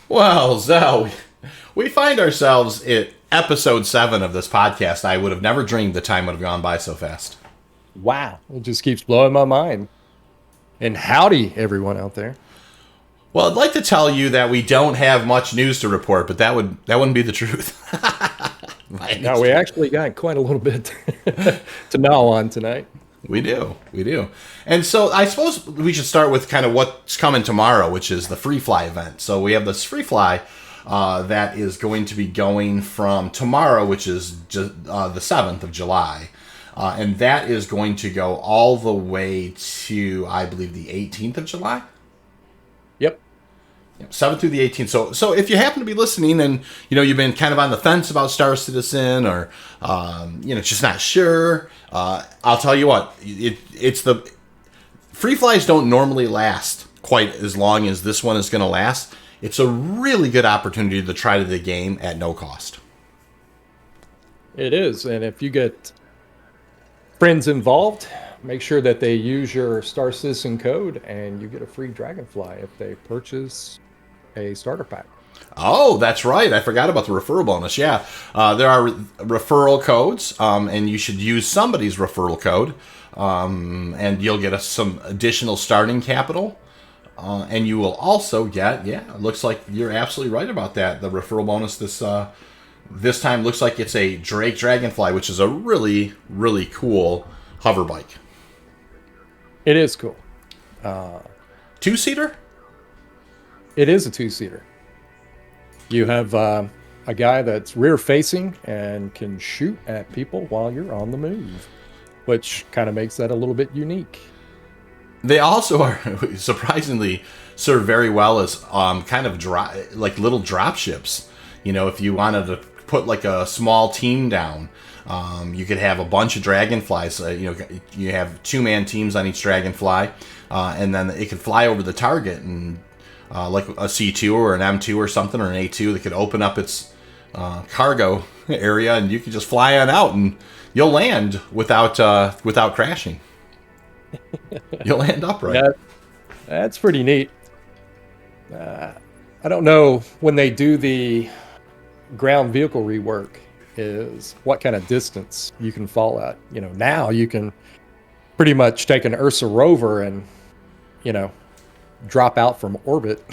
Well, Zel, we find ourselves at episode 7 of this podcast. I would have never dreamed the time would have gone by so fast. Wow. It just keeps blowing my mind. And howdy, everyone out there. Well, I'd like to tell you that we don't have much news to report, but that wouldn't be the truth. No, we actually got quite a little bit to gnaw on tonight. We do. And so I suppose we should start with kind of what's coming tomorrow, which is the Free Fly event. So we have this Free Fly that is going to be going from tomorrow, which is the 7th of July. And that is going to go all the way to, I believe, the 18th of July. Yep. 7th through the 18th. So if you happen to be listening and, you've been kind of on the fence about Star Citizen or, just not sure, I'll tell you what, it's the Free Flies don't normally last quite as long as this one is going to last. It's a really good opportunity to try the game at no cost. It is. And if you get friends involved, make sure that they use your Star Citizen code and you get a free Dragonfly if they purchase a starter pack. Oh, that's right. I forgot about the referral bonus. Yeah, there are referral codes, and you should use somebody's referral code, and you'll get some additional starting capital. And you will also get, it looks like you're absolutely right about that. The referral bonus this time looks like it's a Drake Dragonfly, which is a really, really cool hover bike. It is cool. 2-seater? It is a 2-seater. You have a guy that's rear-facing and can shoot at people while you're on the move, which kind of makes that a little bit unique. They also are surprisingly serve very well as kind of like little drop ships. If you wanted to put like a small team down, you could have a bunch of Dragonflies. You have 2-man teams on each Dragonfly, and then it could fly over the target and like a C2 or an M2 or something or an A2 that could open up its cargo area, and you can just fly on out and you'll land without crashing. You'll land upright. Yeah, that's pretty neat. I don't know when they do the ground vehicle rework is what kind of distance you can fall at. Now you can pretty much take an Ursa rover and, drop out from orbit.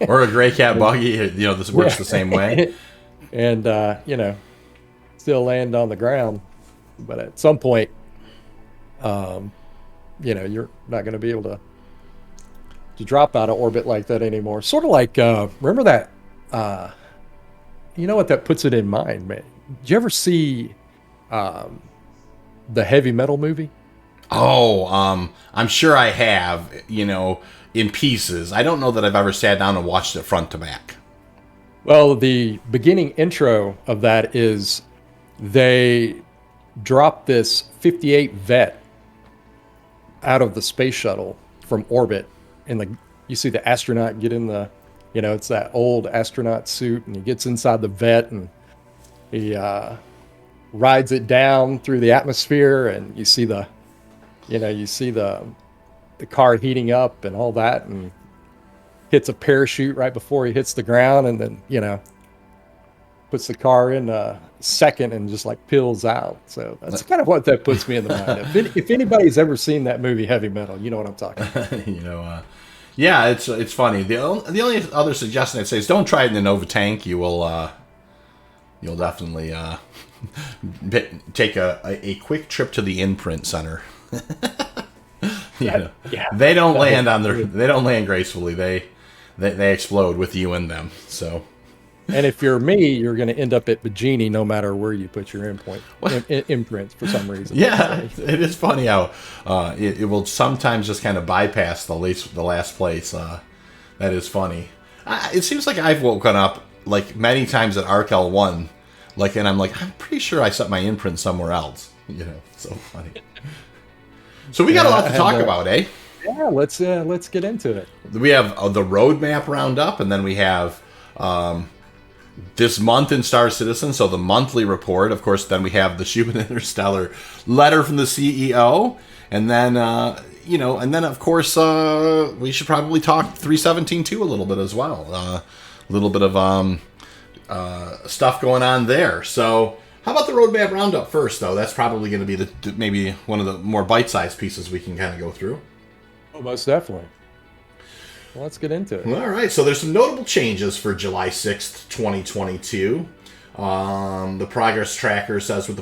Or a gray cat buggy. This works the same way. And, still land on the ground. But at some point, you're not going to be able to drop out of orbit like that anymore. Sort of like, remember that, what that puts it in mind, man? Did you ever see the Heavy Metal movie? Oh, I'm sure I have, in pieces. I don't know that I've ever sat down and watched it front to back. Well, the beginning intro of that is they drop this 58 vet out of the space shuttle from orbit, and you see the astronaut get in the, it's that old astronaut suit, and he gets inside the vet and he rides it down through the atmosphere, and you see the car heating up and all that, and hits a parachute right before he hits the ground, and then puts the car in a second and just like peels out. So that's kind of what that puts me in the mind. If anybody's ever seen that movie Heavy Metal, you know what I'm talking about. Yeah, it's funny. The only other suggestion I'd say is don't try it in the Nova tank. You'll definitely take a quick trip to the imprint center. They don't land they don't land gracefully. They explode with you in them. So. And if you're me, you're going to end up at Bajini no matter where you put your imprints for some reason. Yeah, it is funny how it will sometimes just kind of bypass the last place. That is funny. It seems like I've woken up like many times at Arc L1, and I'm like, I'm pretty sure I set my imprint somewhere else. So funny. So we got a lot to talk about, eh? Yeah, let's get into it. We have the roadmap roundup, and then we have this month in Star Citizen, so the monthly report. Of course, then we have the Schubin Interstellar letter from the CEO, and then of course we should probably talk 317.2 a little bit as well. little bit of stuff going on there. So how about the roadmap roundup first, though? That's probably going to be maybe one of the more bite-sized pieces we can kind of go through. Oh, most definitely. Well, let's get into it. All right, so there's some notable changes for July 6th, 2022. The progress tracker says with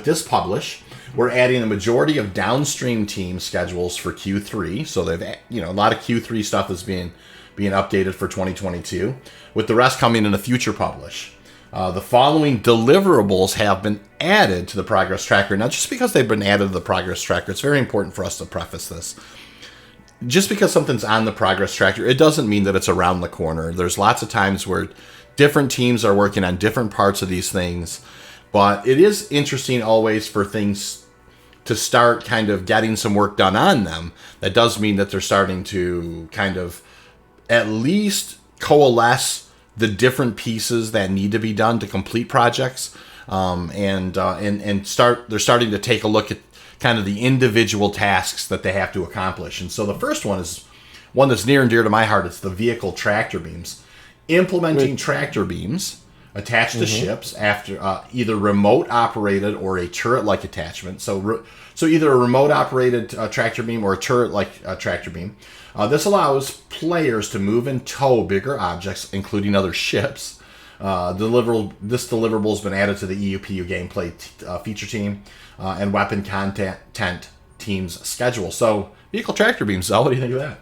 this publish, we're adding a majority of downstream team schedules for Q3. So they've, a lot of Q3 stuff is being updated for 2022, with the rest coming in a future publish. The following deliverables have been added to the progress tracker. Now, just because they've been added to the progress tracker, it's very important for us to preface this. Just because something's on the progress tracker, it doesn't mean that it's around the corner. There's lots of times where different teams are working on different parts of these things, but it is interesting always for things to start kind of getting some work done on them. That does mean that they're starting to kind of at least coalesce the different pieces that need to be done to complete projects, they're starting to take a look at kind of the individual tasks that they have to accomplish. And so the first one is one that's near and dear to my heart. It's the vehicle tractor beams. Implementing tractor beams attached to ships after either remote operated or a turret-like attachment. So either a remote operated tractor beam or a turret-like tractor beam. This allows players to move and tow bigger objects, including other ships. This deliverable has been added to the EUPU gameplay feature team and weapon content team's schedule. So, vehicle tractor beams, Zel, what do you think of that?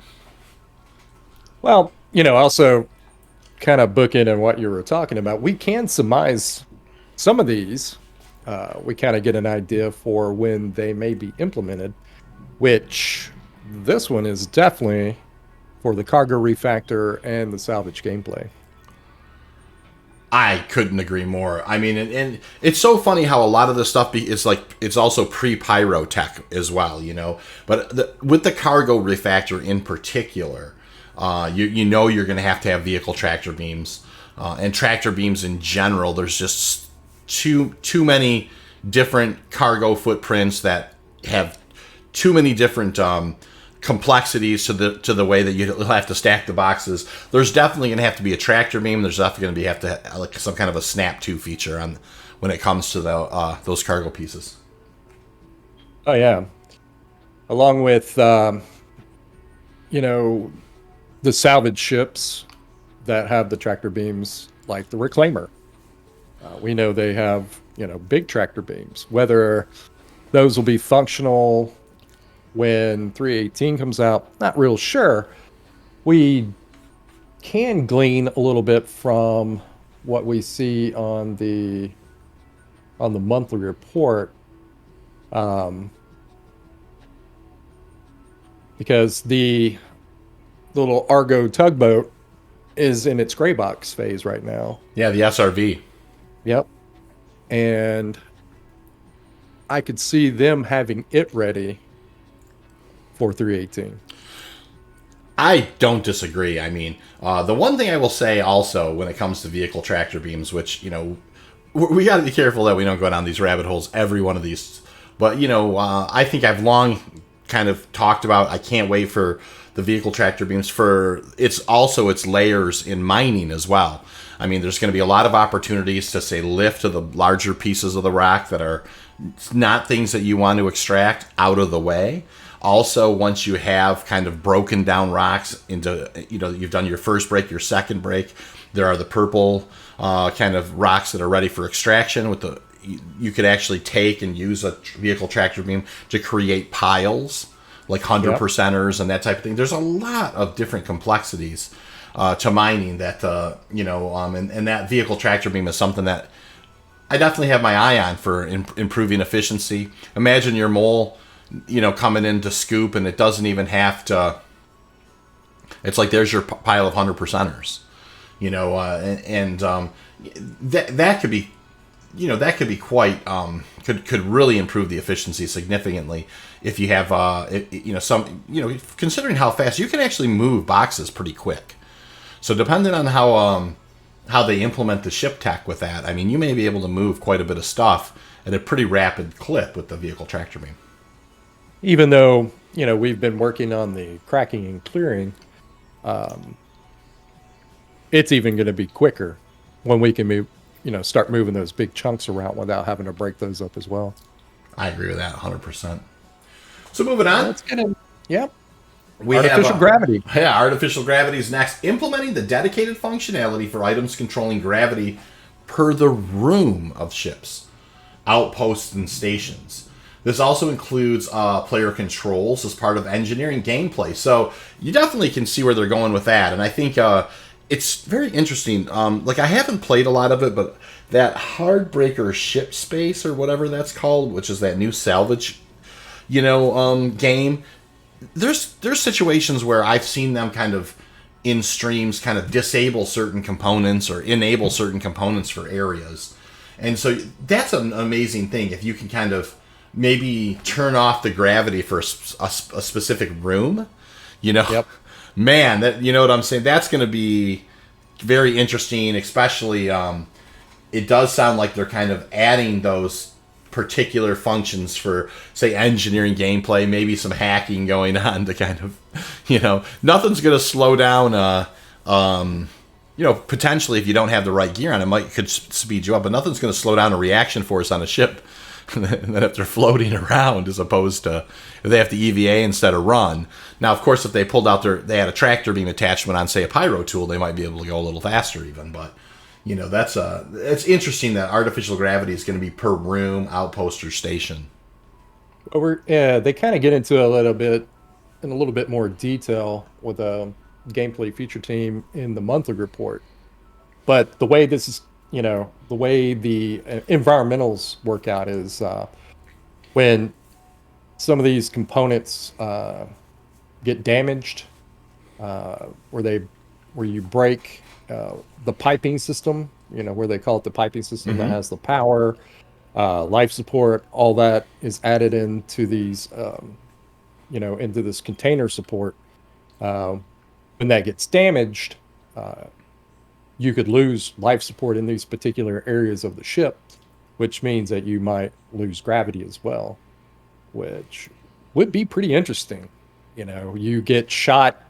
Well, also kind of booking in what you were talking about, we can surmise some of these. We kind of get an idea for when they may be implemented, which this one is definitely for the cargo refactor and the salvage gameplay. I couldn't agree more. I mean, and it's so funny how a lot of this stuff is like, it's also pre-pyro tech as well, But with the cargo refactor in particular, you're going to have vehicle tractor beams and tractor beams in general. There's just too many different cargo footprints that have too many different complexities to the way that you'll have to stack the boxes. There's definitely going to have to be a tractor beam. There's definitely going to be like some kind of a snap to feature on when it comes to those cargo pieces. Oh yeah, along with the salvage ships that have the tractor beams, like the Reclaimer. We know they have big tractor beams. Whether those will be functional when 318 comes out, not real sure. We can glean a little bit from what we see on the monthly report, because the little Argo tugboat is in its gray box phase right now. Yeah, the SRV. Yep. And I could see them having it ready for 318. I don't disagree. I mean, the one thing I will say also when it comes to vehicle tractor beams, which, we got to be careful that we don't go down these rabbit holes, every one of these. But, I think I've long kind of talked about, I can't wait for the vehicle tractor beams for its layers in mining as well. I mean, there's going to be a lot of opportunities to, say, lift to the larger pieces of the rock that are not things that you want to extract out of the way. Also, once you have kind of broken down rocks into, you've done your first break, your second break, there are the purple kind of rocks that are ready for extraction. You could actually take and use a vehicle tractor beam to create piles, like 100%ers and that type of thing. There's a lot of different complexities to mining that, and that vehicle tractor beam is something that I definitely have my eye on for improving efficiency. Imagine your mole, coming in to scoop, and it doesn't even have to. It's like there's your pile of 100%ers, that could be, quite could really improve the efficiency significantly if you have considering how fast you can actually move boxes pretty quick. So depending on how they implement the ship tech with that, I mean, you may be able to move quite a bit of stuff at a pretty rapid clip with the vehicle tractor beam. Even though, we've been working on the cracking and clearing, it's even going to be quicker when we can move, start moving those big chunks around without having to break those up as well. I agree with that 100%. So moving on. Let's get in. Yep. We artificial gravity. Yeah, artificial gravity is next. Implementing the dedicated functionality for items controlling gravity per the room of ships, outposts, and stations. This also includes player controls as part of engineering gameplay. So you definitely can see where they're going with that. And I think it's very interesting. I haven't played a lot of it, but that Hardbreaker ship space or whatever that's called, which is that new salvage, game. There's situations where I've seen them kind of in streams kind of disable certain components or enable certain components for areas. And so that's an amazing thing if you can kind of maybe turn off the gravity for a specific room, Yep. Man, that, you know what I'm saying? That's going to be very interesting, especially it does sound like they're kind of adding those particular functions for, say, engineering gameplay, maybe some hacking going on to kind of, nothing's going to slow down, potentially if you don't have the right gear on it, could speed you up, but nothing's going to slow down a reaction force on a ship and then if they're floating around as opposed to if they have to EVA instead of run. Now, of course, if they pulled out they had a tractor beam attachment on, say, a pyro tool, they might be able to go a little faster even, but it's interesting that artificial gravity is going to be per room, outpost, or station. Well, they kind of get into a little bit more detail with a gameplay feature team in the monthly report. But the way this is, the way the environmentals work out is when some of these components get damaged, where you break the piping system, where they call it the piping system that has the power, life support, all that is added into these, into this container support. When that gets damaged, you could lose life support in these particular areas of the ship, which means that you might lose gravity as well, which would be pretty interesting. You get shot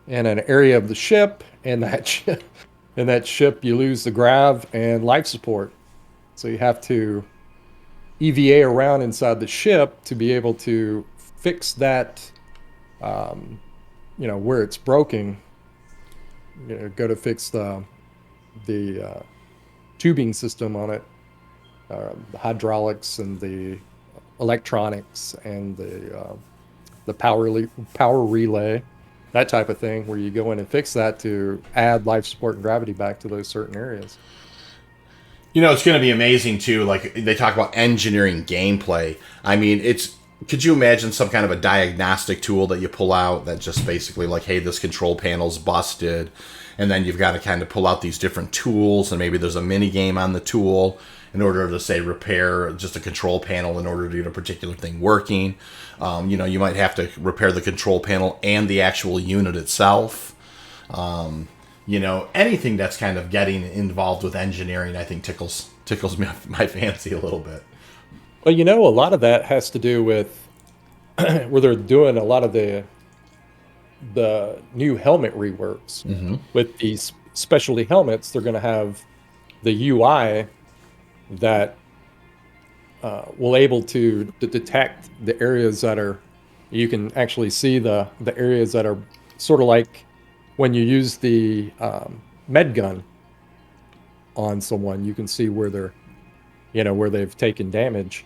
in an area of the ship, and that ship you lose the grav and life support, so you have to EVA around inside the ship to be able to fix that. Where it's broken, go to fix the tubing system on it, the hydraulics and the electronics and the power relay, that type of thing, where you go in and fix that to add life support and gravity back to those certain areas. It's going to be amazing too. Like they talk about engineering gameplay. I mean, could you imagine some kind of a diagnostic tool that you pull out that just basically like, hey, this control panel's busted, and then you've got to kind of pull out these different tools, and maybe there's a mini game on the tool in order to, say, repair just a control panel in order to get a particular thing working. You might have to repair the control panel and the actual unit itself. Anything that's kind of getting involved with engineering, I think tickles my fancy a little bit. Well, a lot of that has to do with where they're doing a lot of the new helmet reworks. With these specialty helmets. They're going to have the UI that will able to detect the areas that are, you can actually see the areas that are sort of like when you use the med gun on someone, you can see where they're, where they've taken damage.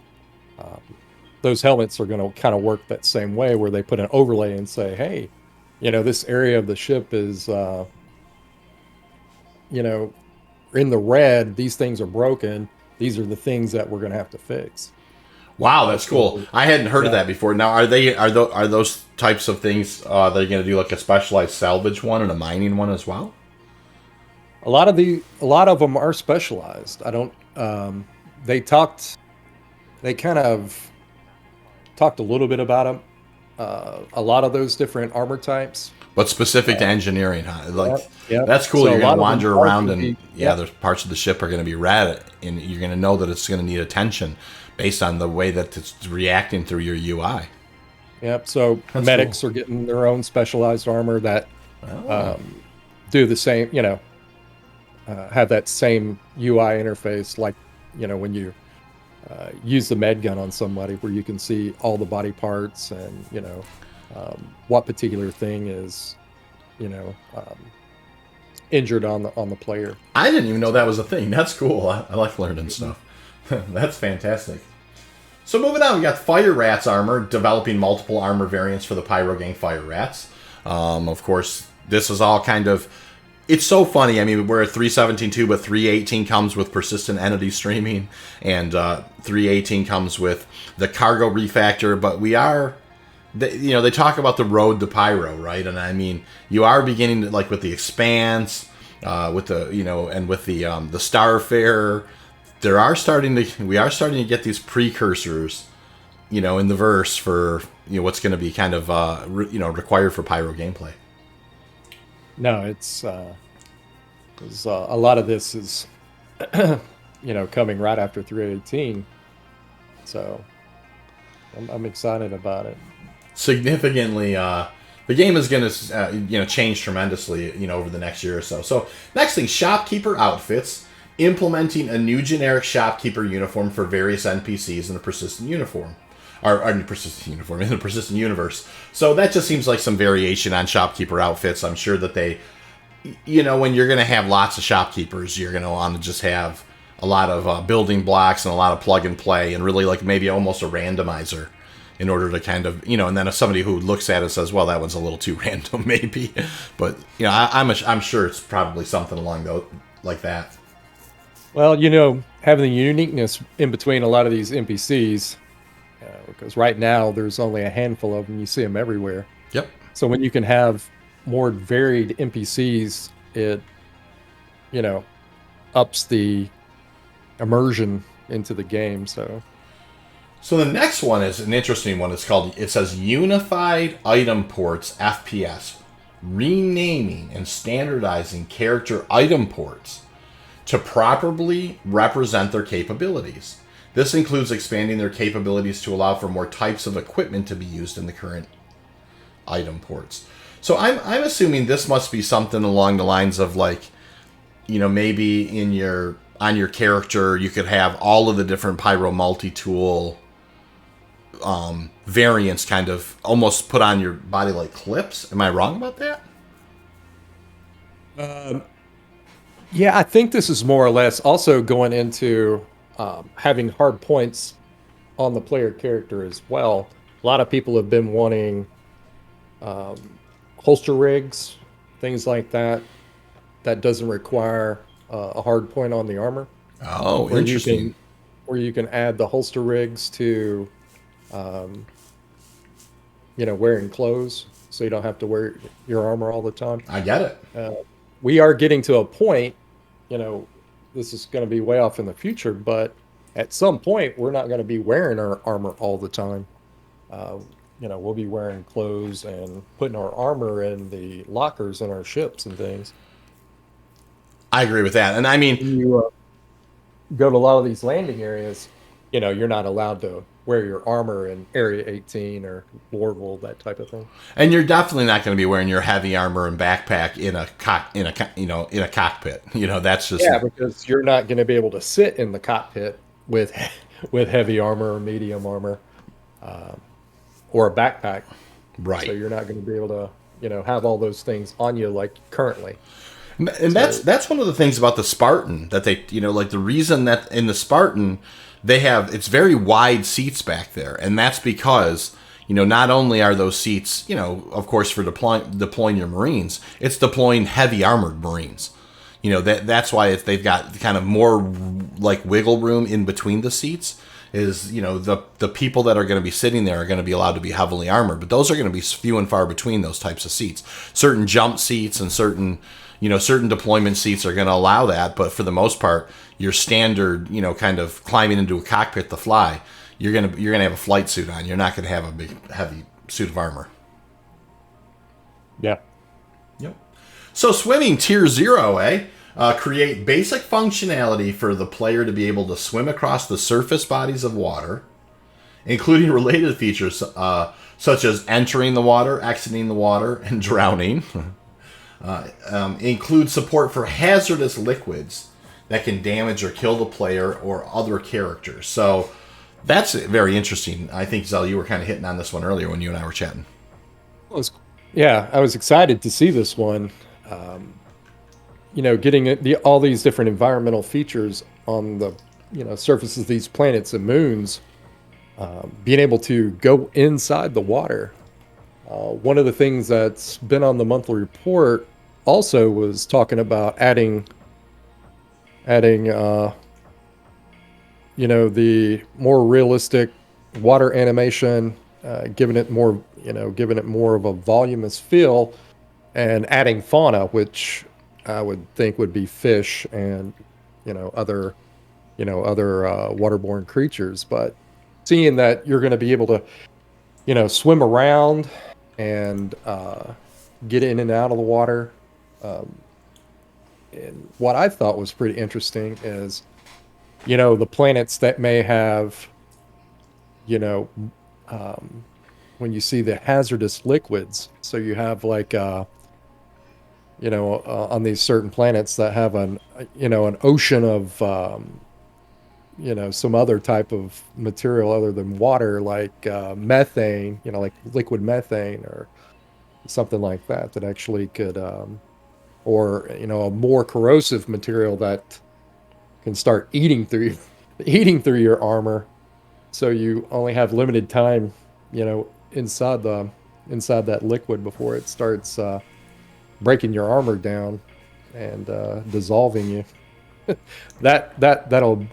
Those helmets are going to kind of work that same way, where they put an overlay and say, hey, this area of the ship is, in the red, these things are broken. These are the things that we're going to have to fix. Wow, that's cool. I hadn't heard of that before. Now, are those types of things they're going to do like a specialized salvage one and a mining one as well? A lot of them are specialized. They kind of talked a little bit about them. A lot of those different armor types. But specific to engineering, huh? That's cool. So you're going to wander around and there's parts of the ship are going to be red, and you're going to know that it's going to need attention based on the way that it's reacting through your UI. Yep. So that's medics are getting their own specialized armor that do the same. have that same UI interface, like when you use the med gun on somebody, where you can see all the body parts and what particular thing is you know um, injured on the player. I didn't even know that was a thing. That's cool. I like learning stuff. That's fantastic. So moving on, we got Fire Rats armor, developing multiple armor variants for the Pyro Gang Fire Rats. Of course, this is all kind of... It's so funny. I mean, we're at 3.17.2, but 3.18 comes with persistent entity streaming, and 3.18 comes with the cargo refactor, but we are... They talk about the road to Pyro, right? And I mean, you are beginning to, like, with the Expanse, with the, and with the Starfarer, we are starting to get these precursors, in the verse for, what's going to be kind of, required for Pyro gameplay. No, it's a lot of this is, coming right after 3.18. So I'm excited about it. Significantly, the game is going to, change tremendously, over the next year or so. So next thing, shopkeeper outfits, implementing a new generic shopkeeper uniform for various NPCs in the persistent uniform. In the persistent universe. So that just seems like some variation on shopkeeper outfits. I'm sure that they, when you're going to have lots of shopkeepers, you're going to want to just have a lot of building blocks and a lot of plug and play, and really like maybe almost a randomizer in order to kind of, and then if somebody who looks at it says, well, that one's a little too random maybe. But, I'm sure it's probably something along those, like that. Well, having the uniqueness in between a lot of these NPCs, because right now there's only a handful of them. You see them everywhere. Yep. So when you can have more varied NPCs, it, ups the immersion into the game. So the next one is an interesting one. It says Unified Item Ports FPS, renaming and standardizing character item ports to properly represent their capabilities. This includes expanding their capabilities to allow for more types of equipment to be used in the current item ports. So I'm assuming this must be something along the lines of, like, maybe on your character you could have all of the different Pyro multi-tool variants kind of almost put on your body like clips. Am I wrong about that? Yeah, I think this is more or less also going into having hard points on the player character as well. A lot of people have been wanting holster rigs, things like that. That doesn't require a hard point on the armor. Oh, interesting. Where you can add the holster rigs to, wearing clothes, so you don't have to wear your armor all the time. I get it. We are getting to a point, this is going to be way off in the future, but at some point we're not going to be wearing our armor all the time. We'll be wearing clothes and putting our armor in the lockers in our ships and things. I agree with that. And I mean, you go to a lot of these landing areas, you're not allowed to wear your armor in Area 18 or Lorville, that type of thing. And you're definitely not going to be wearing your heavy armor and backpack in a cockpit. That's just because you're not going to be able to sit in the cockpit with heavy armor or medium armor, or a backpack. Right. So you're not going to be able to, have all those things on you like currently. And that's one of the things about the Spartan that they, like the reason that in the Spartan it's very wide seats back there, and that's because not only are those seats of course for deploying your Marines, it's deploying heavy armored Marines. That's why they've got kind of more like wiggle room in between the seats. Is the people that are going to be sitting there are going to be allowed to be heavily armored, but those are going to be few and far between, those types of seats. Certain jump seats and certain deployment seats are going to allow that, but for the most part, your standard, kind of climbing into a cockpit to fly, you're gonna have a flight suit on. You're not going to have a big, heavy suit of armor. Yeah. Yep. So swimming tier 0, create basic functionality for the player to be able to swim across the surface bodies of water, including related features such as entering the water, exiting the water, and drowning. Includes support for hazardous liquids that can damage or kill the player or other characters. So that's very interesting. I think, Zel, you were kind of hitting on this one earlier when you and I were chatting. Yeah, I was excited to see this one. Getting all these different environmental features on the surfaces of these planets and moons, being able to go inside the water. One of the things that's been on the monthly report also was talking about adding the more realistic water animation, giving it more of a voluminous feel, and adding fauna, which I would think would be fish and other waterborne creatures. But seeing that you're going to be able to swim around and get in and out of the water. And what I thought was pretty interesting is, the planets that may have, when you see the hazardous liquids. So you have like, on these certain planets that have an ocean of, some other type of material other than water, like methane, like liquid methane or something like that, that actually could, or, a more corrosive material that can start eating through your armor. So you only have limited time, inside that liquid before it starts breaking your armor down and dissolving you. That'll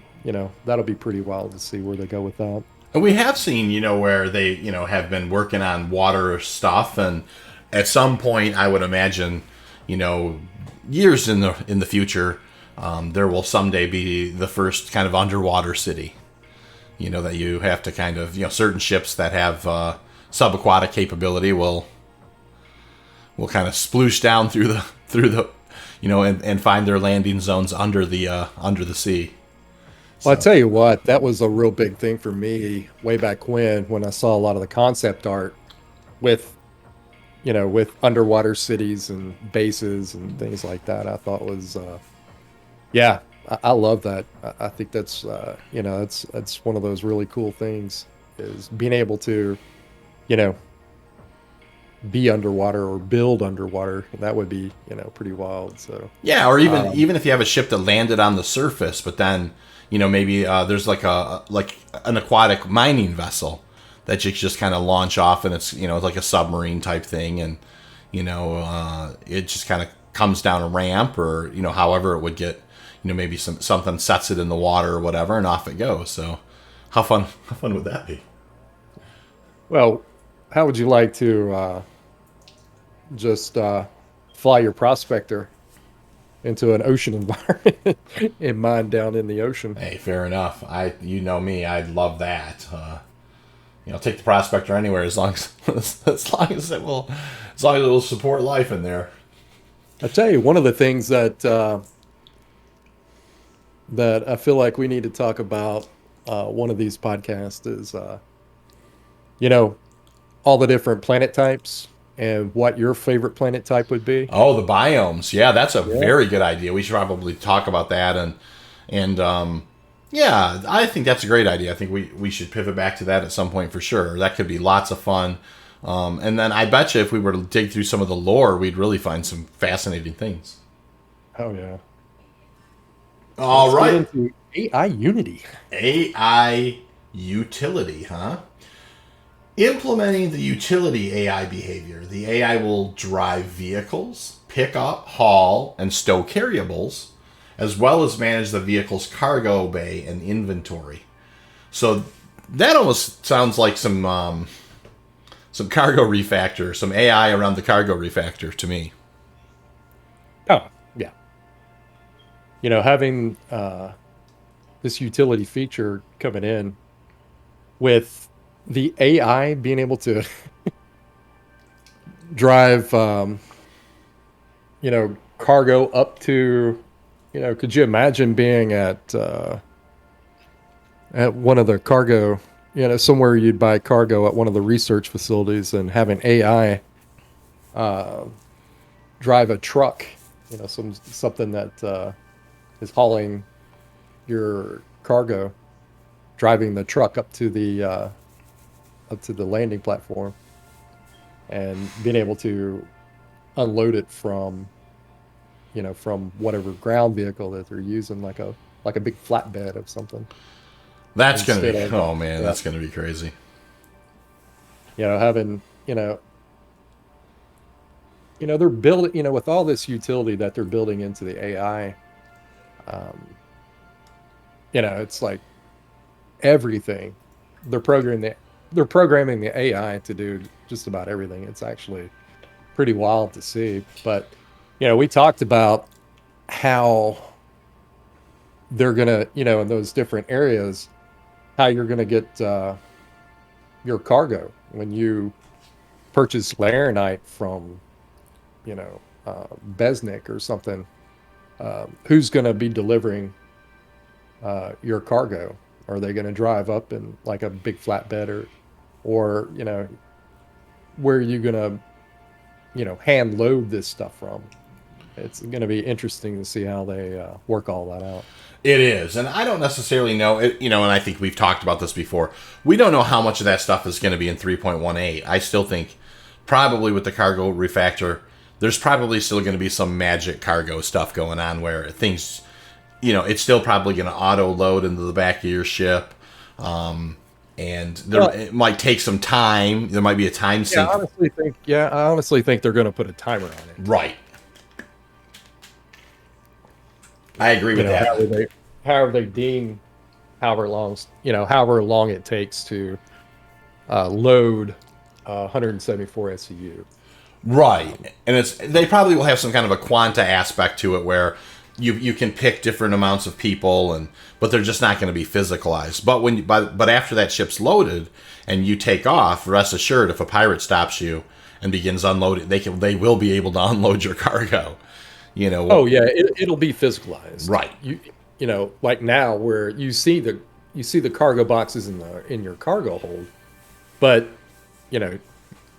be pretty wild to see where they go with that. And we have seen, where they, have been working on water stuff, and at some point, I would imagine, years in the future, there will someday be the first kind of underwater city. That you have to kind of, certain ships that have subaquatic capability will kind of sploosh down through the and find their landing zones under the sea. Well, I tell you what, that was a real big thing for me way back when I saw a lot of the concept art with underwater cities and bases and things like that. I thought was, I love that. I think that's, that's one of those really cool things, is being able to, be underwater or build underwater. That would be, pretty wild. So yeah, or even if you have a ship that landed on the surface, but then maybe there's like an aquatic mining vessel that you just kind of launch off, and it's like a submarine type thing, and it just kind of comes down a ramp, or however it would get, maybe something sets it in the water or whatever, and off it goes. So how fun would that be? Well, how would you like to just fly your prospector into an ocean environment and mine down in the ocean? Hey, fair enough. Me, I'd love that. Take the prospector anywhere as long as it will support life in there. I tell you, one of the things that I feel like we need to talk about one of these podcasts is, all the different planet types and what your favorite planet type would be. Oh, the biomes. Yeah, that's a very good idea. We should probably talk about that. And I think that's a great idea. I think we should pivot back to that at some point for sure. That could be lots of fun. And then I bet you if we were to dig through some of the lore, we'd really find some fascinating things. Oh, yeah. All right. Let's get into AI Unity. AI utility, huh? Implementing the utility AI behavior, the AI will drive vehicles, pick up, haul, and stow carryables, as well as manage the vehicle's cargo bay and inventory. So that almost sounds like some cargo refactor, some AI around the cargo refactor to me. Oh, yeah. Having this utility feature coming in with the AI being able to drive, cargo up to, could you imagine being at one of the cargo, somewhere you'd buy cargo at one of the research facilities and having AI drive a truck, something that is hauling your cargo, driving the truck up to the landing platform, and being able to unload it from whatever ground vehicle that they're using, like a big flatbed of something. That's gonna be that's gonna be crazy. Having they're building, with all this utility that they're building into the AI, it's like everything. They're programming the AI to do just about everything. It's actually pretty wild to see. But we talked about how they're gonna, in those different areas, how you're gonna get your cargo when you purchase laranite from Besnick or something. Who's going to be delivering your cargo? Are they going to drive up in like a big flatbed, or where are you going to hand load this stuff from? It's going to be interesting to see how they work all that out. It is, and I don't necessarily know it, and I think we've talked about this before. We don't know how much of that stuff is going to be in 3.18. I still think probably with the cargo refactor, there's probably still going to be some magic cargo stuff going on where things, it's still probably going to auto load into the back of your ship. And it might take some time. There might be a time sink. I honestly think they're going to put a timer on it. Right. I agree with that. However they deem however long it takes to load 174 SCU. Right. And they probably will have some kind of a quanta aspect to it where you can pick different amounts of people, but they're just not going to be physicalized. But after that ship's loaded and you take off, rest assured, if a pirate stops you and begins unloading, they will be able to unload your cargo. Oh yeah, it'll be physicalized. Right. Like now where you see the cargo boxes in your cargo hold, but you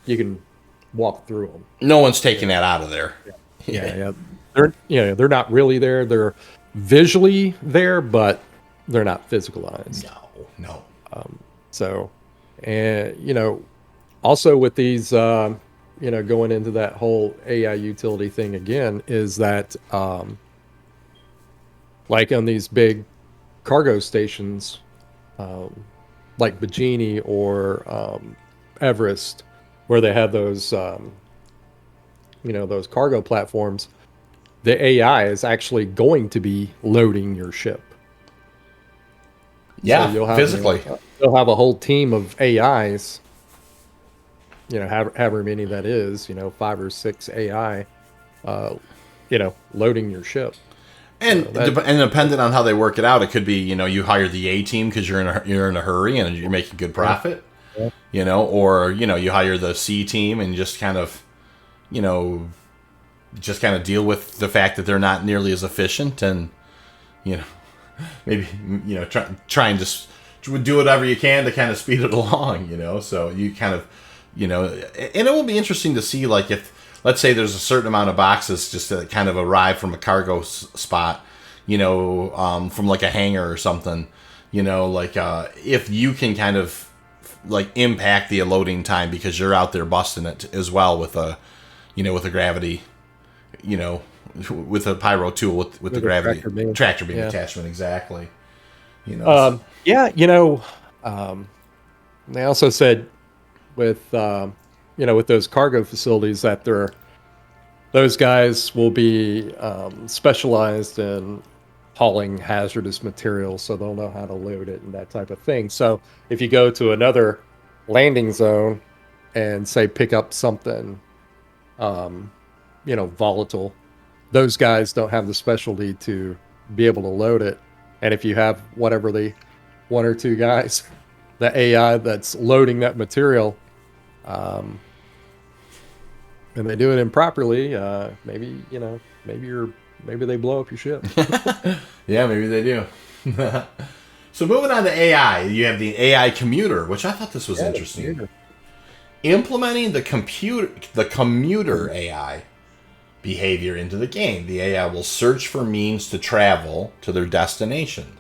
can walk through them. No one's taking that out of there. Yeah. They're not really there. They're visually there, but they're not physicalized. No. So, and also with these, going into that whole AI utility thing again, is that like on these big cargo stations, like Bajini or Everest, where they have those those cargo platforms, the AI is actually going to be loading your ship. Yeah, so physically. You'll have a whole team of AIs, however many that is, 5 or 6 AI, loading your ship. And depending on how they work it out, it could be, you hire the A team because you're in a hurry and you're making good profit. Yeah. Or you hire the C team and just kind of deal with the fact that they're not nearly as efficient, and maybe try and just do whatever you can to kind of speed it along. So you kind of and it will be interesting to see, like, if let's say there's a certain amount of boxes just that kind of arrive from a cargo spot, from like a hangar or something, if you can kind of like impact the loading time because you're out there busting it as well with a gravity, with a pyro tool with the gravity tractor beam attachment. Exactly. They also said with with those cargo facilities that those guys will be specialized in hauling hazardous materials, so they'll know how to load it and that type of thing. So if you go to another landing zone and say pick up something volatile, those guys don't have the specialty to be able to load it. And if you have whatever the 1 or 2 guys, the AI that's loading that material, and they do it improperly, maybe they blow up your ship. Yeah, maybe they do. So moving on to AI, you have the AI Commuter, which I thought this was interesting. Implementing the Commuter AI behavior into the game. The AI will search for means to travel to their destination.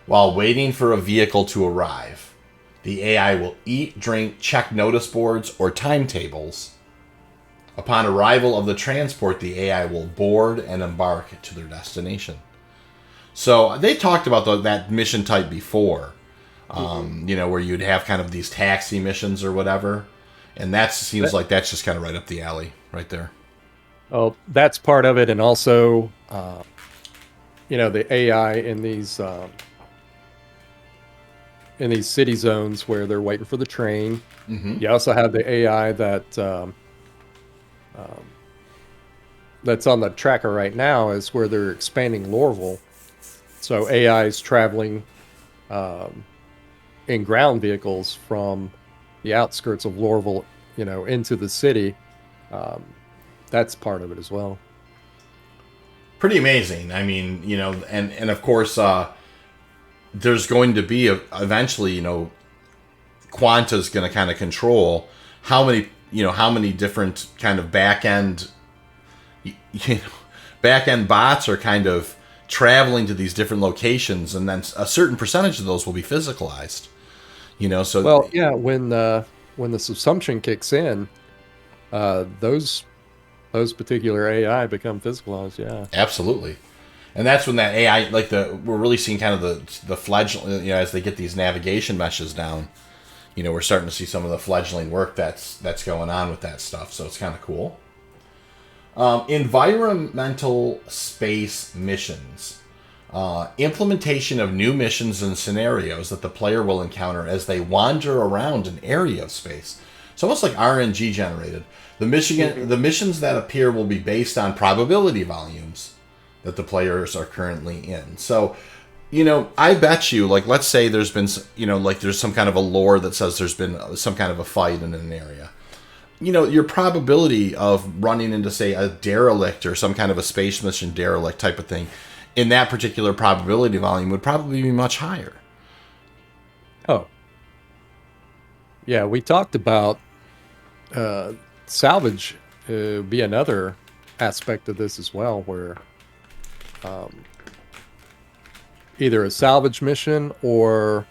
While waiting for a vehicle to arrive, the AI will eat, drink, check notice boards or timetables. Upon arrival of the transport, the AI will board and embark to their destination. So they talked about that mission type before, where you'd have kind of these taxi missions or whatever. And that seems like that's just kind of right up the alley right there. Oh, that's part of it. And also, the AI in these city zones where they're waiting for the train. Mm-hmm. You also have the AI that's on the tracker right now is where they're expanding Lorville. So AI is traveling in ground vehicles from the outskirts of Lorville, into the city. That's part of it as well. Pretty amazing. I mean, and of course, there's going to be eventually, Quanta's going to kind of control how many different kind of back end bots are kind of traveling to these different locations, and then a certain percentage of those will be physicalized. So well, yeah, when the subsumption kicks in, those particular AI become physicalized. Yeah, absolutely. And that's when that AI, we're really seeing kind of the fledgling, as they get these navigation meshes down, we're starting to see some of the fledgling work that's going on with that stuff. So it's kind of cool. Environmental space missions. Implementation of new missions and scenarios that the player will encounter as they wander around an area of space. It's almost like RNG generated. The missions that appear will be based on probability volumes that the players are currently in. So, I bet you, let's say there's been, there's some kind of a lore that says there's been some kind of a fight in an area. Your probability of running into, say, a derelict or some kind of a space mission derelict type of thing in that particular probability volume would probably be much higher. Oh. Yeah, we talked about salvage be another aspect of this as well, where either a salvage mission or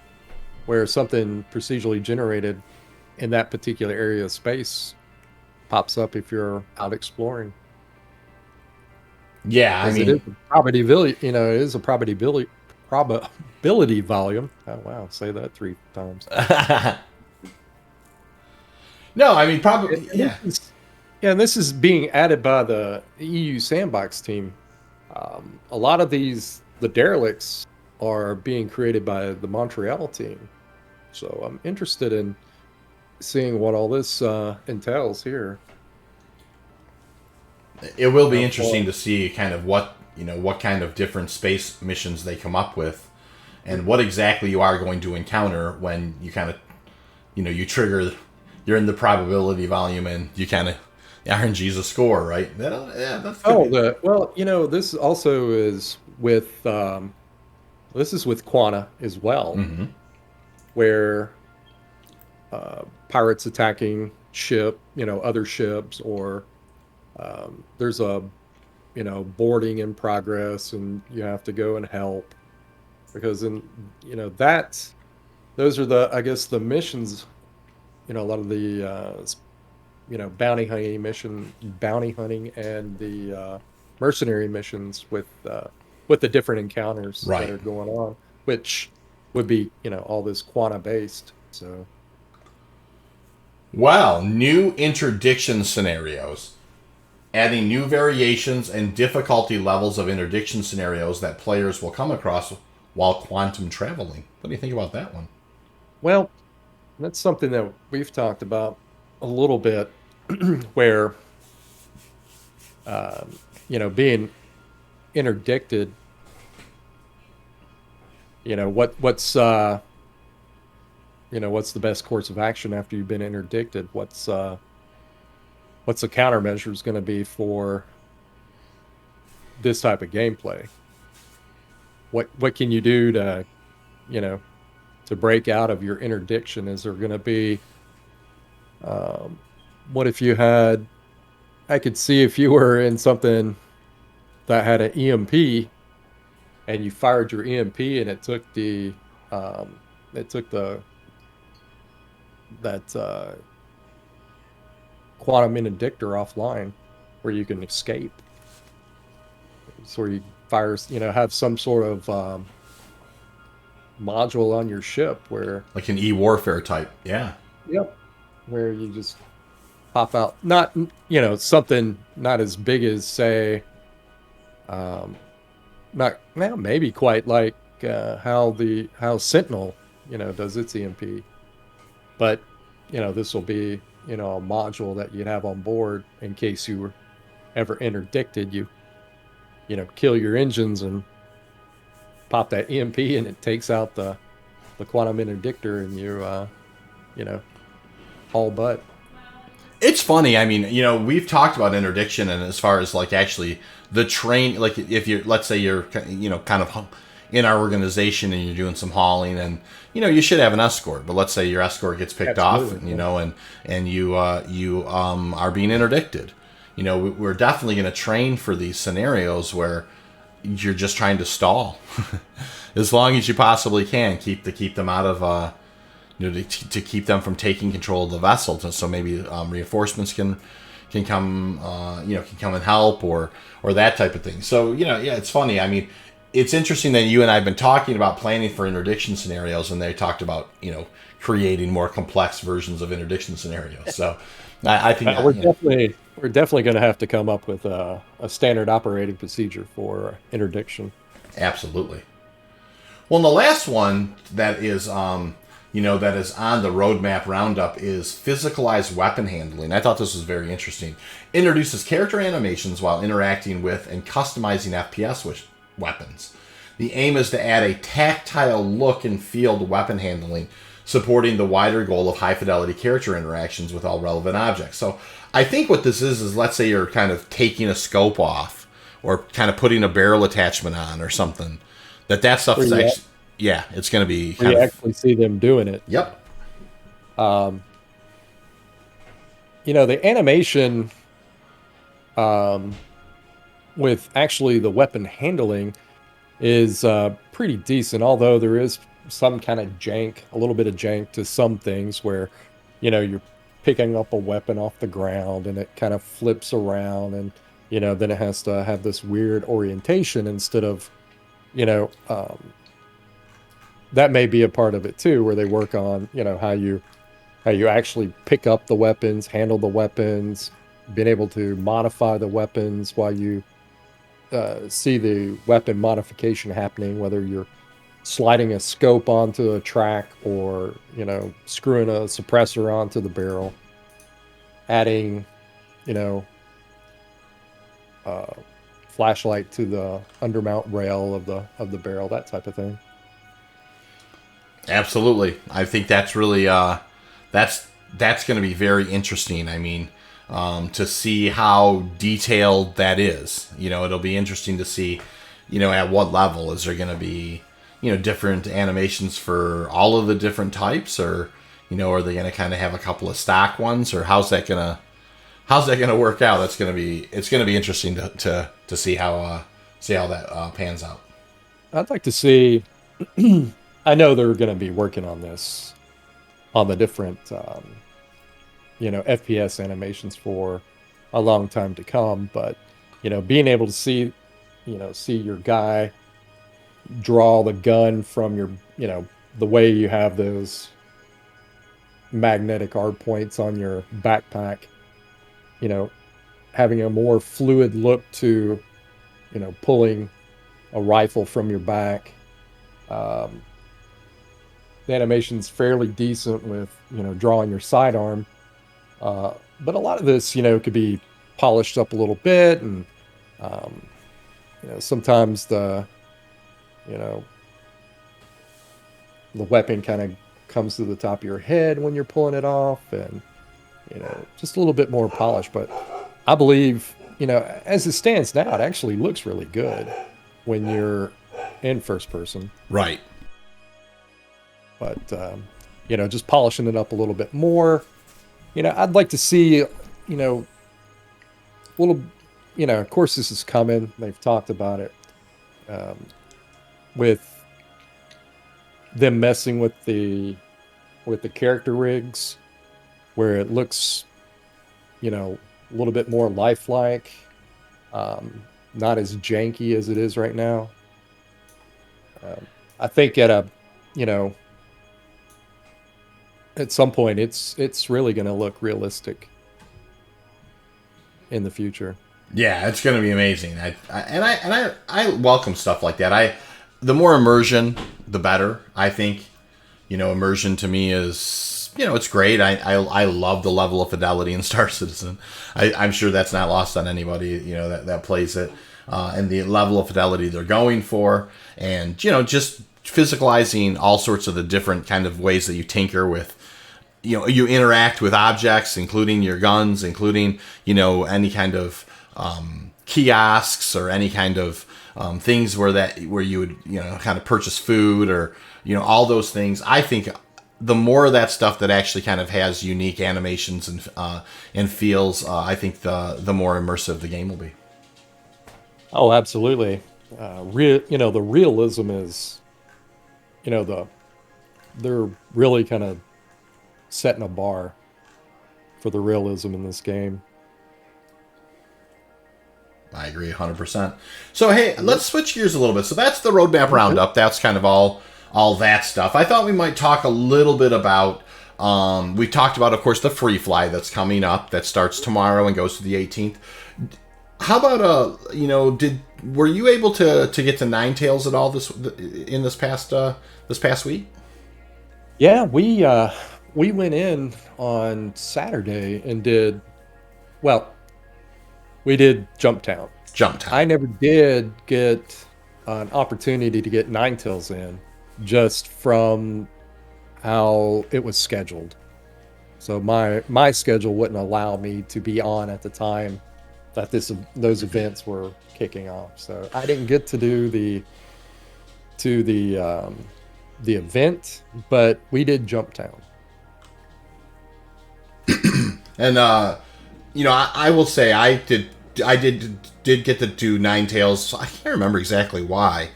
where something procedurally generated in that particular area of space pops up if you're out exploring. Yeah, I mean, it is a probability, it is a probability volume. Oh wow, say that 3 times. No, I mean, probably, yeah. And this is being added by the EU sandbox team. A lot of the derelicts are being created by the Montreal team. So I'm interested in seeing what all this entails here. It will be interesting to see kind of what kind of different space missions they come up with, and what exactly you are going to encounter when you kind of, you trigger, you're in the probability volume, and you kind of, RNG's a score, right? That's this also is with Quanta as well, where pirates attacking other ships, or there's a boarding in progress, and you have to go and help, because those are the missions. A lot of the bounty hunting and the mercenary missions with the different encounters that are going on, which would be all this Quanta based. So, well, new interdiction scenarios, adding new variations and difficulty levels of interdiction scenarios that players will come across while quantum traveling. What do you think about that one? Well, that's something that we've talked about a little bit, where being interdicted, what's the best course of action after you've been interdicted? What's the countermeasures going to be for this type of gameplay? What can you do to break out of your interdiction? Is there going to be what if you had I could see if you were in something that had an EMP and you fired your EMP and um, it took the that quantum interdictor offline where you can escape. So where you fires, have some sort of module on your ship where, Like an e-warfare type. Yeah. yep, where you just pop out. Not, something not as big as, say, um, not well, maybe quite like how Sentinel, does its EMP. But, this will be, a module that you'd have on board in case you were ever interdicted. Kill your engines and pop that EMP, and it takes out the quantum interdictor, and you know, all but. It's funny. I mean, we've talked about interdiction, and as far as like actually the train, like if you're, let's say you're, kind of in our organization and you're doing some hauling, and you should have an escort, but let's say your escort gets picked Absolutely, off, and you are being interdicted. We're definitely going to train for these scenarios where you're just trying to stall, as long as you possibly can, keep them out of. To keep them from taking control of the vessel, so maybe reinforcements can come, can come and help, or that type of thing. So yeah, it's funny. I mean, it's interesting that you and I have been talking about planning for interdiction scenarios, and they talked about creating more complex versions of interdiction scenarios. So I think we're definitely going to have to come up with a standard operating procedure for interdiction. absolutely. Well, and the last one that is that is on the roadmap Roundup is physicalized weapon handling. I thought this was very interesting. Introduces character animations while interacting with and customizing FPS weapons. The aim is to add a tactile look and feel to weapon handling, supporting the wider goal of high fidelity character interactions with all relevant objects. So I think what this is let's say you're kind of taking a scope off, or kind of putting a barrel attachment on or something. That stuff is actually, yeah, it's going to be kind of, actually see them doing it. Yep. The animation with actually the weapon handling is pretty decent, although there is some kind of jank, a little bit of jank to some things where, you're picking up a weapon off the ground and it kind of flips around, and, then it has to have this weird orientation instead of, that may be a part of it too, where they work on, how you actually pick up the weapons, handle the weapons, being able to modify the weapons while you see the weapon modification happening, whether you're sliding a scope onto a track or, screwing a suppressor onto the barrel, adding, flashlight to the undermount rail of the barrel, that type of thing. Absolutely. I think that's really that's going to be very interesting. I mean, to see how detailed that is. It'll be interesting to see, at what level is there going to be, different animations for all of the different types, or are they going to kind of have a couple of stock ones, or how's that going to work out? It's going to be interesting to see how that pans out. I'd like to see. I know they're going to be working on this, on the different, FPS animations for a long time to come. But, being able to see your guy draw the gun from your, the way you have those magnetic hard points on your backpack, having a more fluid look to, pulling a rifle from your back. The animation's fairly decent with, drawing your sidearm. But a lot of this, could be polished up a little bit. And, sometimes the weapon kind of comes to the top of your head when you're pulling it off, and, just a little bit more polished. But I believe, as it stands now, it actually looks really good when you're in first person. Right. But, just polishing it up a little bit more. I'd like to see, little, of course this is coming. They've talked about it with them messing with the character rigs, where it looks, a little bit more lifelike, not as janky as it is right now. I think at some point it's really going to look realistic in the future. Yeah, it's going to be amazing. I welcome stuff like that. The more immersion, the better. I think, immersion to me is, it's great. I love the level of fidelity in Star Citizen. I'm sure that's not lost on anybody, that plays it, and the level of fidelity they're going for, and just physicalizing all sorts of the different kind of ways that you tinker with. You interact with objects, including your guns, including, any kind of kiosks or any kind of things where you would, kind of purchase food or, all those things. I think the more of that stuff that actually kind of has unique animations and feels, I think the more immersive the game will be. Oh, absolutely. The realism is, they're really kind of setting a bar for the realism in this game. I agree 100%. So, hey, let's switch gears a little bit. So that's the roadmap roundup. That's kind of all that stuff. I thought we might talk a little bit about, we talked about, of course, the free fly that's coming up that starts tomorrow and goes to the 18th. How about, were you able to get to Ninetales at all this past week? Yeah, we went in on Saturday and we did Jump Town. I never did get an opportunity to get Ninetales in, just from how it was scheduled. So my schedule wouldn't allow me to be on at the time that those events were kicking off. So I didn't get to do the event, but we did Jump Town. And I will say I did get to do Ninetales. I can't remember exactly why.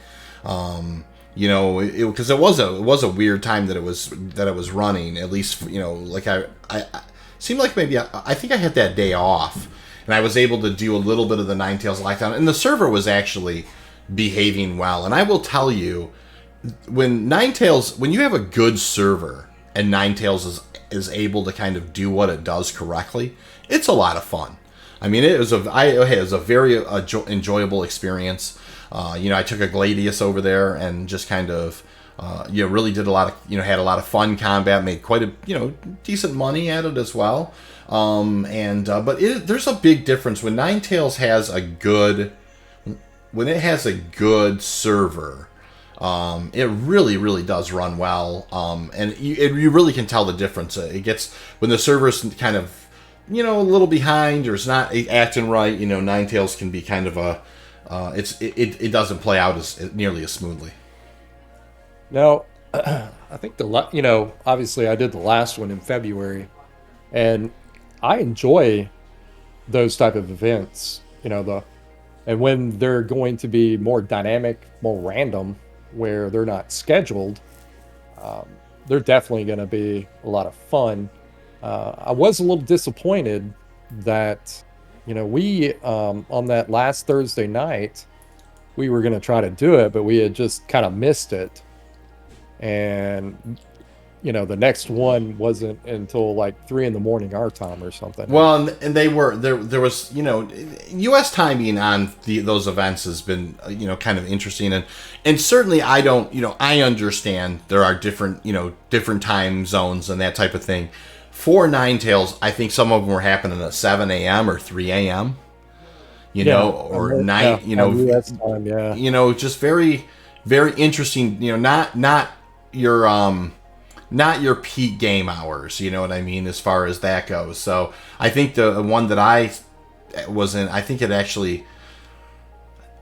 Because it was a weird time that it was running. At least, like I seemed like maybe I think I had that day off, and I was able to do a little bit of the Ninetales lockdown, and the server was actually behaving well. And I will tell you, when you have a good server and Ninetales is able to kind of do what it does correctly, it's a lot of fun. I mean, it was a very enjoyable experience. I took a Gladius over there and just kind of, really did a lot of, had a lot of fun combat, made quite a, decent money at it as well. But there's a big difference when Ninetales has a good server. It really, really does run well. And you really can tell the difference. It gets, when the server's kind of, a little behind or it's not acting right, Ninetales can be kind of it doesn't play out nearly as smoothly. Now, I think obviously I did the last one in February, and I enjoy those type of events, and when they're going to be more dynamic, more random, where they're not scheduled, they're definitely going to be a lot of fun. I was a little disappointed that, we, on that last Thursday night, we were going to try to do it, but we had just kind of missed it. And, the next one wasn't until like 3 a.m. our time or something. Well, and they were, there was, U.S. timing on those events has been, kind of interesting. And certainly I understand there are different time zones and that type of thing. For Ninetales, I think some of them were happening at 7 a.m. or 3 a.m. Or night, US time, just very, very interesting. Not your peak game hours. You know what I mean, as far as that goes. So I think the one that I was in, I think it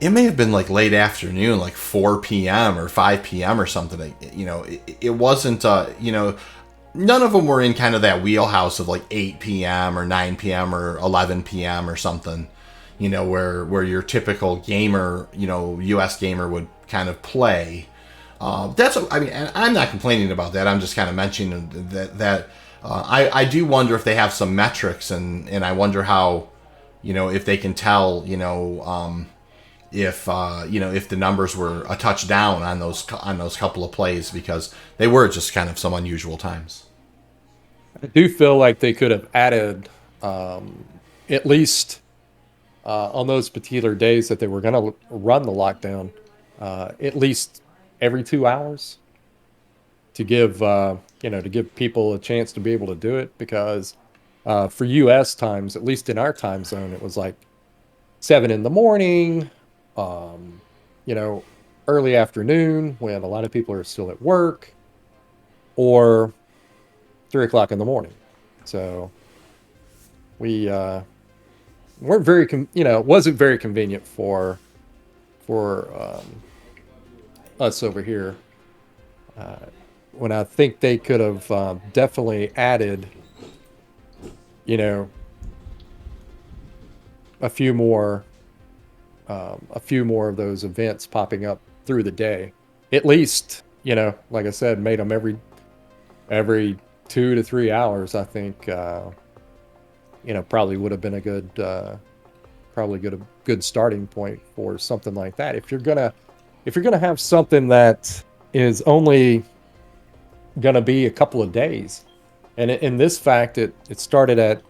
may have been like late afternoon, like 4 p.m. or 5 p.m. or something. It wasn't. None of them were in kind of that wheelhouse of like 8 p.m. or 9 p.m. or 11 p.m. or something. where your typical gamer, U.S. gamer would kind of play. And I'm not complaining about that. I'm just kind of mentioning that I do wonder if they have some metrics, and I wonder how, if they can tell, if the numbers were a touchdown on those couple of plays, because they were just kind of some unusual times. I do feel like they could have added at least on those particular days that they were going to run the lockdown, at least every 2 hours to give people a chance to be able to do it, because for U.S. times, at least in our time zone, it was like 7 in the morning, early afternoon when a lot of people are still at work, or 3 o'clock in the morning. So we weren't very, it wasn't very convenient for us over here. When I think they could have definitely added, a few more of those events popping up through the day. At least, like I said, made them every 2 to 3 hours. I think, probably would have been a good starting point for something like that. If you're gonna have something that is only gonna be a couple of days, and in this fact, it started at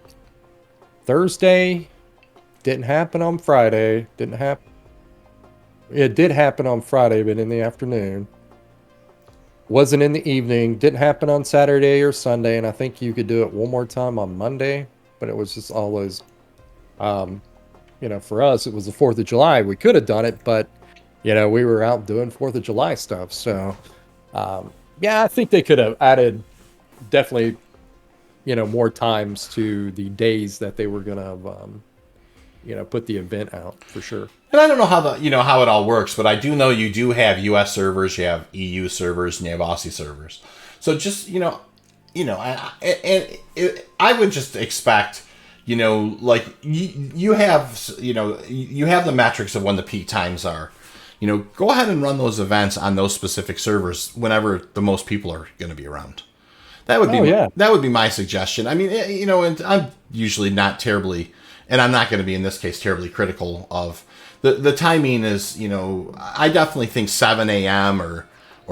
Thursday, didn't happen on Friday, it did happen on Friday, but in the afternoon, wasn't in the evening, didn't happen on Saturday or Sunday, and I think you could do it one more time on Monday, but it was just always, for us, it was the 4th of July. We could have done it, but, we were out doing 4th of July stuff. So, I think they could have added definitely, more times to the days that they were going to, put the event out, for sure. And I don't know how it all works, but I do know you do have U.S. servers, you have EU servers, and you have Aussie servers. So just, I would just expect, like you have the metrics of when the peak times are. Go ahead and run those events on those specific servers whenever the most people are going to be around. That would be my suggestion. I mean, and I'm usually not terribly, and I'm not going to be in this case terribly critical of the timing. Is I definitely think 7 a.m. or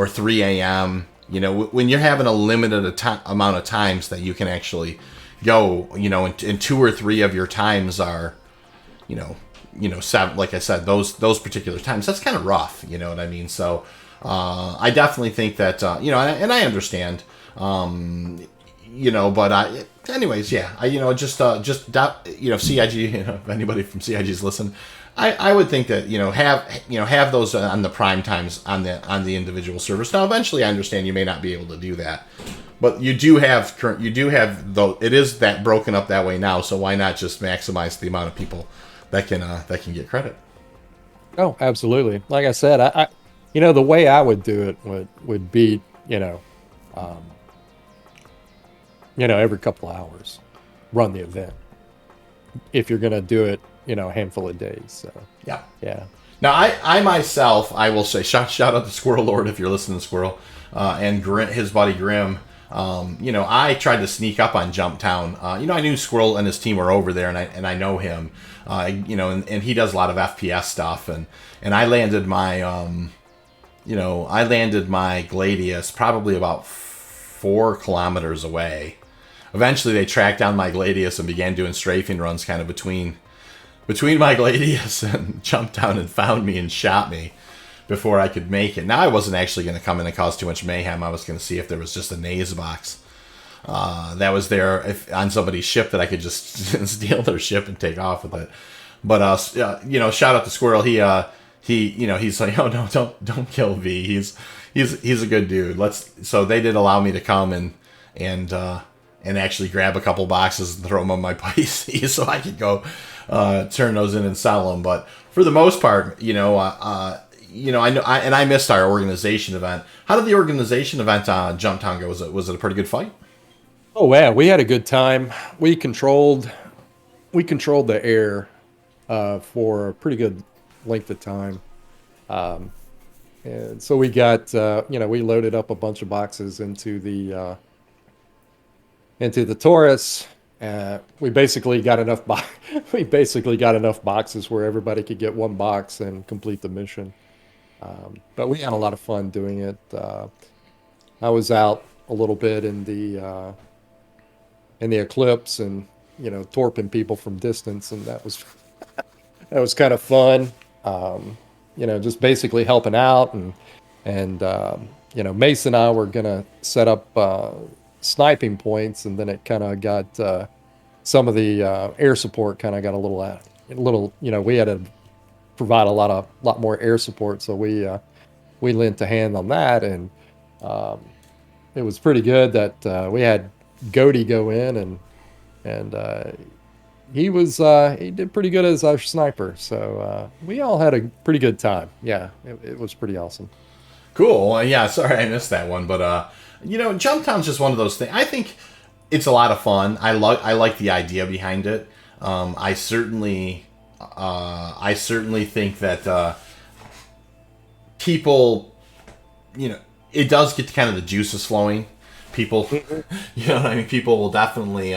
3 a.m. When you're having a limited amount of times that you can actually go, and 2 or 3 of your times are, 7. Like I said, those particular times, that's kind of rough. You know what I mean? So I definitely think that and I understand. Anyways, yeah, CIG, if anybody from CIG's listen, I would think that, have those on the prime times on the individual servers. Now, eventually I understand you may not be able to do that, but you do have though, it is that broken up that way now. So why not just maximize the amount of people that can get credit? Oh, absolutely. Like I said, I the way I would do it would be, every couple of hours, run the event. If you're going to do it, a handful of days. So yeah. Now, I myself, I will say, shout out to Squirrel Lord if you're listening, Squirrel, and his buddy Grim. I tried to sneak up on Jumptown. I knew Squirrel and his team were over there, and I know him. And he does a lot of FPS stuff, and I landed my Gladius probably about 4 kilometers away. Eventually, they tracked down my Gladius and began doing strafing runs kind of between my Gladius and Jumptown, and found me and shot me before I could make it. Now, I wasn't actually going to come in and cause too much mayhem. I was going to see if there was just a naze box that was there on somebody's ship that I could just steal their ship and take off with it. But shout out to Squirrel. He's like, oh no, don't kill V. He's a good dude. So they did allow me to come and actually grab a couple boxes and throw them on my PC so I could go turn those in and sell them. But for the most part, I know, I missed our organization event. How did the organization event Jumptown go? Was it a pretty good fight? Oh yeah, we had a good time. We controlled the air for a pretty good length of time. And so we got, we loaded up a bunch of boxes into the Taurus. We basically got enough we basically got enough boxes where everybody could get one box and complete the mission. But we had a lot of fun doing it. I was out a little bit in the eclipse and torping people from distance, and that was kind of fun. Just basically helping out, and Mace and I were gonna set up sniping points, and then it kind of got some of the air support kind of got a little. We had to provide a lot more air support, so we lent a hand on that, and it was pretty good that we had Goaty go in, and he did pretty good as our sniper, so we all had a pretty good time. Yeah, it was pretty awesome. Cool. Well, yeah, sorry I missed that one, but Jumptown's just one of those things. I think it's a lot of fun. I like the idea behind it. I certainly think that people, it does get kind of the juices flowing. People, people will definitely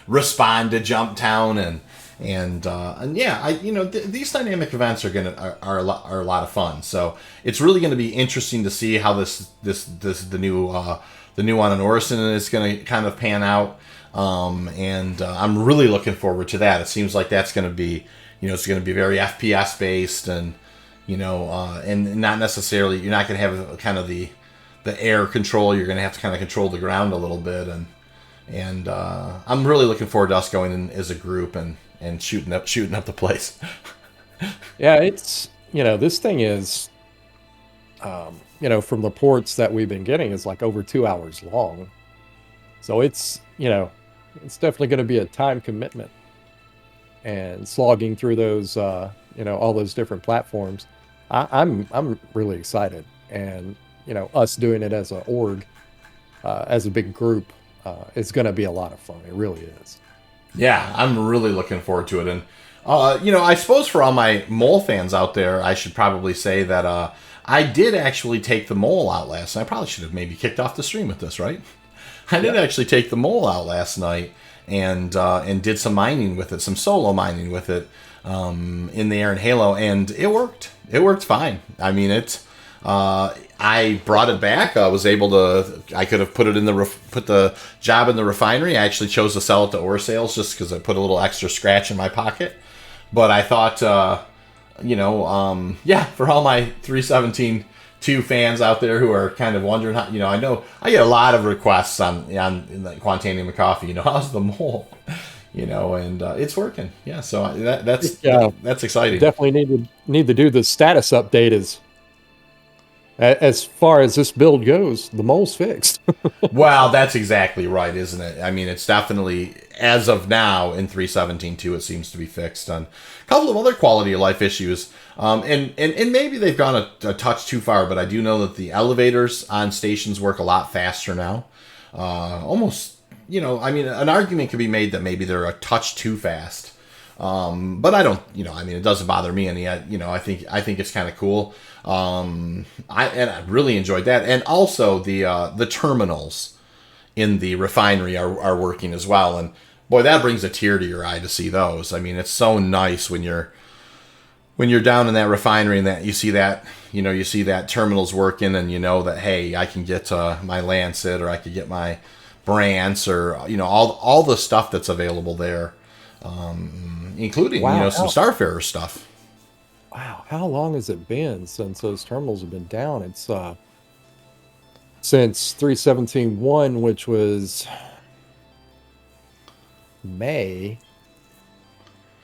respond to Jumptown, and yeah, these dynamic events are a lot of fun. So it's really going to be interesting to see how the new one on Orison is going to kind of pan out. And I'm really looking forward to that. It seems like that's going to be, it's going to be very FPS based, and and not necessarily, you're not going to have kind of the air control. You're going to have to kind of control the ground a little bit, and I'm really looking forward to us going in as a group and shooting up the place. Yeah, it's this thing is from the reports that we've been getting, is like over 2 hours long, so it's definitely going to be a time commitment, and slogging through those all those different platforms. I'm really excited, and us doing it as an org, as a big group, it's going to be a lot of fun. It really is. Yeah, I'm really looking forward to it. And, I suppose for all my mole fans out there, I should probably say that I did actually take the mole out last night. I probably should have maybe kicked off the stream with this, right? I did actually take the mole out last night and did some mining with it, some solo mining with it in the air in Halo, and it worked. It worked fine. I mean, I brought it back. I was able to. I could have put the job in the refinery. I actually chose to sell it to Ore Sales just because I put a little extra scratch in my pocket. But I thought, for all my 317.2 fans out there who are kind of wondering how, I know I get a lot of requests on the Quantanium Coffee. How's the mole? And it's working. Yeah, so that's exciting. Definitely need to do the status update as far as this build goes. The mole's fixed. Well, that's exactly right, isn't it? I mean, it's definitely, as of now, in 3.17.2, it seems to be fixed. On a couple of other quality of life issues, and maybe they've gone a touch too far, but I do know that the elevators on stations work a lot faster now. Almost, an argument could be made that maybe they're a touch too fast. But I don't, it doesn't bother me any. I think it's kind of cool. I really enjoyed that, and also the terminals in the refinery are working as well. And boy, that brings a tear to your eye to see those. I mean, it's so nice when you're down in that refinery and that you see that terminals working, and that, hey, I can get my Lancet, or I could get my Brance, or all the stuff that's available there. Including, some Starfarer stuff. Wow, how long has it been since those terminals have been down? It's since 3.17.1, which was May,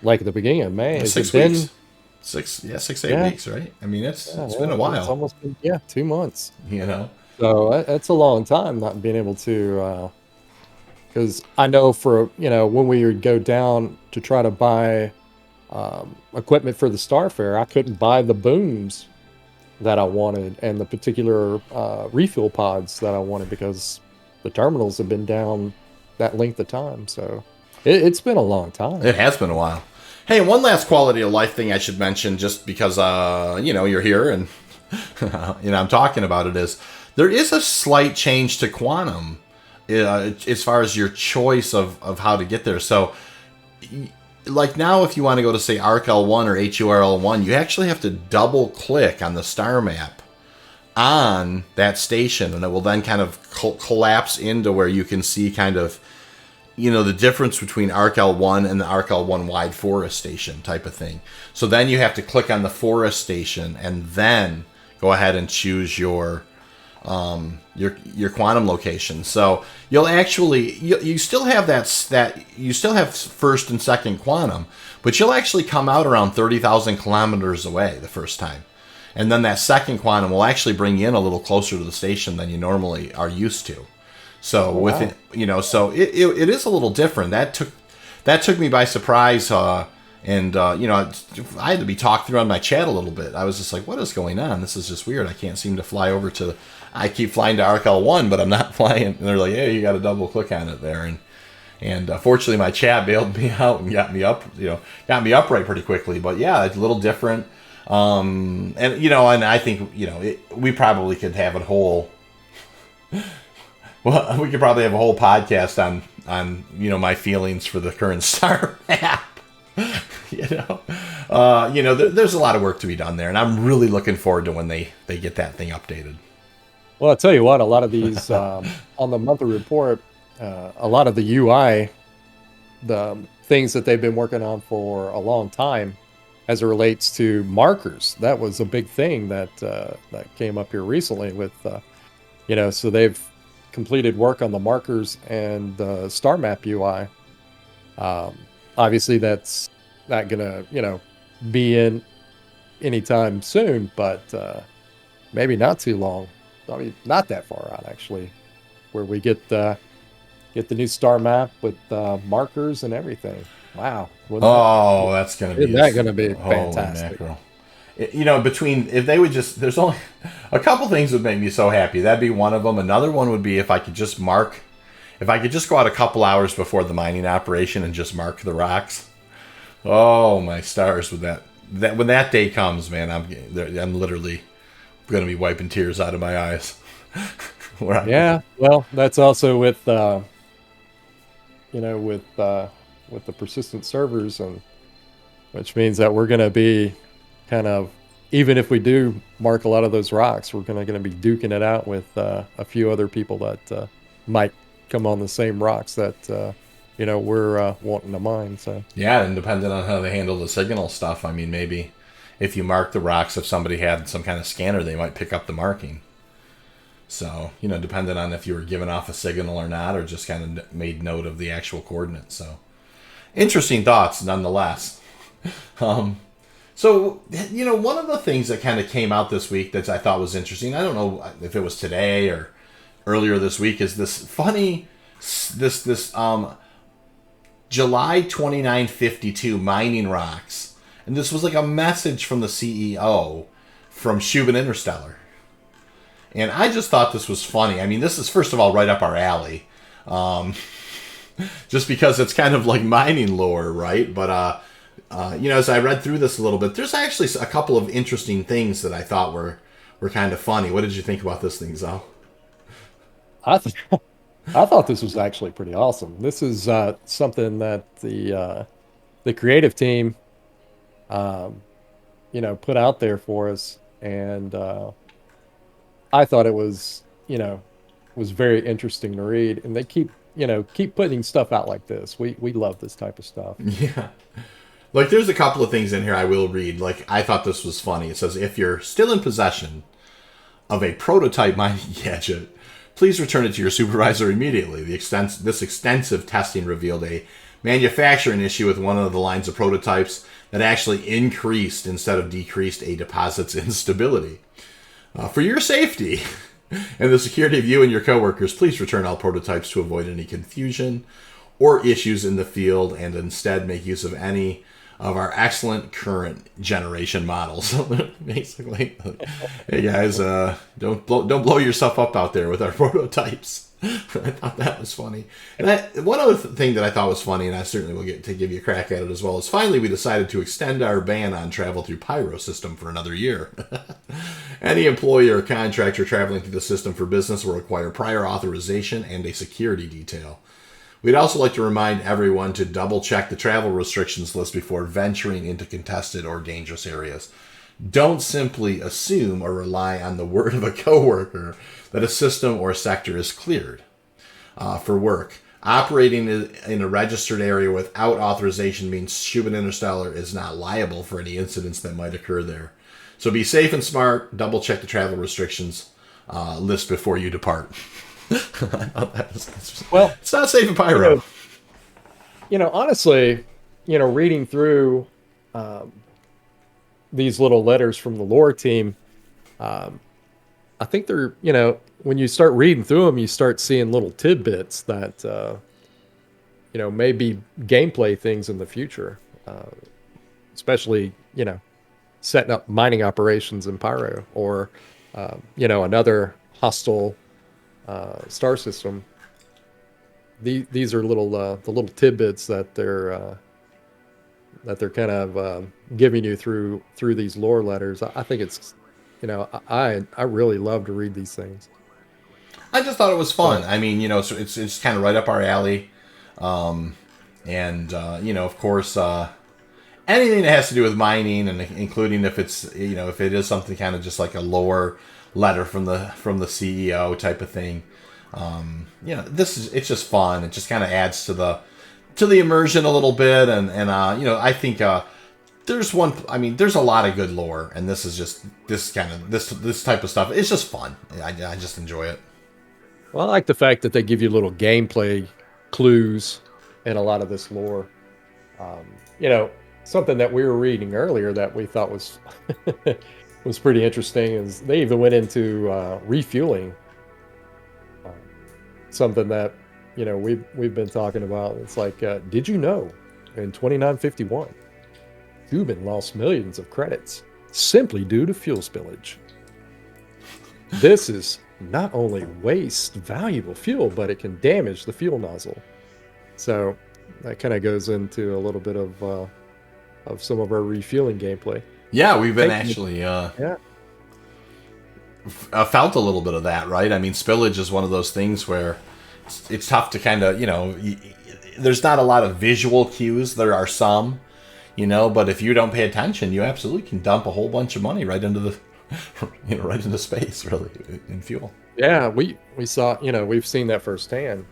like at the beginning of May. Has 6 it weeks. Been 6-8 weeks, right? I mean, it's been a while. It's almost been 2 months. So that's a long time not being able to. Because I know for, when we would go down to try to buy equipment for the Starfarer, I couldn't buy the booms that I wanted and the particular refuel pods that I wanted because the terminals have been down that length of time. So it's been a long time. It has been a while. Hey, one last quality of life thing I should mention, just because you're here and I'm talking about it, is there is a slight change to quantum as far as your choice of how to get there. So, like now, if you want to go to say ArcL1 or HURL1, you actually have to double click on the star map on that station, and it will then kind of collapse into where you can see kind of the difference between ArcL1 and the ArcL1 wide forest station type of thing. So then you have to click on the forest station and then go ahead and choose your quantum location. So you'll actually you still have that you still have first and second quantum, but you'll actually come out around 30,000 kilometers away the first time. And then that second quantum will actually bring you in a little closer to the station than you normally are used to. So with it, so it is a little different. That took me by surprise, and I had to be talked through on my chat a little bit. I was just like, what is going on? This is just weird. I can't seem to fly over to. I keep flying to ArcL1, but I'm not flying. And they're like, hey, you got to double click on it there, and fortunately my chat bailed me out and got me upright pretty quickly. But yeah, it's a little different. And I think we probably could have a whole. Well, we could probably have a whole podcast on my feelings for the current star map. There's a lot of work to be done there, and I'm really looking forward to when they get that thing updated. Well, I'll tell you what, a lot of these on the monthly report, a lot of the UI, the things that they've been working on for a long time, as it relates to markers, that was a big thing that came up here recently with, so they've completed work on the markers and the star map UI. Obviously, that's not gonna be in anytime soon, but maybe not too long. I mean, not that far out actually, where we get the new star map with markers and everything. Wow! That's gonna be fantastic. If they would just, there's only a couple things would make me so happy. That'd be one of them. Another one would be if I could just go out a couple hours before the mining operation and just mark the rocks. Oh my stars! With that when that day comes, man, I'm literally going to be wiping tears out of my eyes. Yeah, well, that's also with with the persistent servers, and which means that we're going to be kind of, even if we do mark a lot of those rocks, we're going to be duking it out with a few other people that might come on the same rocks that we're wanting to mine. So yeah, and depending on how they handle the signal stuff, I mean, maybe if you mark the rocks, if somebody had some kind of scanner, they might pick up the marking. So depending on if you were giving off a signal or not, or just kind of made note of the actual coordinates. So interesting thoughts nonetheless. So, one of the things that kind of came out this week that I thought was interesting, I don't know if it was today or earlier this week, is this funny, July 2952 mining rocks. And this was like a message from the CEO from Shubin Interstellar. And I just thought this was funny. I mean, this is, first of all, right up our alley. Just because it's kind of like mining lore, right? But, as I read through this a little bit, there's actually a couple of interesting things that I thought were kind of funny. What did you think about this thing, Zel? I thought this was actually pretty awesome. This is something that the creative team, put out there for us, and I thought it was very interesting to read. And they keep putting stuff out like this. We love this type of stuff. Yeah. Like, there's a couple of things in here I will read. Like, I thought this was funny. It says, if you're still in possession of a prototype mining gadget, please return it to your supervisor immediately. This extensive testing revealed a manufacturing issue with one of the lines of prototypes that actually increased instead of decreased a deposit's instability. For your safety and the security of you and your coworkers, please return all prototypes to avoid any confusion or issues in the field, and instead make use of any of our excellent current generation models. Basically, hey guys, don't blow yourself up out there with our prototypes. I thought that was funny. And one other thing that I thought was funny, and I certainly will get to give you a crack at it as well, is finally we decided to extend our ban on travel through Pyro system for another year. Any employee or contractor traveling through the system for business will require prior authorization and a security detail. We'd also like to remind everyone to double check the travel restrictions list before venturing into contested or dangerous areas. Don't simply assume or rely on the word of a coworker that a system or sector is cleared for work. Operating in a registered area without authorization means Schubin Interstellar is not liable for any incidents that might occur there. So be safe and smart. Double check the travel restrictions list before you depart. Well, it's not safe in Pyro. Honestly, reading through these little letters from the lore team, I think they're, when you start reading through them, you start seeing little tidbits that, may be gameplay things in the future, especially, setting up mining operations in Pyro or, another hostile star system. These are the little tidbits that they're kind of giving you through these lore letters. I think it's, I really love to read these things. I just thought it was fun. I mean, so it's kind of right up our alley, of course, anything that has to do with mining, and including if it's if it is something kind of just like a lore letter from the CEO type of thing. It's just fun. It just kind of adds to the immersion a little bit, and I think there's a lot of good lore, and this is just this type of stuff. It's just fun. I just enjoy it. Well, I like the fact that they give you little gameplay clues in a lot of this lore. Something that we were reading earlier that we thought was was pretty interesting is they even went into refueling. Something that we've been talking about. It's like, did you know in 2951, Cuban lost millions of credits simply due to fuel spillage? This is not only waste valuable fuel, but it can damage the fuel nozzle. So that kind of goes into a little bit of some of our refueling gameplay. Yeah, we've been felt a little bit of that, right? I mean, spillage is one of those things where it's tough to kind of, there's not a lot of visual cues. There are some, but if you don't pay attention, you absolutely can dump a whole bunch of money right into the, right into space, really, in fuel. Yeah, we saw, we've seen that firsthand.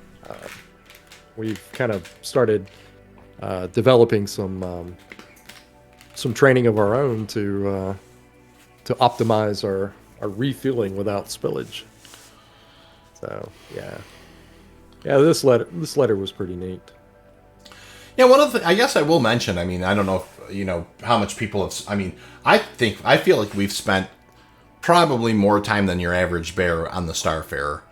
We've kind of started developing some training of our own to optimize our refueling without spillage. So yeah, this letter was pretty neat. Yeah, one of the, I guess I will mention, I mean, I don't know if how much people have, I mean, I feel like we've spent probably more time than your average bear on the Starfarer,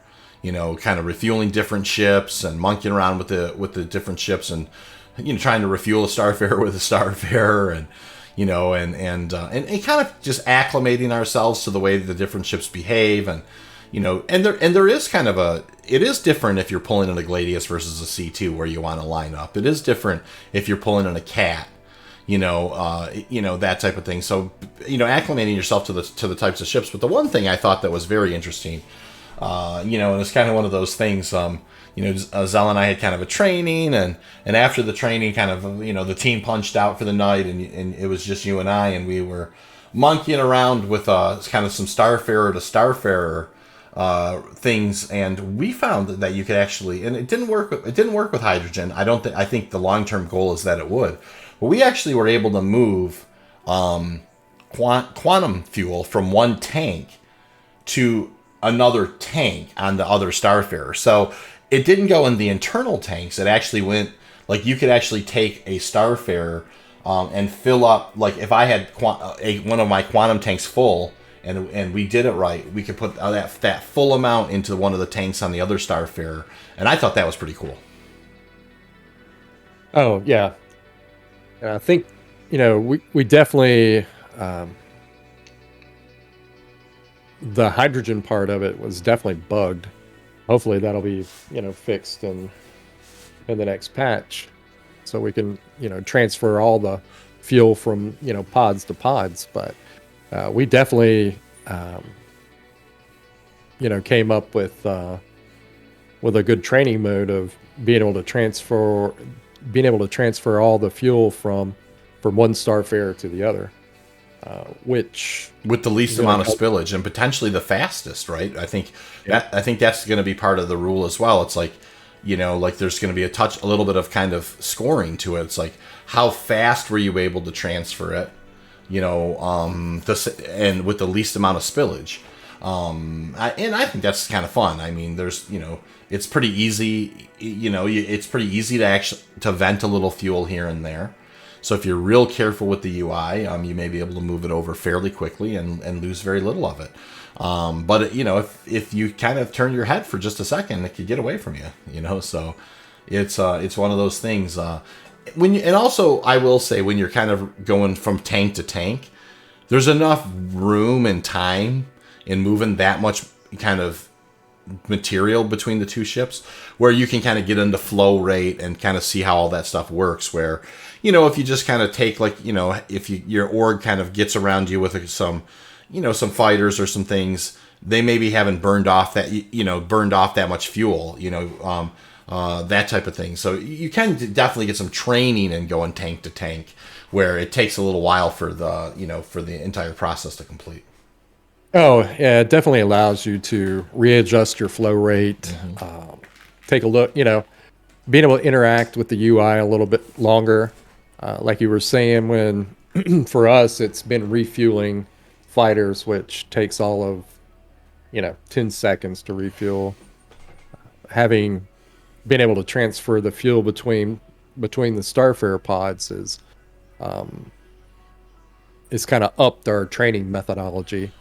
kind of refueling different ships and monkeying around with the different ships, and trying to refuel a Starfarer with a Starfarer, and and kind of just acclimating ourselves to the way that the different ships behave, and there is kind of it is different if you're pulling in a Gladius versus a C2 where you want to line up. It is different if you're pulling in a Cat, that type of thing. So acclimating yourself to the types of ships. But the one thing I thought that was very interesting, and it's kind of one of those things. Zel and I had kind of a training, and after the training, kind of, the team punched out for the night, and it was just you and I, and we were monkeying around with kind of some Starfarer to Starfarer things, and we found that you could actually, and it didn't work with hydrogen. I think the long-term goal is that it would, but we actually were able to move quantum fuel from one tank to another tank on the other Starfarer. So it didn't go in the internal tanks. It actually went, like, you could actually take a Starfarer and fill up, like, if I had one of my quantum tanks full, and we did it right, we could put that full amount into one of the tanks on the other Starfarer, and I thought that was pretty cool. Oh, yeah. I think we definitely, the hydrogen part of it was definitely bugged. Hopefully that'll be, fixed in the next patch, so we can, transfer all the fuel from, pods to pods. But we definitely, came up with a good training mode of being able to transfer all the fuel from one Starfarer to the other, which with the least amount of spillage and potentially the fastest, right? I think that's going to be part of the rule as well. It's like, like there's going to be a little bit of kind of scoring to it. It's like, how fast were you able to transfer it? And with the least amount of spillage. And I think that's kind of fun. I mean, there's, it's pretty easy, it's pretty easy to actually to vent a little fuel here and there. So if you're real careful with the UI, you may be able to move it over fairly quickly and lose very little of it. But if you kind of turn your head for just a second, it could get away from you. So it's one of those things. And also I will say, when you're kind of going from tank to tank, there's enough room and time in moving that much kind of material between the two ships where you can kind of get into flow rate and kind of see how all that stuff works. Where, if you just kind of take, like, if your org kind of gets around you with some fighters or some things, they maybe haven't burned off that much fuel, that type of thing. So you can definitely get some training and going tank to tank, where it takes a little while for the entire process to complete. Oh, yeah, it definitely allows you to readjust your flow rate, take a look, being able to interact with the UI a little bit longer. Like you were saying, when for us, it's been refueling fighters, which takes all of, 10 seconds to refuel. Having been able to transfer the fuel between the Starfarer pods is kind of upped our training methodology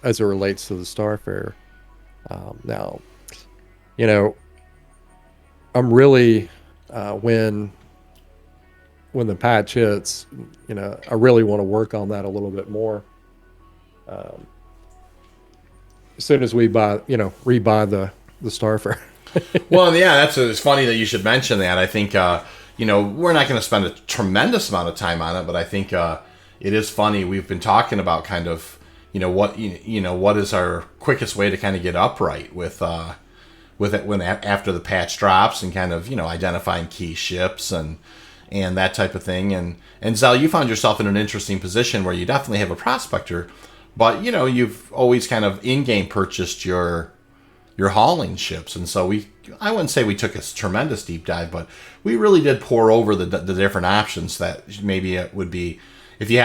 as it relates to the Starfarer. Now, I'm really, when the patch hits, I really want to work on that a little bit more. As soon as we rebuy the Starfarer. Well, yeah, it's funny that you should mention that. I think, we're not going to spend a tremendous amount of time on it, but I think it is funny. We've been talking about kind of, what is our quickest way to kind of get upright with it after the patch drops, and kind of, identifying key ships and that type of thing. And Zel, you found yourself in an interesting position where you definitely have a prospector, but you've always kind of in-game purchased your hauling ships. And so I wouldn't say we took a tremendous deep dive, but we really did pour over the different options that maybe it would be, if you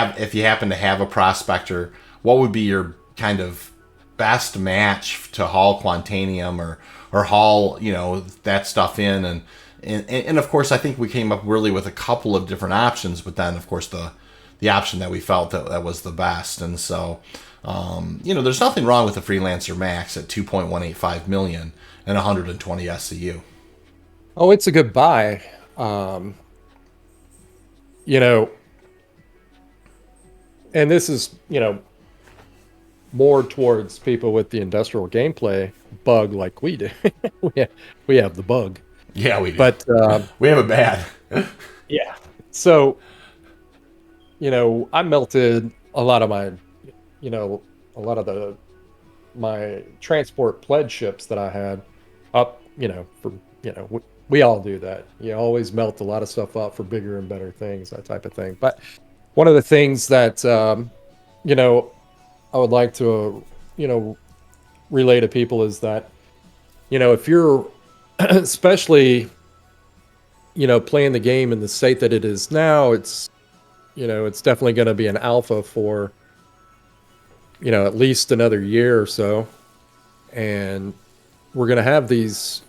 happen to have a prospector, what would be your kind of best match to haul Quantanium or haul, that stuff in. And of course, I think we came up really with a couple of different options, but then of course the option that we felt that was the best. And so, there's nothing wrong with the Freelancer Max at 2.185 million and 120 SCU. Oh, it's a good buy. And this is, more towards people with the industrial gameplay bug like we do. we have the bug. Yeah, we do. But we have it bad. Yeah. So, I melted a lot of my transport pledge ships that I had up, we all do that. You always melt a lot of stuff up for bigger and better things, that type of thing. But one of the things that, I would like to, relay to people is that, if you're especially, playing the game in the state that it is now, it's definitely going to be an alpha for, at least another year or so. And we're going to have these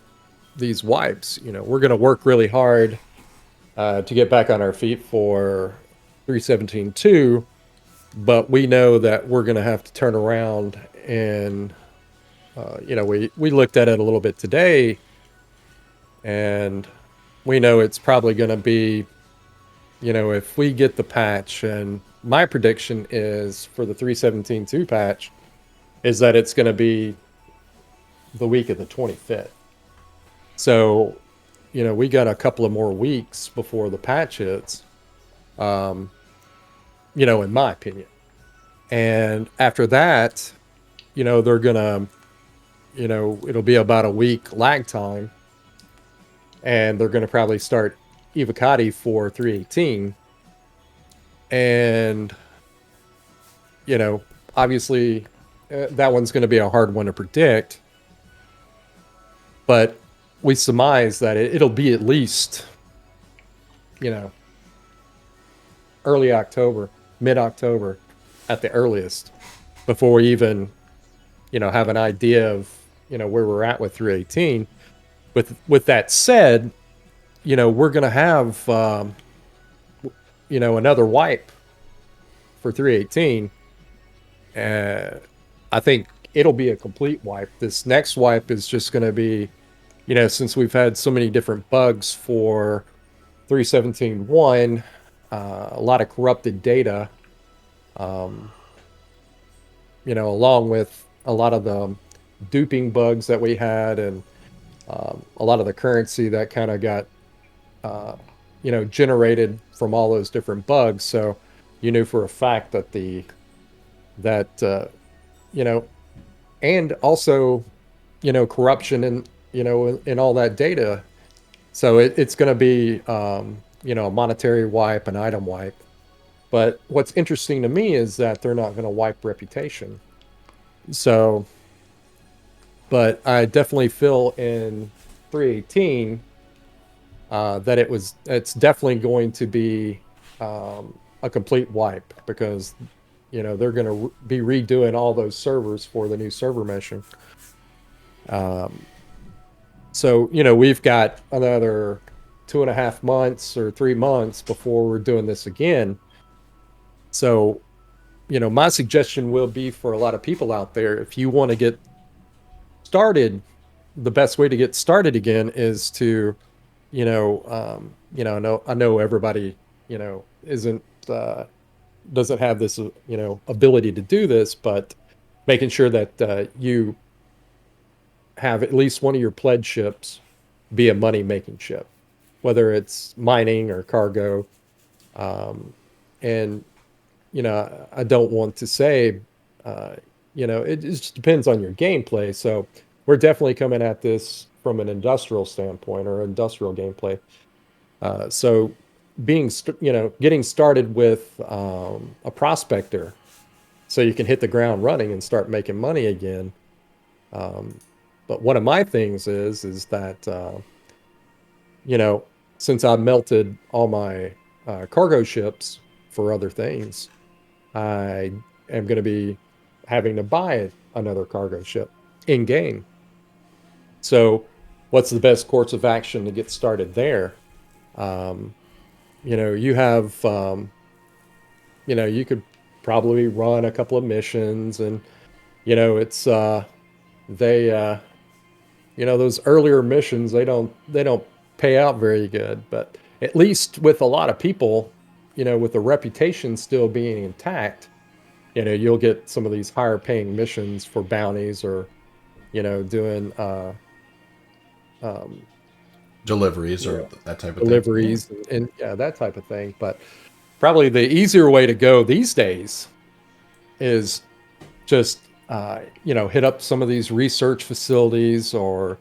wipes. We're going to work really hard to get back on our feet for 3.17.2, but we know that we're going to have to turn around and, we looked at it a little bit today, and we know it's probably going to be if we get the patch, and my prediction is for the 3.17.2 patch, is that it's going to be the week of the 25th. So, we got a couple of more weeks before the patch hits, in my opinion. And after that, they're going to, it'll be about a week lag time. And they're going to probably start Evocati for 3.18. And, obviously that one's going to be a hard one to predict. But we surmise that it'll be at least, early October, mid-October at the earliest, before we even, have an idea of, where we're at with 3.18. With that said, we're going to have, another wipe for 3.18. I think it'll be a complete wipe. This next wipe is just going to be, since we've had so many different bugs for 3.17.1, a lot of corrupted data, along with a lot of the duping bugs that we had, and a lot of the currency that kind of got, generated from all those different bugs. So you knew for a fact that and also, corruption and, in all that data. So it's going to be, a monetary wipe, an item wipe. But what's interesting to me is that they're not going to wipe reputation. So, but I definitely feel in 3.18 that it's definitely going to be a complete wipe, because they're going to be redoing all those servers for the new server meshing. So we've got another 2.5 months or 3 months before we're doing this again. So my suggestion will be for a lot of people out there, if you want to get started, the best way to get started again is to, I know everybody, isn't, doesn't have this, ability to do this, but making sure that you have at least one of your pledge ships be a money-making ship, whether it's mining or cargo. And, I don't want to say, it just depends on your gameplay. So we're definitely coming at this from an industrial standpoint, or industrial gameplay. So getting started with a prospector, so you can hit the ground running and start making money again. But one of my things is that, since I melted all my cargo ships for other things, I am going to be having to buy another cargo ship in game. So what's the best course of action to get started there? You have, you could probably run a couple of missions, and, it's, those earlier missions, they don't pay out very good, but at least with a lot of people, with the reputation still being intact, you'll get some of these higher paying missions for bounties, or, doing, deliveries or that type of deliveries, thing. And yeah, that type of thing. But probably the easier way to go these days is just, hit up some of these research facilities, or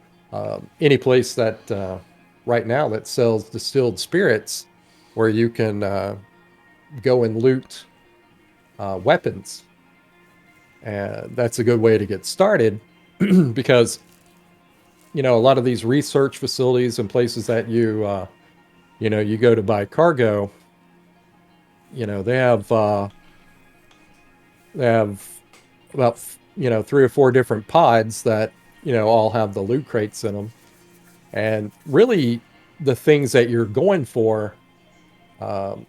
any place that right now that sells distilled spirits, where you can go and loot weapons. And that's a good way to get started, because a lot of these research facilities and places that you go to buy cargo, they have about 3 or 4 different pods that all have the loot crates in them. And really, the things that you're going for in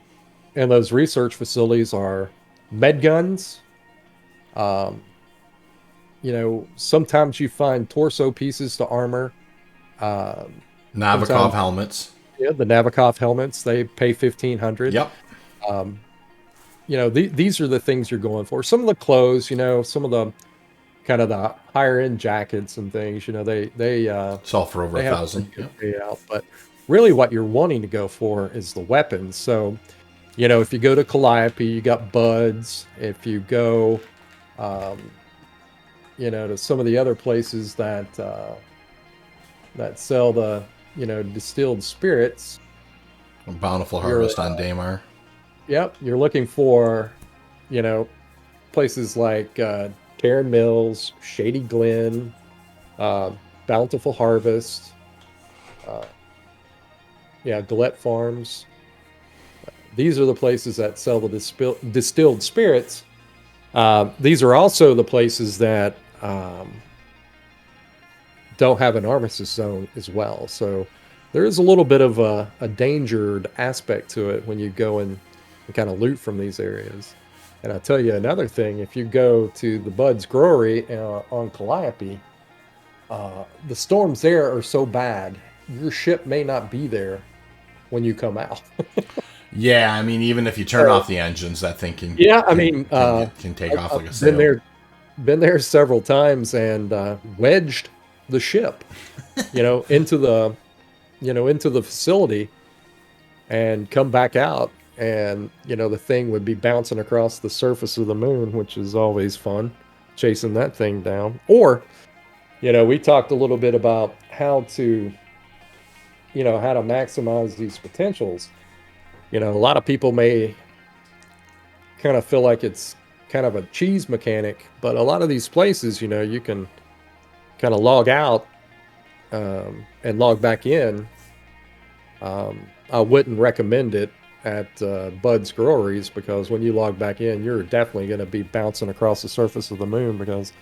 those research facilities are med guns. Sometimes you find torso pieces to armor. Navikov helmets. Yeah, the Nabokov helmets, they pay 1,500. Yep. These are the things you're going for. Some of the clothes, some of the kind of the higher end jackets and things, It's all for over they a have thousand. pretty good Yep. payout. But really, what you're wanting to go for is the weapons. So, if you go to Calliope, you got buds. If you go, um, to some of the other places that sell the, distilled spirits, Bountiful you're, Harvest on Daymar. yep, you're looking for, you know, places like Taryn Mills, Shady Glen, uh, Bountiful Harvest, uh, yeah, Gillette Farms. These are the places that sell the distilled spirits. These are also the places that don't have an armistice zone as well. So there is a little bit of a endangered aspect to it when you go and kind of loot from these areas. And I'll tell you another thing: if you go to the Bud's Growery on Calliope, the storms there are so bad, your ship may not be there when you come out. Yeah, I mean, even if you turn So, off the engines, that thing can yeah, I can mean, can take off like a I've been sail. there several times and wedged the ship, into the facility and come back out, and the thing would be bouncing across the surface of the moon, which is always fun, chasing that thing down. Or we talked a little bit about how to maximize these potentials. A lot of people may kind of feel like it's kind of a cheese mechanic, but a lot of these places, you can kind of log out and log back in. I wouldn't recommend it at Bud's Groweries, because when you log back in, you're definitely going to be bouncing across the surface of the moon, because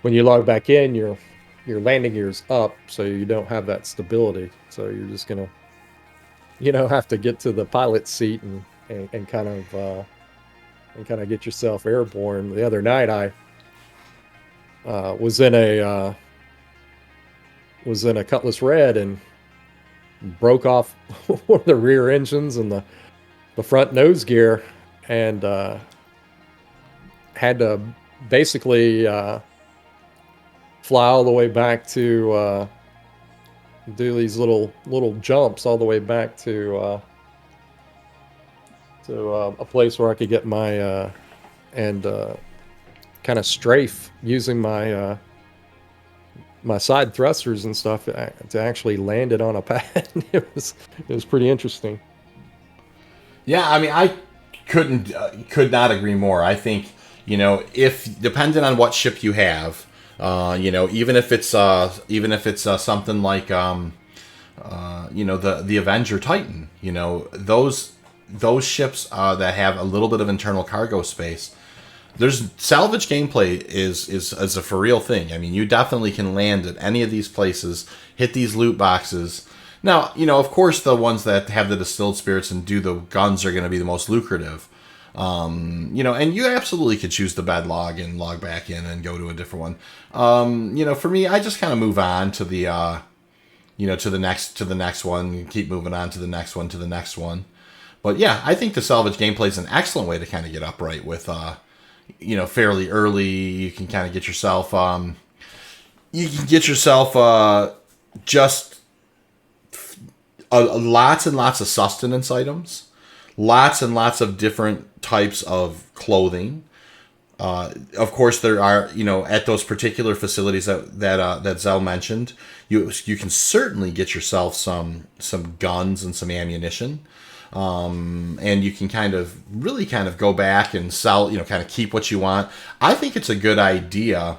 when you log back in, your landing gear's up, so you don't have that stability. So you're just going to have to get to the pilot seat and kind of get yourself airborne. The other night, I was in a Cutlass Red and broke off one of the rear engines and the front nose gear, and had to basically fly all the way back to do these little jumps all the way back to a place where I could get my and kind of strafe using my side thrusters and stuff to actually land it on a pad. It was pretty interesting. Yeah, I mean, I could not agree more. I think if depending on what ship you have, even if it's something like the Avenger Titan, those ships that have a little bit of internal cargo space. There's salvage gameplay is a for real thing. I mean, you definitely can land at any of these places, hit these loot boxes. Now, of course, the ones that have the distilled spirits and do the guns are going to be the most lucrative. And you absolutely could choose the bed log and log back in and go to a different one. For me, I just kind of move on to the, to the next one, keep moving on to the next one, to the next one. But yeah, I think the salvage gameplay is an excellent way to kind of get upright with, fairly early. You can kind of get yourself, just lots and lots of sustenance items, lots and lots of different types of clothing. Of course, there are, at those particular facilities that Zel mentioned, you can certainly get yourself some guns and some ammunition. And you can really go back and sell, kind of keep what you want. I think it's a good idea,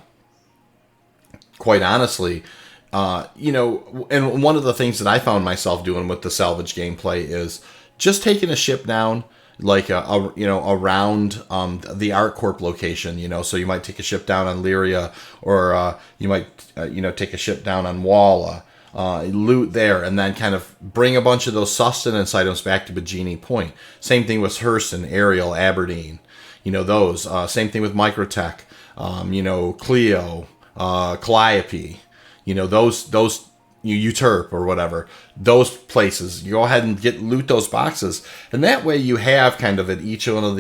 quite honestly. And one of the things that I found myself doing with the salvage gameplay is just taking a ship down, like around the ArcCorp location. So you might take a ship down on Lyria, or you might take a ship down on Walla. Loot there, and then kind of bring a bunch of those sustenance items back to Bajini Point. Same thing with Hurston, Ariel, Aberdeen. Those. Same thing with Microtech. Clio, Calliope. Those Uterp or whatever, those places, you go ahead and loot those boxes, and that way you have kind of at each one of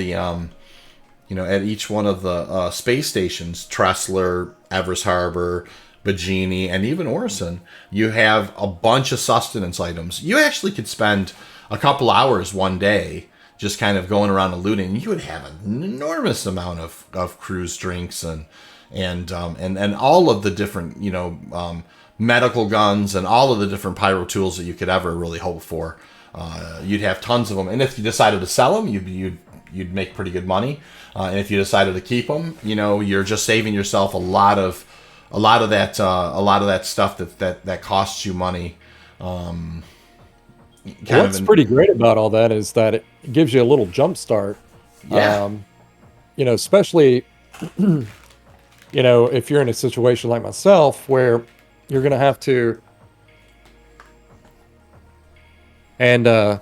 the space stations, Tressler, Everest Harbor, Bajini, and even Orison, you have a bunch of sustenance items. You actually could spend a couple hours one day just kind of going around and looting. You would have an enormous amount of cruise drinks and all of the different medical guns and all of the different pyro tools that you could ever really hope for. You'd have tons of them, and if you decided to sell them, you'd make pretty good money. And if you decided to keep them, you're just saving yourself a lot of that stuff that costs you money. What's pretty great about all that is that it gives you a little jump start. Yeah. Especially, if you're in a situation like myself where you're going to have to, and,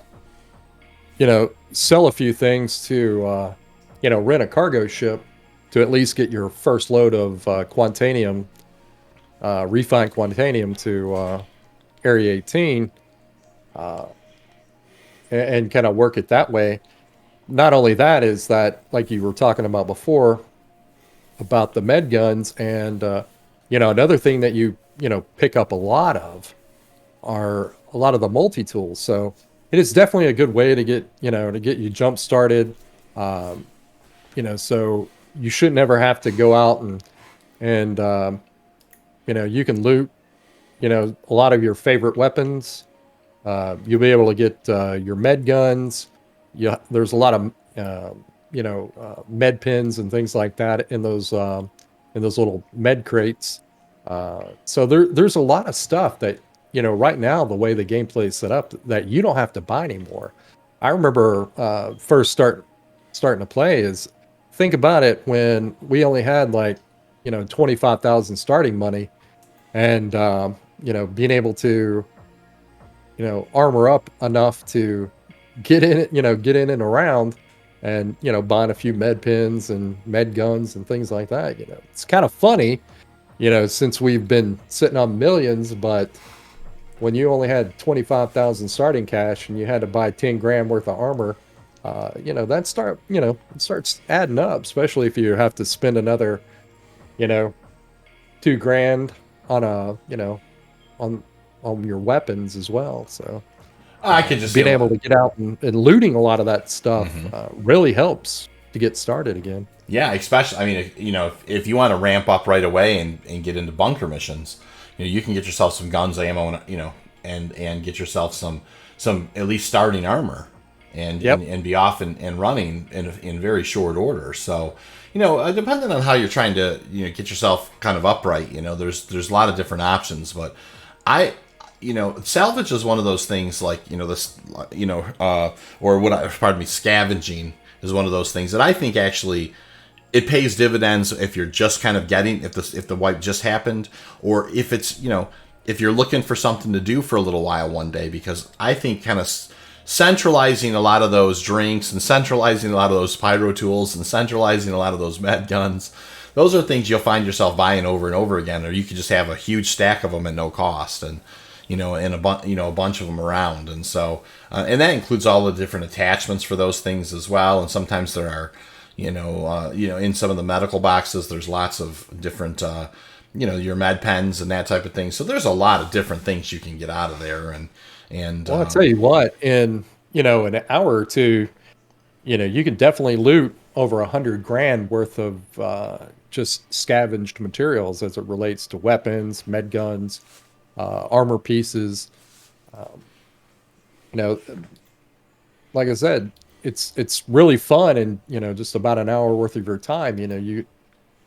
sell a few things to, rent a cargo ship to at least get your first load of Quantanium, refined Quantanium to Area 18, and kind of work it that way. Not only that is that, like you were talking about before, about the med guns, and another thing that you pick up a lot of are a lot of the multi-tools. So it is definitely a good way to get you jump started. So you should never have to go out and you can loot a lot of your favorite weapons. You'll be able to get your med guns. There's a lot of med pins and things like that in those little med crates. So there's a lot of stuff that right now, the way the gameplay is set up, that you don't have to buy anymore. I remember first starting to play is, think about it, when we only had 25,000 starting money, and being able to armor up enough to get in and around, and buying a few med pins and med guns and things like that. It's kind of funny, since we've been sitting on millions, but when you only had 25,000 starting cash and you had to buy 10 grand worth of armor, it starts adding up, especially if you have to spend another, 2 grand on on your weapons as well. So I could just being able to get out and looting a lot of that stuff really helps to get started again. Yeah, especially, if you want to ramp up right away and get into bunker missions, you can get yourself some guns, ammo, and get yourself some at least starting armor, and be off and running in very short order. So, depending on how you're trying to get yourself kind of upright, there's a lot of different options. But salvage is one of those things, scavenging is one of those things that I think actually it pays dividends if you're just kind of getting, if the wipe just happened, or if it's, if you're looking for something to do for a little while one day, because I think kind of centralizing a lot of those drinks and centralizing a lot of those pyro tools and centralizing a lot of those med guns, those are things you'll find yourself buying over and over again, or you could just have a huge stack of them at no cost, and and a bunch of them around. And so and that includes all the different attachments for those things as well. And sometimes there are in some of the medical boxes, there's lots of different your med pens and that type of thing. So there's a lot of different things you can get out of there. And well, I'll tell you what, in an hour or two, you can definitely loot over 100 grand worth of just scavenged materials as it relates to weapons, med guns, armor pieces. Like I said, it's really fun, and just about an hour worth of your time, you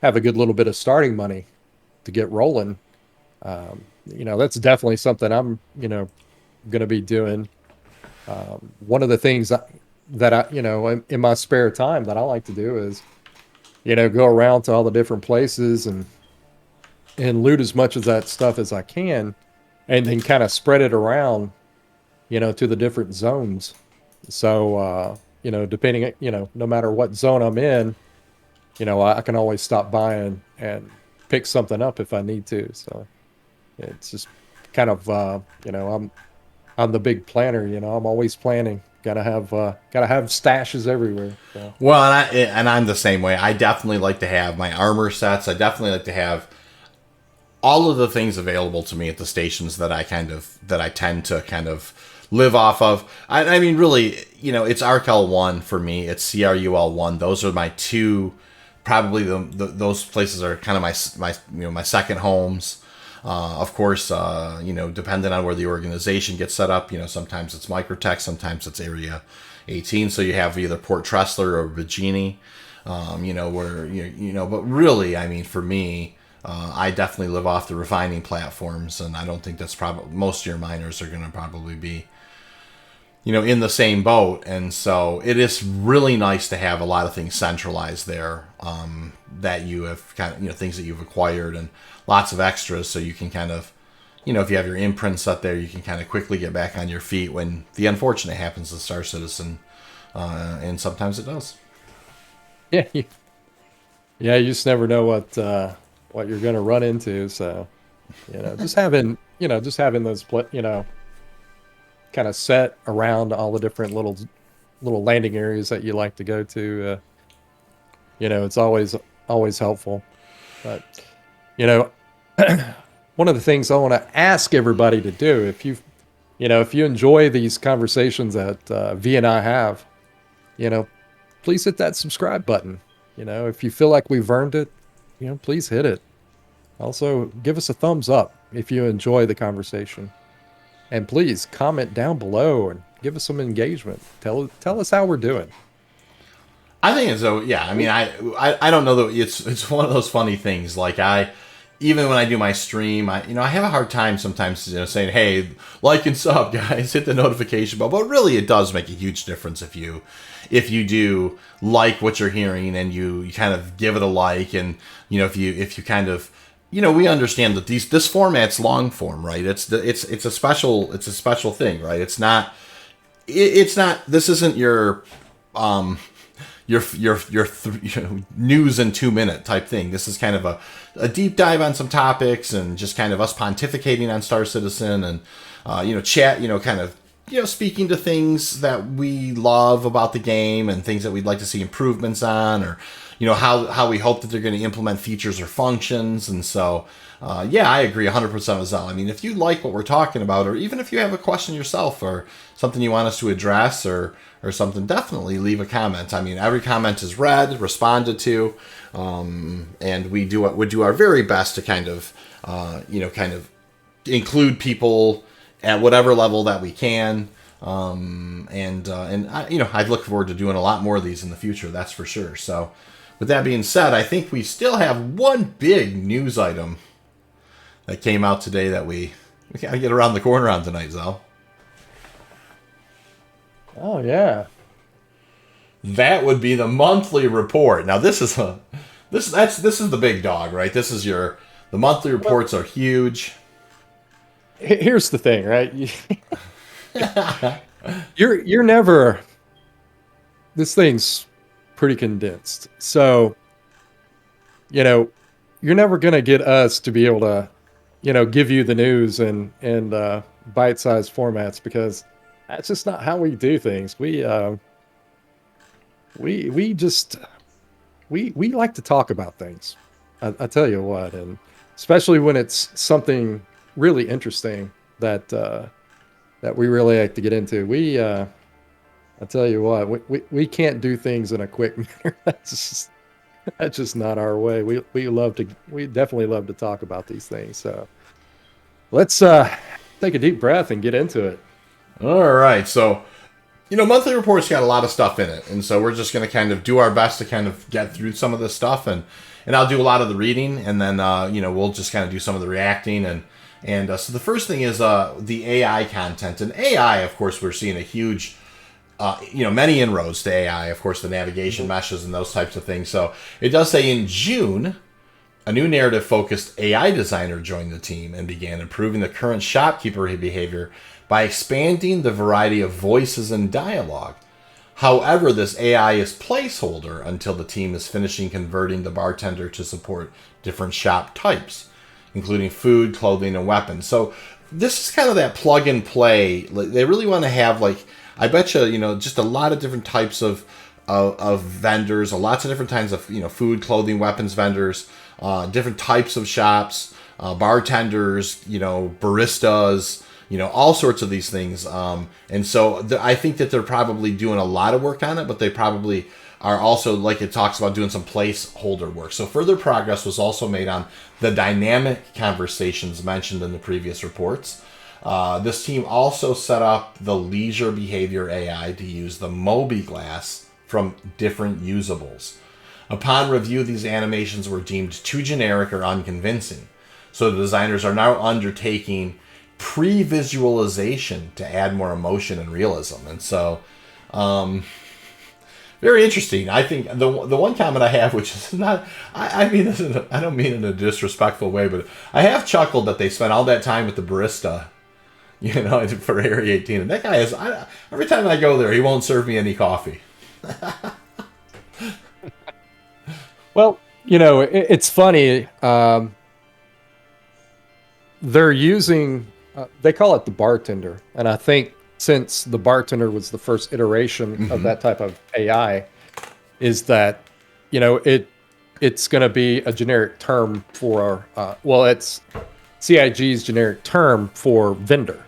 have a good little bit of starting money to get rolling. That's definitely something I'm going to be doing. One of the things that I in my spare time that I like to do is go around to all the different places and loot as much of that stuff as I can, and then kind of spread it around to the different zones. So depending, no matter what zone I'm in, I can always stop by and pick something up if I need to. So it's just kind of, I'm the big planner. I'm always planning. Gotta have stashes everywhere. So. Well, and I'm the same way. I definitely like to have my armor sets. I definitely like to have all of the things available to me at the stations that I tend to kind of live off of. I mean, really, it's ArcL1 for me. It's CRUL1. Those are my two. Probably those places are kind of my second homes. Of course, depending on where the organization gets set up, sometimes it's Microtech, sometimes it's Area 18. So you have either Port Tressler or Virginie, but really, I mean, for me, I definitely live off the refining platforms, and I don't think that's probably most of your miners are going to probably be, in the same boat. And so it is really nice to have a lot of things centralized there, that you have kind of, things that you've acquired and lots of extras. So you can kind of, if you have your imprints up there, you can kind of quickly get back on your feet when the unfortunate happens to Star Citizen. And sometimes it does. Yeah. Yeah. You just never know what you're going to run into. So, just having those, kind of set around all the different little landing areas that you like to go to. It's always helpful. But one of the things I want to ask everybody to do, if you enjoy these conversations that V and I have, please hit that subscribe button. If you feel like we've earned it, please hit it. Also, give us a thumbs up if you enjoy the conversation. And please comment down below and give us some engagement. Tell us how we're doing. I think it's I mean, I don't know that it's one of those funny things. Like even when I do my stream, I have a hard time sometimes saying, hey, like and sub, guys, hit the notification bell. But really, it does make a huge difference if you do like what you're hearing and you kind of give it a like, and if you kind of we understand that this format's long form, right? It's a special thing, right? It's not this isn't your news in 2 minute type thing. This is kind of a deep dive on some topics and just kind of us pontificating on Star Citizen and chat, kind of speaking to things that we love about the game and things that we'd like to see improvements on, or how we hope that they're going to implement features or functions. And so I agree 100% with Zel. I mean, if you like what we're talking about, or even if you have a question yourself or something you want us to address or something, definitely leave a comment. I mean, every comment is read, responded to, and we do our very best to kind of include people at whatever level that we can. I look forward to doing a lot more of these in the future. That's for sure. So with that being said, I think we still have one big news item that came out today that we got to get around the corner on tonight, Zel. Oh yeah, that would be the monthly report. Now this is the big dog, right? The monthly reports are huge. Here's the thing, right? You're never. This thing's pretty condensed, so you're never gonna get us to be able to, give you the news and bite-sized formats, because that's just not how we do things. We like to talk about things. I tell you what, and especially when it's something really interesting that we really like to get into. I tell you what, we can't do things in a quick manner. That's just not our way. We definitely love to talk about these things. So let's take a deep breath and get into it. All right. So, monthly reports got a lot of stuff in it. And so we're just going to kind of do our best to kind of get through some of this stuff. And I'll do a lot of the reading. And then, we'll just kind of do some of the reacting. And so the first thing is the AI content. And AI, of course, we're seeing a huge, many inroads to AI. Of course, the navigation meshes and those types of things. So it does say in June, a new narrative-focused AI designer joined the team and began improving the current shopkeeper behavior by expanding the variety of voices and dialogue. However, this AI is placeholder until the team is finishing converting the bartender to support different shop types, including food, clothing, and weapons. So this is kind of that plug and play. Like, they really want to have, like, I bet you, just a lot of different types of vendors, lots of different kinds of, food, clothing, weapons vendors, different types of shops, bartenders, baristas, all sorts of these things. And so I think that they're probably doing a lot of work on it, but they probably are also, like it talks about, doing some placeholder work. So further progress was also made on the dynamic conversations mentioned in the previous reports. This team also set up the leisure behavior AI to use the mobiGlass from different usables. Upon review, these animations were deemed too generic or unconvincing. So the designers are now undertaking pre-visualization to add more emotion and realism. And so, very interesting. I think the one comment I have, which is not, I mean this I don't mean in a disrespectful way, but I have chuckled that they spent all that time with the barista, for Area 18. And that guy is, every time I go there, he won't serve me any coffee. Well, it's funny. They're using, they call it the bartender. And I think since the bartender was the first iteration of that type of AI, is that, it's going to be a generic term for, it's CIG's generic term for vendor.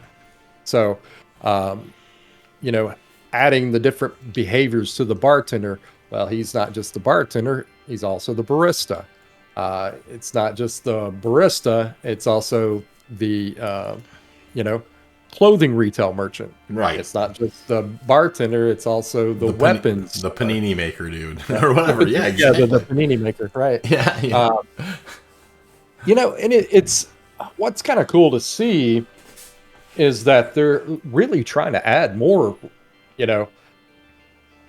So, adding the different behaviors to the bartender. Well, he's not just the bartender, he's also the barista. It's not just the barista, it's also the, clothing retail merchant. Right. It's not just the bartender, it's also the weapons. The panini maker, dude. Or whatever. Yeah, exactly. Yeah, the panini maker, right. Yeah. And it's, what's kind of cool to see is that they're really trying to add more,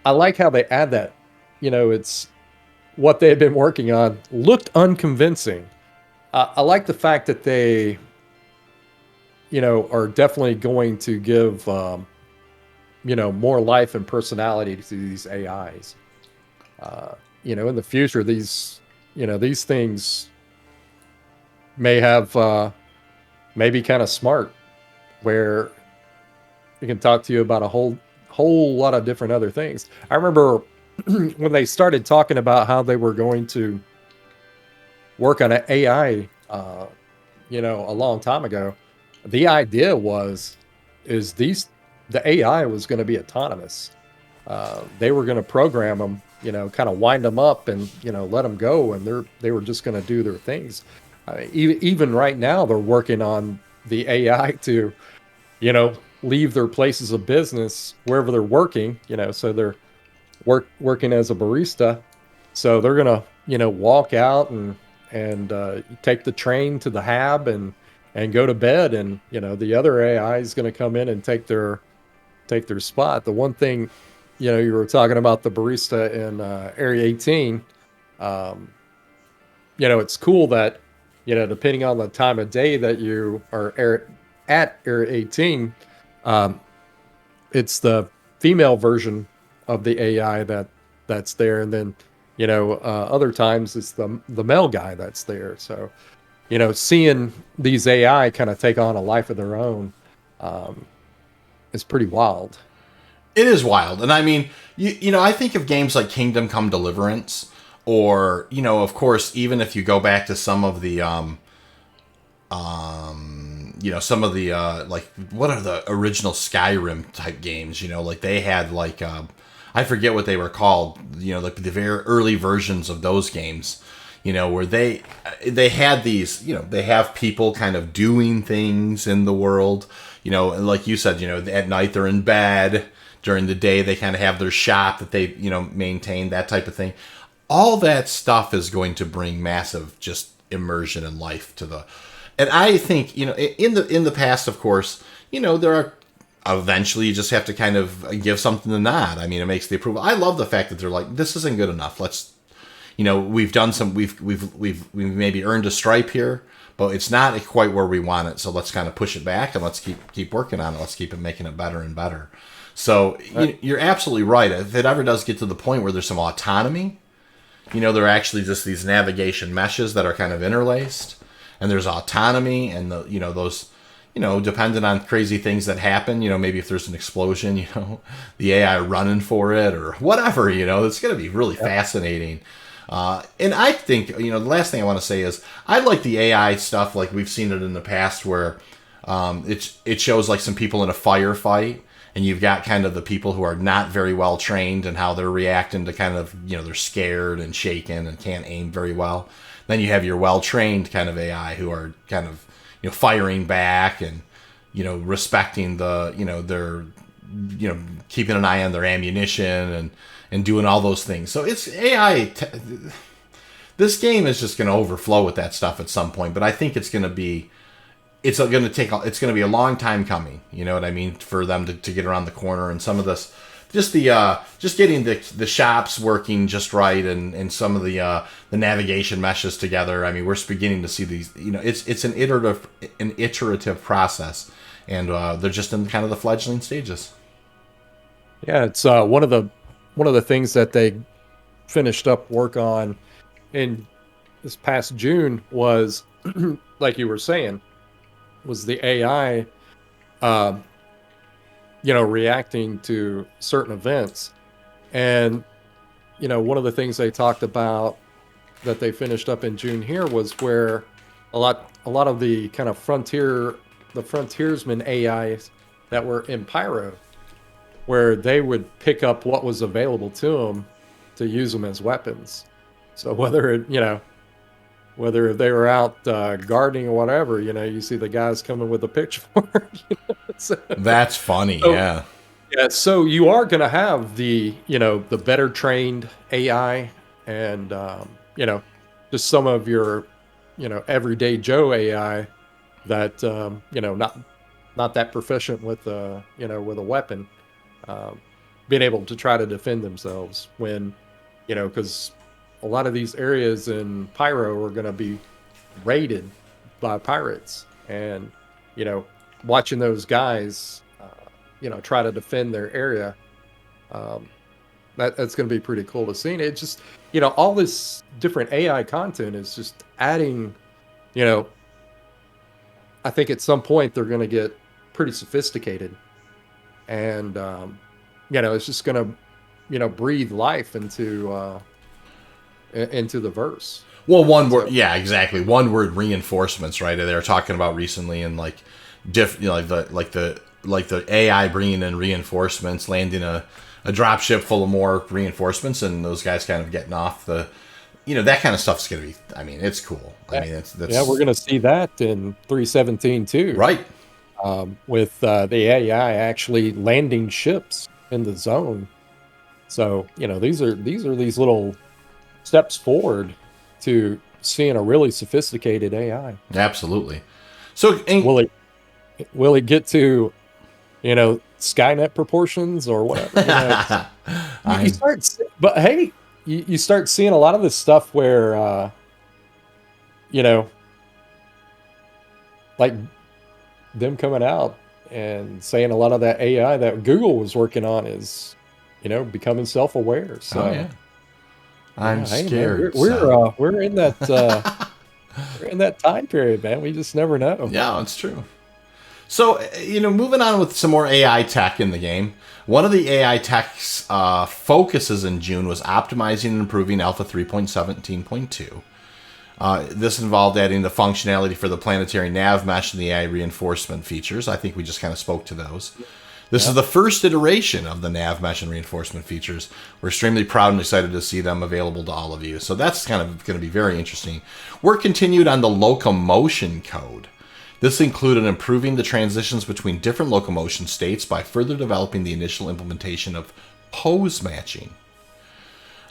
I like how they add that, it's what they had been working on looked unconvincing. I like the fact that they, are definitely going to give, more life and personality to these AIs. In the future, these things may have, maybe kind of smart, where it can talk to you about a whole lot of different other things. I remember when they started talking about how they were going to work on an AI, a long time ago. The idea is the AI was going to be autonomous. They were going to program them, kind of wind them up and, let them go. And they were just going to do their things. Even right now, they're working on the AI to, leave their places of business wherever they're working, so they're working as a barista. So they're going to, walk out and take the train to the hab and go to bed. And, the other AI is going to come in and take their spot. The one thing, you were talking about the barista in Area 18. It's cool that, depending on the time of day that you are at Area 18, it's the female version of the AI that's there. And then, other times it's the male guy that's there. So, seeing these AI kind of take on a life of their own is pretty wild. It is wild. And I mean, I think of games like Kingdom Come Deliverance, or, of course, even if you go back to some of the, like, what are the original Skyrim type games, like they had like, I forget what they were called, like the very early versions of those games, where they had these, they have people kind of doing things in the world, and like you said, at night they're in bed, during the day they kind of have their shop that they, maintain, that type of thing. All that stuff is going to bring massive just immersion and life to the, and I think, in the past, of course, there are, eventually you just have to kind of give something a nod. I mean, it makes the approval. I love the fact that they're like, this isn't good enough. Let's, we've done some, we've maybe earned a stripe here, but it's not quite where we want it. So let's kind of push it back and let's keep working on it. Let's keep it making it better and better. So you're absolutely right. If it ever does get to the point where there's some autonomy, there are actually just these navigation meshes that are kind of interlaced, and there's autonomy, and those, depending on crazy things that happen, maybe if there's an explosion, the AI running for it or whatever, it's going to be really fascinating. And I think, the last thing I want to say is I like the AI stuff like we've seen it in the past where it shows like some people in a firefight and you've got kind of the people who are not very well trained and how they're reacting to kind of, they're scared and shaken and can't aim very well. Then you have your well-trained kind of AI who are kind of, firing back and, respecting the, their, keeping an eye on their ammunition and doing all those things. So it's AI. This game is just going to overflow with that stuff at some point, but I think it's going to be a long time coming. You know what I mean? For them to get around the corner and some of this, just getting the shops working just right and some of the navigation meshes together. I mean, we're beginning to see these. It's an iterative process, and they're just in kind of the fledgling stages. Yeah, it's one of the things that they finished up work on in this past June was, like you were saying, was the AI. Reacting to certain events. And, one of the things they talked about that they finished up in June here was where a lot of the kind of frontiersman AIs that were in Pyro, where they would pick up what was available to them to use them as weapons. So whether they were out gardening or whatever, you see the guys coming with a pitchfork. That's funny, yeah. Yeah, so you are going to have the better trained AI and, just some of your, everyday Joe AI that, not that proficient with, with a weapon, being able to try to defend themselves when, because a lot of these areas in Pyro are going to be raided by pirates, and watching those guys try to defend their area, that's going to be pretty cool to see. And it just all this different AI content is just adding. I think at some point they're going to get pretty sophisticated, and it's just going to breathe life into the verse. Well, one word, yeah, exactly. One word reinforcements, right? They were talking about recently, and like the AI bringing in reinforcements, landing a dropship full of more reinforcements, and those guys kind of getting off the, that kind of stuff's gonna be. I mean, it's cool. I mean, that's we're gonna see that in 3.17 too, right? With the AI actually landing ships in the zone. So these are these little steps forward to seeing a really sophisticated AI. Absolutely. So will it get to Skynet proportions or whatever? But hey, you start seeing a lot of this stuff where like them coming out and saying a lot of that AI that Google was working on is becoming self-aware. So yeah. I'm scared. Man, we're in that we're in that time period, man. We just never know. Yeah, it's true. So, moving on with some more AI tech in the game. One of the AI tech's focuses in June was optimizing and improving Alpha 3.17.2. This involved adding the functionality for the planetary nav mesh and the AI reinforcement features. I think we just kind of spoke to those. This is the first iteration of the nav mesh and reinforcement features. We're extremely proud and excited to see them available to all of you. So that's kind of going to be very interesting. Work continued on the locomotion code. This included improving the transitions between different locomotion states by further developing the initial implementation of pose matching.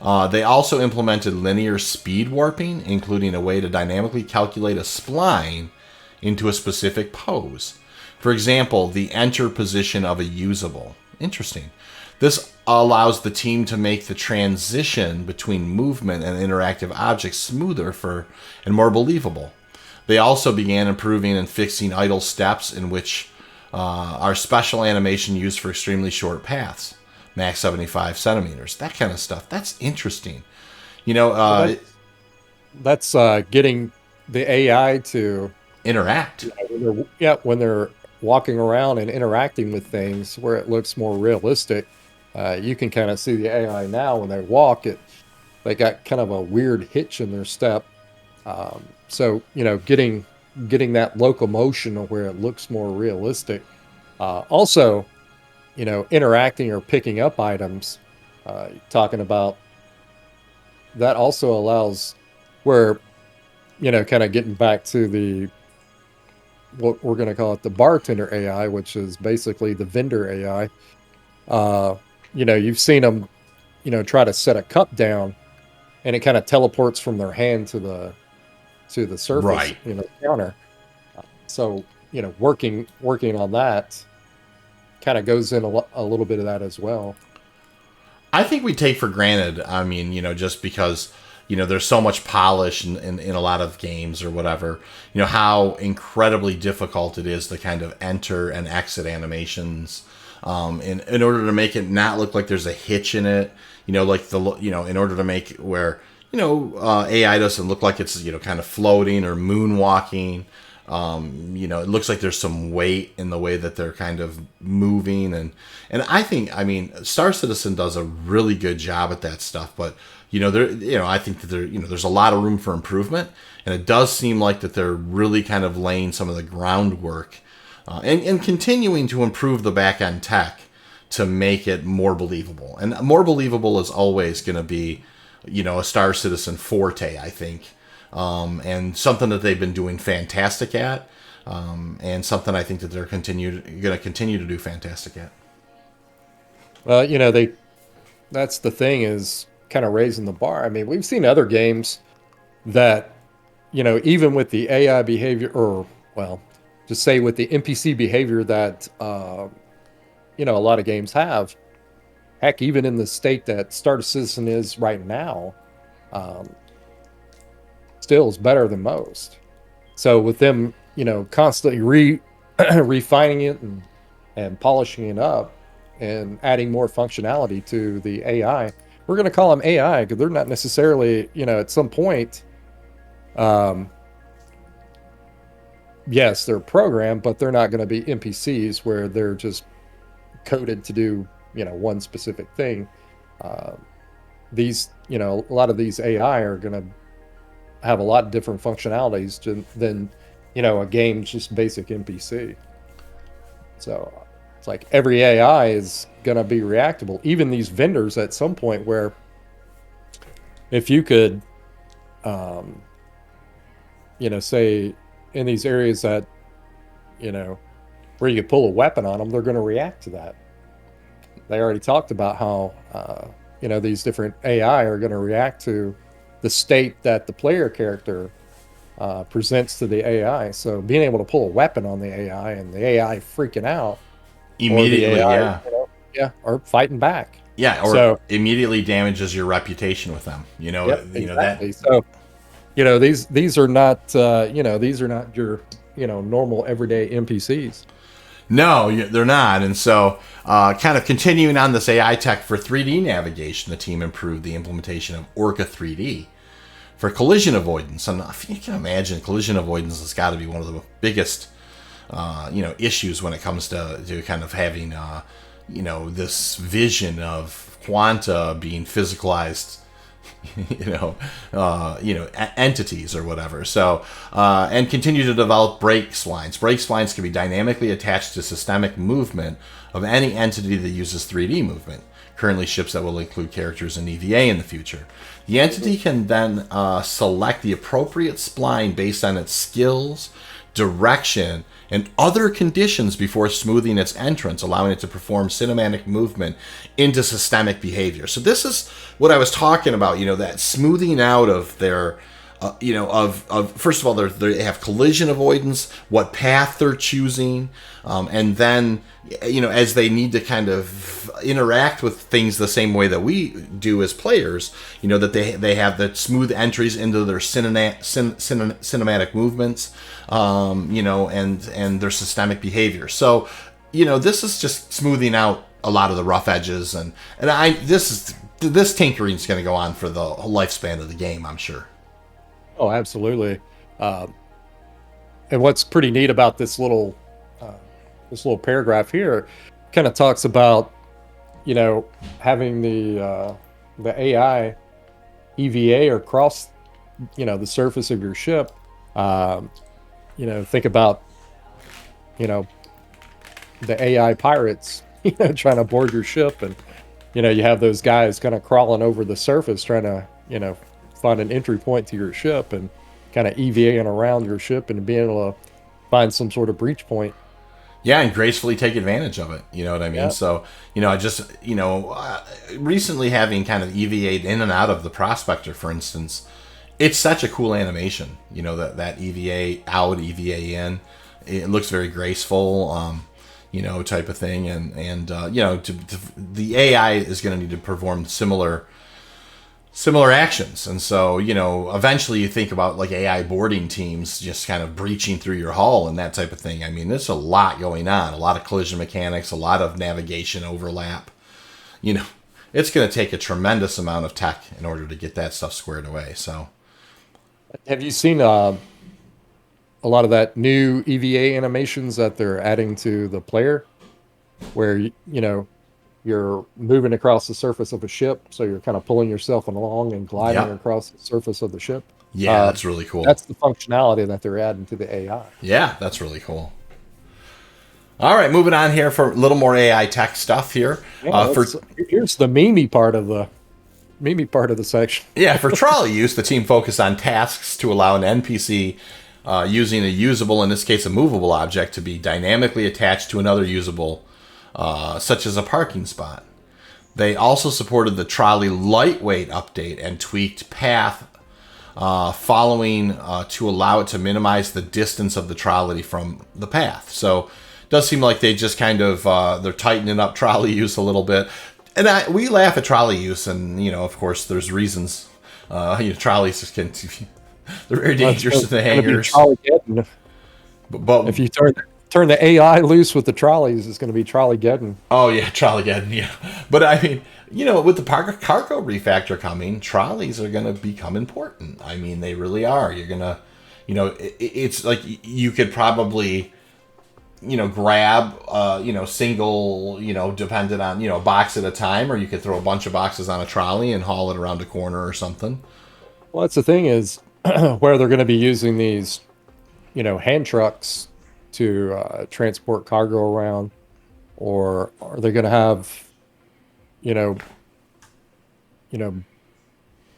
They also implemented linear speed warping, including a way to dynamically calculate a spline into a specific pose. For example, the enter position of a usable. Interesting. This allows the team to make the transition between movement and interactive objects smoother and more believable. They also began improving and fixing idle steps in which are special animation used for extremely short paths, max 75 centimeters, that kind of stuff. That's interesting. That's getting the AI to interact. When they're walking around and interacting with things where it looks more realistic, you can kind of see the AI now when they walk. They got kind of a weird hitch in their step. So getting that locomotion where it looks more realistic. Also, interacting or picking up items. Talking about that also allows where kind of getting back to what we're going to call it, the bartender AI, which is basically the vendor AI. You've seen them, try to set a cup down, and it kind of teleports from their hand to the surface, Right. Counter. So working on that kind of goes in a little bit of that as well. I think we take for granted, I mean, just because, there's so much polish in a lot of games or whatever, how incredibly difficult it is to kind of enter and exit animations in order to make it not look like there's a hitch in it, like in order to make it where, AI doesn't look like it's, kind of floating or moonwalking. It looks like there's some weight in the way that they're kind of moving, and I think, Star Citizen does a really good job at that stuff, but I think that there's a lot of room for improvement, and it does seem like that they're really kind of laying some of the groundwork and continuing to improve the back end tech to make it more believable, and more believable is always going to be, a Star Citizen forte, I think. And something that they've been doing fantastic at, and something I think that they're going to continue to do fantastic at. Well, that's the thing, is kind of raising the bar. I mean, we've seen other games that, even with the AI behavior, or just say with the NPC behavior that, a lot of games have. Heck, even in the state that Star Citizen is right now, still is better than most. So with them, constantly refining it and polishing it up and adding more functionality to the AI, we're going to call them AI because they're not necessarily, at some point, yes, they're programmed, but they're not going to be NPCs where they're just coded to do, one specific thing. These, a lot of these AI are going to have a lot of different functionalities than a game's just basic NPC. So it's like every AI is going to be reactable. Even these vendors at some point, where if you could, say in these areas that, where you could pull a weapon on them, they're going to react to that. They already talked about how, these different AI are going to react to the state that the player character presents to the AI. So being able to pull a weapon on the AI and the AI freaking out Immediately, or or fighting back. Yeah, or immediately damages your reputation with them. Exactly. So, these are not, these are not your, normal everyday NPCs. No, they're not. And so, kind of continuing on this AI tech for 3D navigation, the team improved the implementation of Orca 3D for collision avoidance. And if you can imagine, collision avoidance has got to be one of the biggest, issues when it comes to kind of having, this vision of quanta being physicalized, entities or whatever. So, and continue to develop brake splines. Brake splines can be dynamically attached to systemic movement of any entity that uses 3D movement. Currently ships that will include characters in EVA in the future. The entity can then select the appropriate spline based on its skills, direction, and other conditions before smoothing its entrance, allowing it to perform cinematic movement into systemic behavior. So this is what I was talking about, that smoothing out of their, first of all, they have collision avoidance, what path they're choosing, and then, as they need to kind of interact with things the same way that we do as players, that they have the smooth entries into their cinematic movements, and their systemic behavior. So, this is just smoothing out a lot of the rough edges, and this tinkering is going to go on for the whole lifespan of the game, I'm sure. Oh, absolutely. And what's pretty neat about uh, this little paragraph here, kind of talks about, having the AI EVA across, the surface of your ship. Um, think about, you know, the AI pirates, trying to board your ship, and you have those guys kind of crawling over the surface trying to, find an entry point to your ship, and kind of EVAing around your ship and being able to find some sort of breach point. Yeah, and gracefully take advantage of it. You know what I mean? Yeah. So, I just, recently having kind of EVA'd in and out of the Prospector, for instance, it's such a cool animation. That EVA out, EVA in. It looks very graceful, type of thing. And the AI is going to need to perform similar actions. And so, eventually you think about like AI boarding teams just kind of breaching through your hull and that type of thing. I mean, there's a lot going on, a lot of collision mechanics, a lot of navigation overlap. It's going to take a tremendous amount of tech in order to get that stuff squared away. So, Have you seen a lot of that new EVA animations that they're adding to the player, where you're moving across the surface of a ship, so you're kind of pulling yourself along and gliding yeah, across the surface of the ship? yeah, that's really cool. That's the functionality that they're adding to the AI. Yeah, that's really cool. All right, moving on here for a little more AI tech stuff here. Yeah, here's the memey part of the section. Yeah, for trolley use, the team focused on tasks to allow an NPC using a usable, in this case a movable object, to be dynamically attached to another usable, such as a parking spot. They also supported the trolley lightweight update and tweaked path following to allow it to minimize the distance of the trolley from the path. So it does seem like they just kind of, they're tightening up trolley use a little bit. And we laugh at trolley use, and of course, there's reasons. Trolleys can they're very dangerous in the hangars. But if you turn the AI loose with the trolleys, it's going to be Trolleygeddon. oh yeah, Trolleygeddon, yeah. But I mean, with the cargo refactor coming, trolleys are going to become important. I mean, they really are. You're gonna, it's like you could probably grab, single, dependent on, a box at a time, or you could throw a bunch of boxes on a trolley and haul it around a corner or something. Well, that's the thing is where they're going to be using these, hand trucks to transport cargo around, or are they going to have, you know,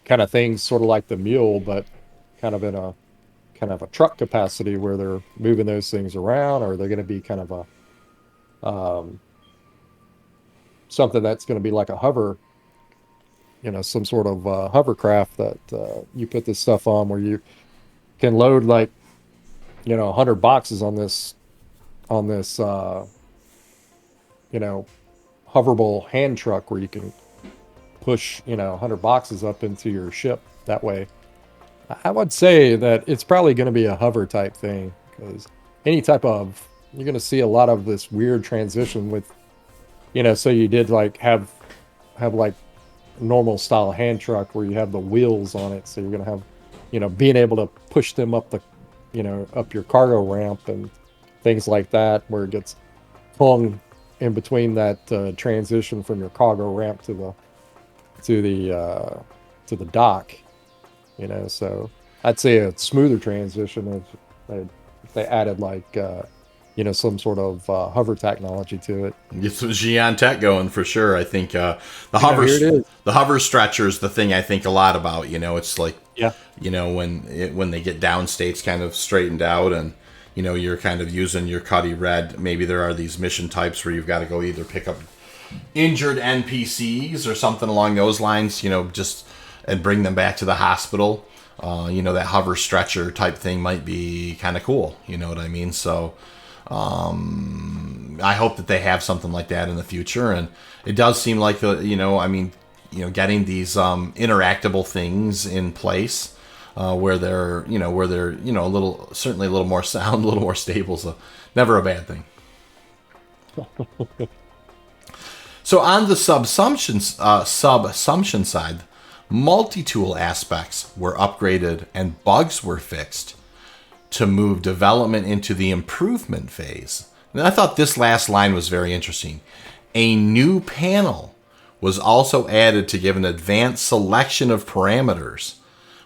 kind of things sort of like the mule, but kind of in a truck capacity where they're moving those things around, or are they going to be kind of a something that's going to be like a hover, some sort of hovercraft that you put this stuff on, where you can load like 100 boxes on this hoverable hand truck, where you can push 100 boxes up into your ship that way. I would say that it's probably going to be a hover type thing, because any type of, you're going to see a lot of this weird transition with, so you did like have like normal style hand truck where you have the wheels on it, so you're going to have, being able to push them up the, up your cargo ramp and things like that, where it gets hung in between that transition from your cargo ramp to the dock. So I'd say a smoother transition if they added like some sort of hover technology to it. Get some Xi'an tech going for sure. I think the hover stretcher is the thing I think a lot about. It's like when they get down states kind of straightened out, and you're kind of using your Cuddy Red. Maybe there are these mission types where you've got to go either pick up injured NPCs or something along those lines, just and bring them back to the hospital. That hover stretcher type thing might be kind of cool. You know what I mean? So I hope that they have something like that in the future. And it does seem like getting these interactable things in place where they're a little, certainly a little more sound, a little more stable. So never a bad thing. So on the sub-assumption side, multi-tool aspects were upgraded and bugs were fixed to move development into the improvement phase. And I thought this last line was very interesting. A new panel was also added to give an advanced selection of parameters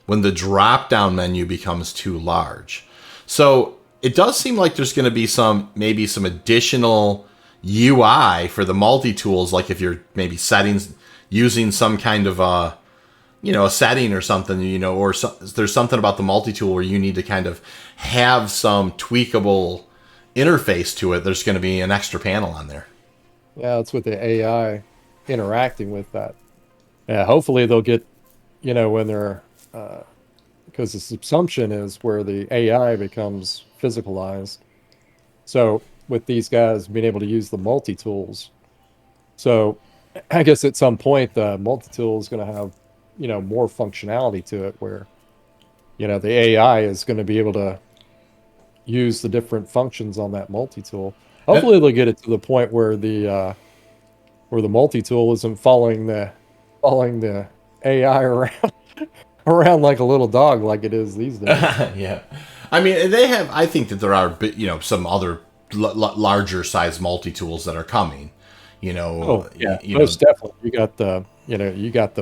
when the drop-down menu becomes too large. So it does seem like there's going to be maybe some additional UI for the multi-tools, like if you're maybe using some kind of a setting or something, or there's something about the multi-tool where you need to kind of have some tweakable interface to it. There's going to be an extra panel on there. Yeah, it's with the AI interacting with that. Yeah, hopefully they'll get, when they're, because the subsumption is where the AI becomes physicalized. So with these guys being able to use the multi-tools, so I guess at some point the multi-tool is going to have, more functionality to it where, the AI is going to be able to use the different functions on that multi-tool. Hopefully they'll get it to the point where the multi-tool isn't following the AI around like a little dog like it is these days. Yeah. I mean, I think that there are, some other larger size multi-tools that are coming, Oh, yeah, most definitely. You got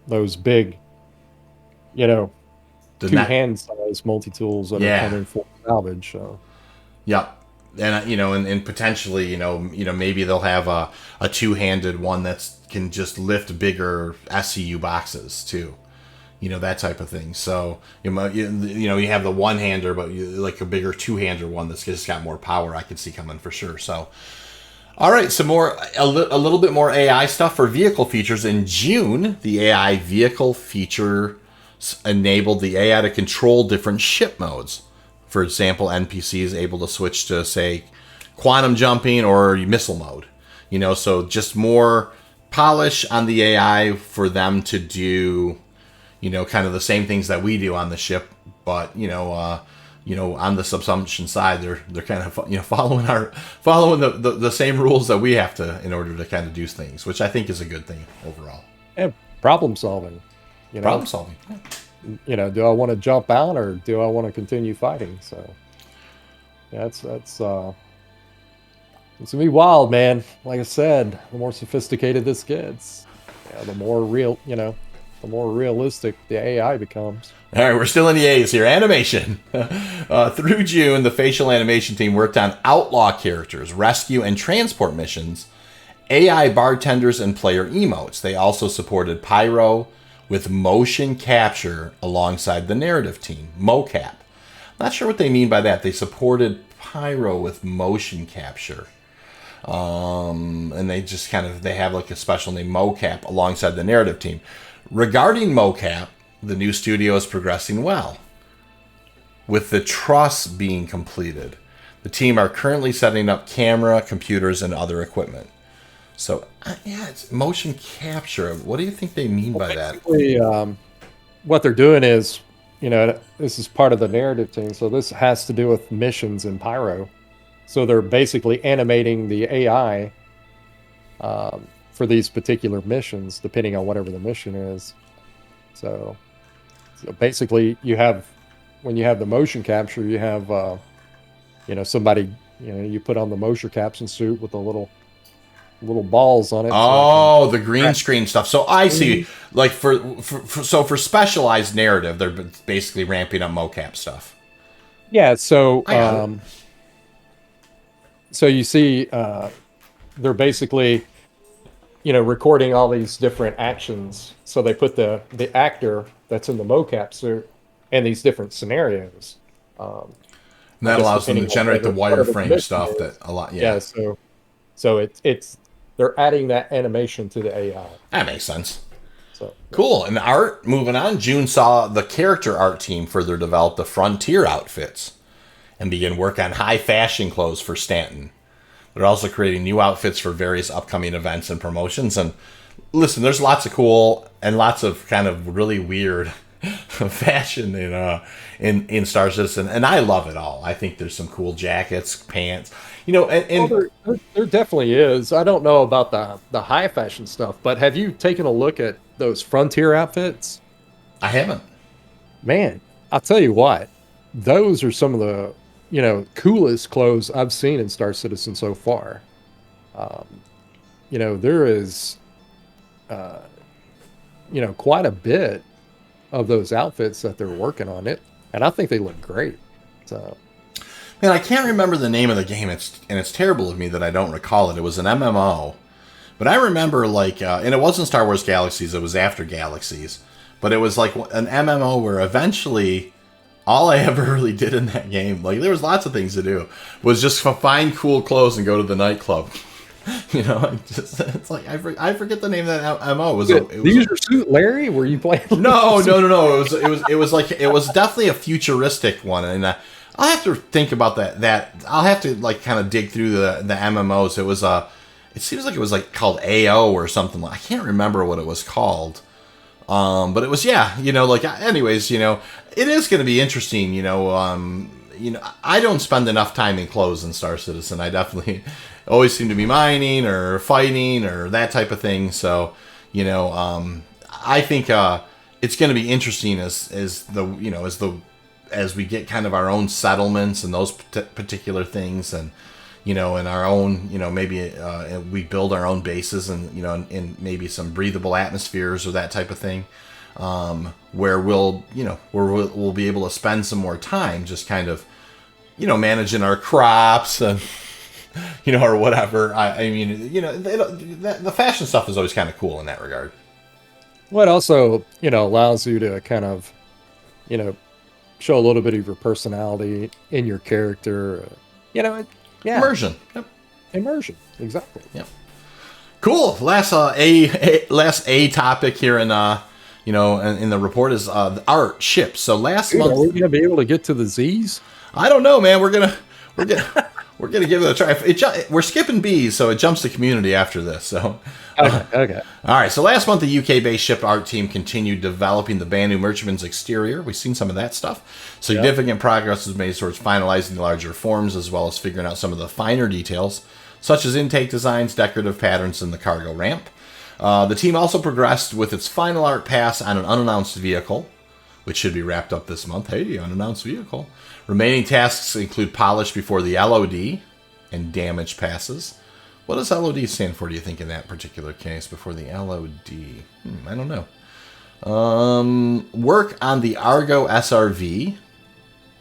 those big, two-hand size multi-tools that are coming for salvage. So. Yeah. And, and potentially, maybe they'll have a two-handed one that can just lift bigger SCU boxes too. That type of thing. So, you have the one-hander, but like a bigger two-hander one that's just got more power, I could see coming for sure. So, all right, a little bit more AI stuff for vehicle features. In June, the AI vehicle feature enabled the AI to control different ship modes. For example, NPCs able to switch to, say, quantum jumping or missile mode. So just more polish on the AI for them to do, kind of the same things that we do on the ship, but on the subsumption side, they're kind of following the same rules that we have to in order to kind of do things, which I think is a good thing overall. And problem solving. Problem solving. Do I want to jump out or do I want to continue fighting? So, yeah, it's gonna be wild, man. Like I said, the more sophisticated this gets, the more the more realistic the AI becomes. All right, we're still in the A's here. Animation. Through June, the facial animation team worked on outlaw characters, rescue and transport missions, AI bartenders, and player emotes. They also supported Pyro with motion capture alongside the narrative team, mocap. Not sure what they mean by that. They supported Pyro with motion capture. And they just they have like a special name, mocap, alongside the narrative team. Regarding mocap, the new studio is progressing well. With the truss being completed, the team are currently setting up camera, computers, and other equipment. So, it's motion capture. What do you think they mean by that? What they're doing is, this is part of the narrative team. So this has to do with missions in Pyro. So they're basically animating the AI for these particular missions, depending on whatever the mission is. So basically, when you have the motion capture, you have, somebody, you put on the motion capture suit with a little balls on it. Oh, the green screen stuff. So I see, like for specialized narrative, they're basically ramping up mocap stuff. Yeah. So, so you see, they're basically, recording all these different actions. So they put the actor that's in the mocap suit in these different scenarios. And that allows them to generate the wireframe stuff that a lot. Yeah. So it's they're adding that animation to the AI. That makes sense. So cool. And art, moving on, June saw the character art team further develop the Frontier outfits and begin work on high fashion clothes for Stanton. They're also creating new outfits for various upcoming events and promotions. And listen, there's lots of cool and lots of kind of really weird fashion in Star Citizen, and I love it all. I think there's some cool jackets, pants, and there definitely is. I don't know about the high fashion stuff, but have you taken a look at those Frontier outfits? I haven't. Man, I'll tell you what, those are some of the, coolest clothes I've seen in Star Citizen so far. Um, there is, uh, quite a bit of those outfits that they're working on it, and I think they look great. So, Man, I can't remember the name of the game. It's terrible of me that I don't recall it. It was an MMO, but I remember and it wasn't Star Wars Galaxies. It was after Galaxies, but it was like an MMO where eventually all I ever really did in that game, like there was lots of things to do, was just find cool clothes and go to the nightclub. It's like I forget the name of that MMO. Did you suit Larry? Were you playing? No. It was definitely a futuristic one, and I'll have to think about that. I'll have to like kind of dig through the MMOs. It seems like it was like called AO or something. I can't remember what it was called. But it was anyways, it is going to be interesting. I don't spend enough time in clothes in Star Citizen. I definitely always seem to be mining or fighting or that type of thing. So, I think it's going to be interesting as we get kind of our own settlements and those particular things, and in our own, maybe we build our own bases and in maybe some breathable atmospheres or that type of thing, where we'll be able to spend some more time just kind of managing our crops and or whatever. I mean, the fashion stuff is always kind of cool in that regard. Well, it also, allows you to kind of, show a little bit of your personality in your character. Yeah. Immersion. Yep. Immersion. Exactly. Yep. Cool. Last A topic here in in the report is art ships. So last month, are we gonna be able to get to the Z's? I don't know, man. We're gonna give it a try. We're skipping B's, so it jumps to community after this. So okay. All right. So last month, the UK-based ship art team continued developing the Banu Merchantman's exterior. We've seen some of that stuff. Significant progress was made towards finalizing the larger forms, as well as figuring out some of the finer details, such as intake designs, decorative patterns, and the cargo ramp. The team also progressed with its final art pass on an unannounced vehicle, which should be wrapped up this month. Hey, unannounced vehicle. Remaining tasks include polish before the LOD and damage passes. What does LOD stand for, do you think, in that particular case, before the LOD? I don't know. Work on the Argo SRV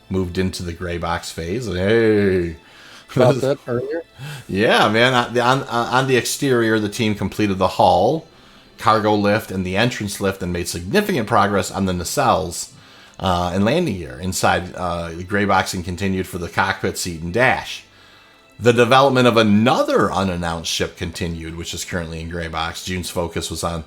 moved into the gray box phase. Hey. About that earlier? Yeah, man. On the exterior, the team completed the hull, cargo lift, and the entrance lift, and made significant progress on the nacelles and landing gear. Inside, the gray boxing continued for the cockpit, seat, and dash. The development of another unannounced ship continued, which is currently in gray box. June's focus was on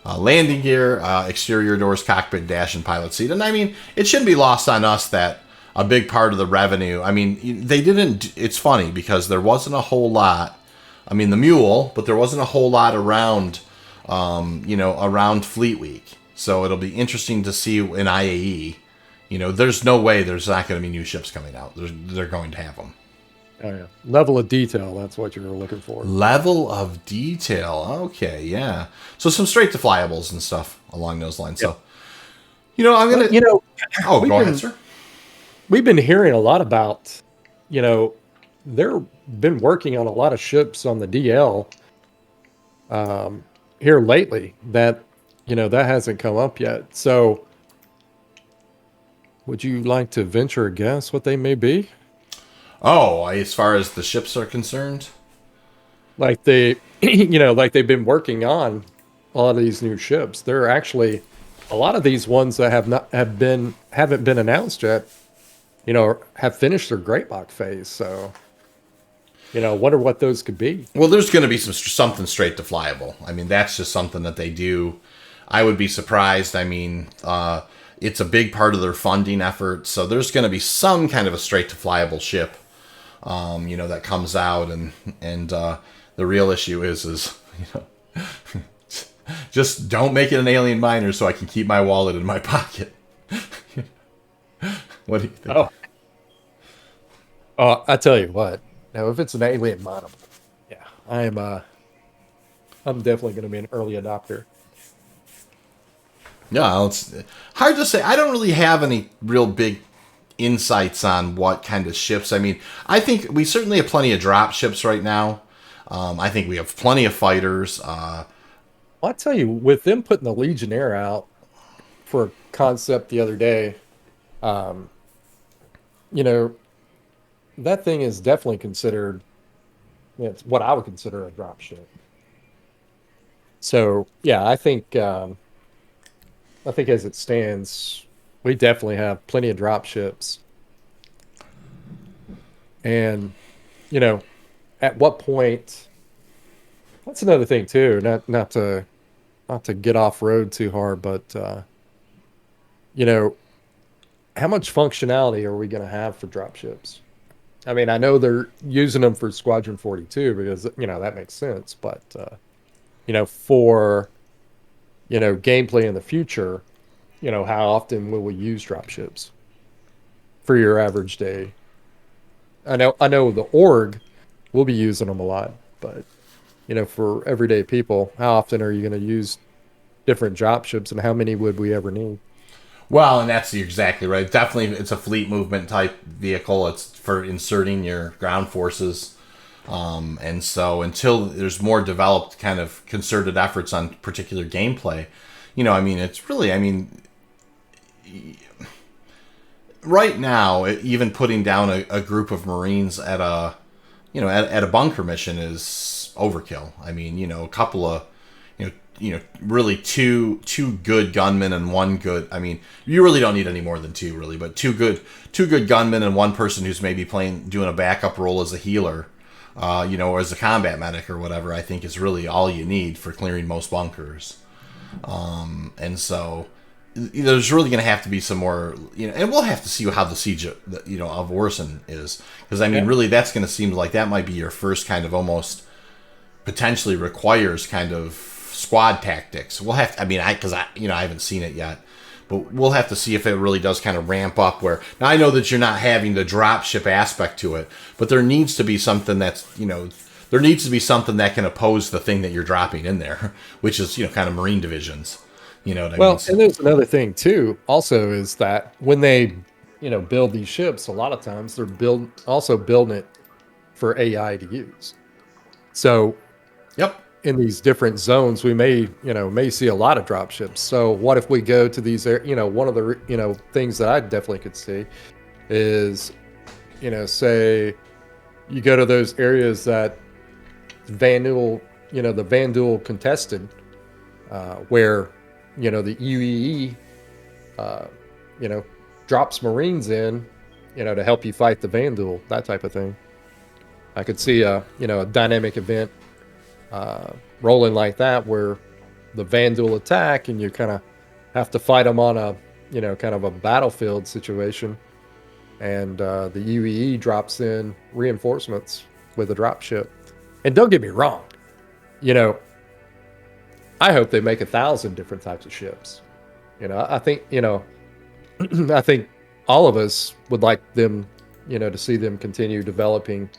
landing gear, exterior doors, cockpit, dash, and pilot seat. And I mean, it shouldn't be lost on us that a big part of the revenue, I mean, they didn't, it's funny because there wasn't a whole lot, I mean, the Mule, but there wasn't a whole lot around, around Fleet Week. So it'll be interesting to see in IAE, there's no way there's not going to be new ships coming out. They're going to have them. Oh, yeah. Level of detail, that's what you're looking for. Level of detail. Okay, yeah. So some straight to flyable and stuff along those lines. Yep. So, I'm going to... Oh, go ahead, sir. We've been hearing a lot about, they've been working on a lot of ships on the DL here lately that, that hasn't come up yet. So would you like to venture a guess what they may be? Oh, as far as the ships are concerned? Like they, like they've been working on a lot of these new ships. There are actually a lot of these ones that haven't been announced yet, have finished their gray box phase. So, wonder what those could be. Well, there's going to be something straight to flyable. I mean, that's just something that they do. I would be surprised. I mean, it's a big part of their funding effort. So there's going to be some kind of a straight to flyable ship, that comes out. And the real issue is just don't make it an alien miner so I can keep my wallet in my pocket. What do you think? Oh, I tell you what. Now, if it's an alien mineable, yeah, I'm definitely going to be an early adopter. Yeah, it's hard to say. I don't really have any real big insights on what kind of ships. I mean, I think we certainly have plenty of drop ships right now. I think we have plenty of fighters. I'll tell you, with them putting the Legionnaire out for a concept the other day, um, you know, that thing is definitely considered, it's what I would consider a drop ship. So yeah, I think as it stands, we definitely have plenty of drop ships. And, you know, at what point, that's another thing too, not to get off road too hard, but you know, how much functionality are we going to have for drop ships? I mean, I know they're using them for Squadron 42 because, you know, that makes sense, but you know, for, you know, gameplay in the future, you know, how often will we use drop ships for your average day? I know the org will be using them a lot, but you know, for everyday people, how often are you going to use different drop ships, and how many would we ever need? Well, and that's exactly right. Definitely, it's a fleet movement type vehicle. It's for inserting your ground forces. And so until there's more developed kind of concerted efforts on particular gameplay, you know, I mean, it's really, I mean, right now, even putting down a group of Marines at a, you know, at a bunker mission is overkill. I mean, you know, a couple of, really two good gunmen and one good. I mean, you really don't need any more than two, really, but two good gunmen and one person who's maybe doing a backup role as a healer, or as a combat medic or whatever. I think is really all you need for clearing most bunkers. And so there's really going to have to be some more, and we'll have to see how the siege, of Orson is, because I mean, really, that's going to seem like that might be your first kind of almost potentially requires kind of squad tactics. We'll have to, I haven't seen it yet, but we'll have to see if it really does kind of ramp up. Where now I know that you're not having the drop ship aspect to it, but there needs to be something there needs to be something that can oppose the thing that you're dropping in there, which is kind of Marine divisions. You know what I mean? And there's another thing too. Also, is that when they build these ships, a lot of times they're building it for AI to use. So, yep. In these different zones, we may see a lot of drop ships. So what if we go to these, one of the, things that I definitely could see is, say you go to those areas that the Vandal contested, where, the UEE, drops Marines in, to help you fight the Vandal, that type of thing. I could see a dynamic event rolling like that where the Vandal attack and you kind of have to fight them on a kind of a battlefield situation, and the UEE drops in reinforcements with a drop ship. And don't get me wrong, I hope they make 1,000 different types of ships. I think I think all of us would like them to see them continue developing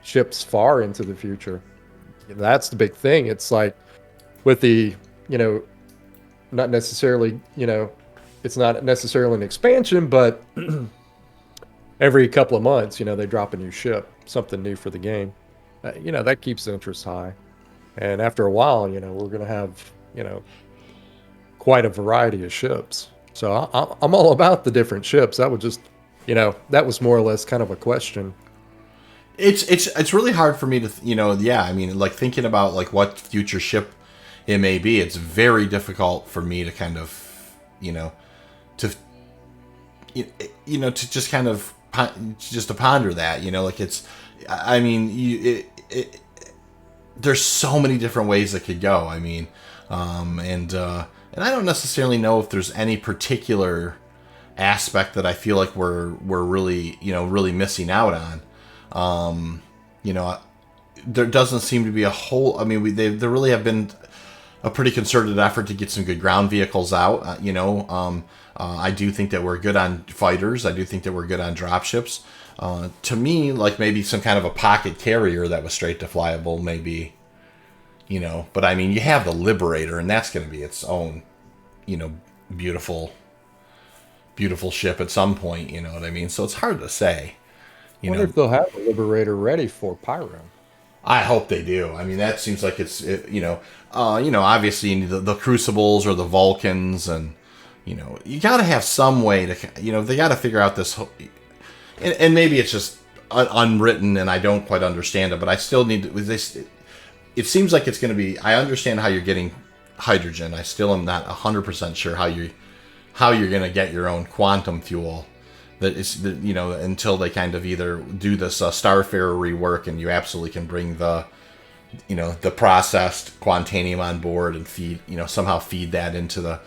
ships far into the future. That's the big thing. It's like with the, not necessarily, it's not necessarily an expansion, but every couple of months, they drop a new ship, something new for the game. That keeps the interest high. And after a while, we're going to have, quite a variety of ships. So I'm all about the different ships. That would just, that was more or less kind of a question. It's really hard for me to like thinking about like what future ship it may be. It's very difficult for me to kind of to just kind of just to ponder that like it's there's so many different ways it could go. I mean, and I don't necessarily know if there's any particular aspect that I feel like we're really really missing out on. There doesn't seem to be a whole. I mean, there really have been a pretty concerted effort to get some good ground vehicles out. I do think that we're good on fighters. I do think that we're good on dropships. To me, like maybe some kind of a pocket carrier that was straight to flyable, maybe. But I mean, you have the Liberator, and that's going to be its own, beautiful beautiful ship at some point. You know what I mean? So it's hard to say. I You wonder know, if they'll have a Liberator ready for Pyro. I hope they do. I mean, that seems like obviously the Crucibles or the Vulcans, and you got to have some way to, they got to figure out this, and maybe it's just unwritten and I don't quite understand it, but I still need to. This, it seems like it's going to be. I understand how you're getting hydrogen. I still am not 100% sure how you're going to get your own quantum fuel. That is, until they kind of either do this Starfarer rework and you absolutely can bring the processed quantanium on board and somehow feed that into the,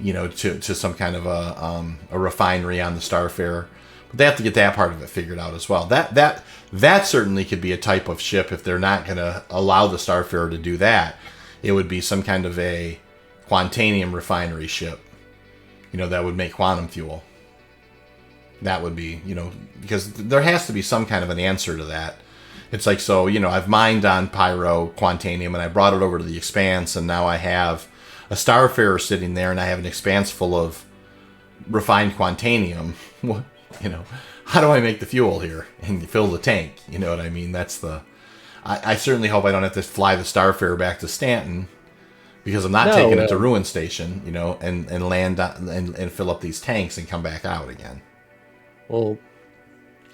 to some kind of a refinery on the Starfarer. But they have to get that part of it figured out as well. That certainly could be a type of ship if they're not going to allow the Starfarer to do that. It would be some kind of a quantanium refinery ship, that would make quantum fuel. That would be, because there has to be some kind of an answer to that. It's like, so, I've mined on Pyro Quantanium and I brought it over to the Expanse, and now I have a Starfarer sitting there and I have an Expanse full of refined Quantanium. How do I make the fuel here and fill the tank? You know what I mean? That's I certainly hope I don't have to fly the Starfarer back to Stanton, because I'm not taking it to Ruin Station, and land and fill up these tanks and come back out again. Well,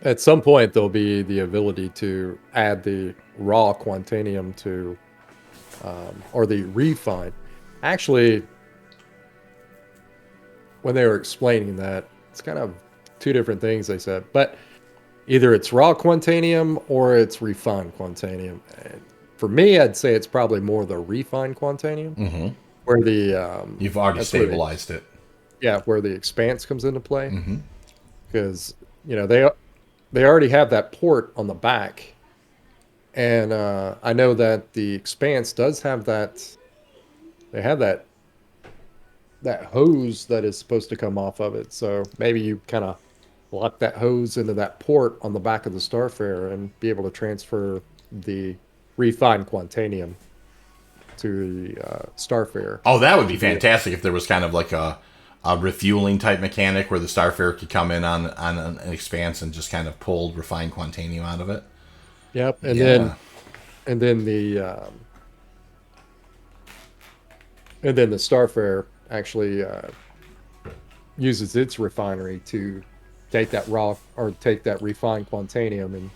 at some point there'll be the ability to add the raw Quantanium to, or the refined. Actually, when they were explaining that, it's kind of two different things they said, but either it's raw Quantanium or it's refined Quantanium. And for me, I'd say it's probably more the refined Quantanium, where the you've already stabilized it. Yeah, where the Expanse comes into play. Because they already have that port on the back, and I know that the Expanse does have that. They have that hose that is supposed to come off of it. So maybe you kind of lock that hose into that port on the back of the Starfarer and be able to transfer the refined Quantanium to the Starfarer. Oh, that would be fantastic if there was kind of like a refueling type mechanic where the Starfarer could come in on an Expanse and just kind of pull refined Quantanium out of it. Yep, and then the Starfarer actually uses its refinery to take that raw or take that refined Quantanium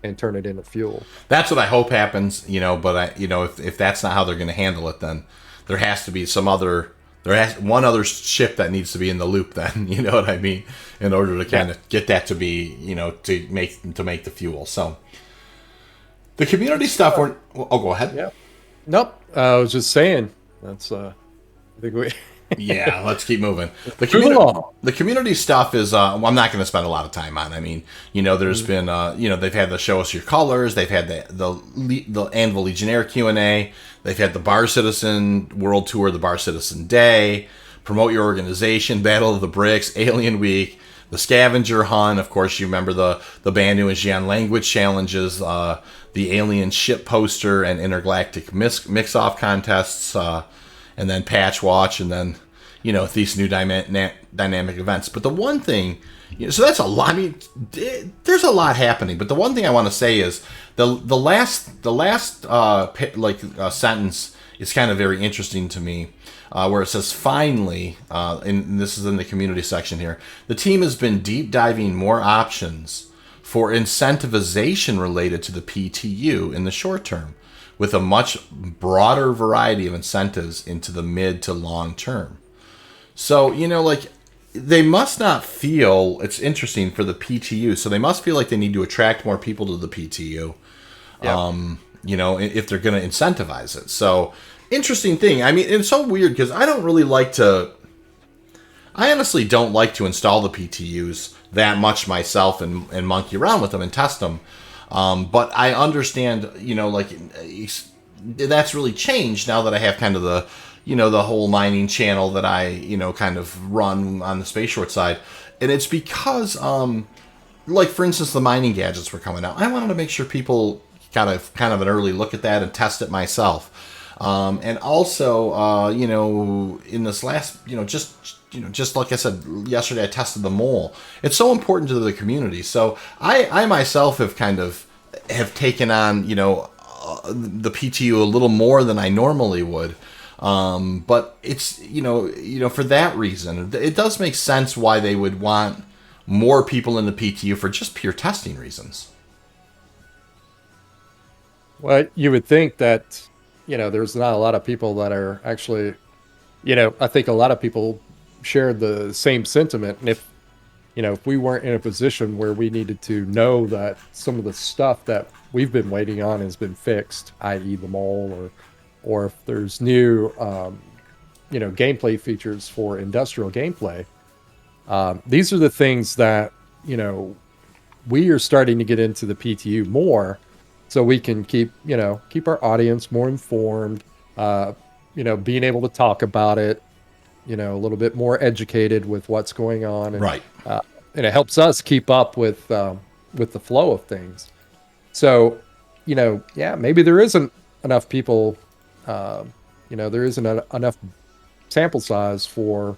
and turn it into fuel. That's what I hope happens, but if that's not how they're going to handle it, then there has to be one other ship that needs to be in the loop then, you know what I mean, in order to kind of get that to be, to make the fuel. So the community stuff, go ahead. Yeah. Nope. I was just saying, that's, I think we... Yeah, let's keep moving. The community stuff is, I'm not going to spend a lot of time on. I mean, there's been, they've had the Show Us Your Colors. They've had the Anvil Legionnaire Q&A. They've had the Bar Citizen World Tour, the Bar Citizen Day, Promote Your Organization, Battle of the Bricks, Alien Week, the Scavenger Hunt. Of course, you remember the Bandu and Xian language challenges, the Alien Ship Poster and Intergalactic Mix-Off contests, and then Patch Watch, and then, these new dynamic events. But the one thing, so that's a lot. I mean, there's a lot happening. But the one thing I want to say is the last sentence is kind of very interesting to me, where it says, finally, and this is in the community section here, the team has been deep diving more options for incentivization related to the PTU in the short term, with a much broader variety of incentives into the mid to long term. So, they must not feel, it's interesting for the PTU, so they must feel like they need to attract more people to the PTU, if they're going to incentivize it. So, interesting thing. I mean, it's so weird because I honestly don't like to install the PTUs that much myself and monkey around with them and test them. But I understand, that's really changed now that I have kind of the whole mining channel that I, kind of run on the Space Short side. And it's because, for instance, the mining gadgets were coming out. I wanted to make sure people got kind of an early look at that and test it myself. And also, in this last, just like I said yesterday, I tested the mole. It's so important to the community. So I myself have taken on, the PTU a little more than I normally would. But it's, for that reason, it does make sense why they would want more people in the PTU for just pure testing reasons. Well, you would think that, there's not a lot of people that are actually, I think a lot of people share the same sentiment. And if we weren't in a position where we needed to know that some of the stuff that we've been waiting on has been fixed, i.e. the mole, or if there's new, gameplay features for industrial gameplay, these are the things that, we are starting to get into the PTU more, so we can keep our audience more informed, being able to talk about it, a little bit more educated with what's going on. And, Right. And it helps us keep up with the flow of things. So, maybe there isn't enough people, there isn't enough sample size for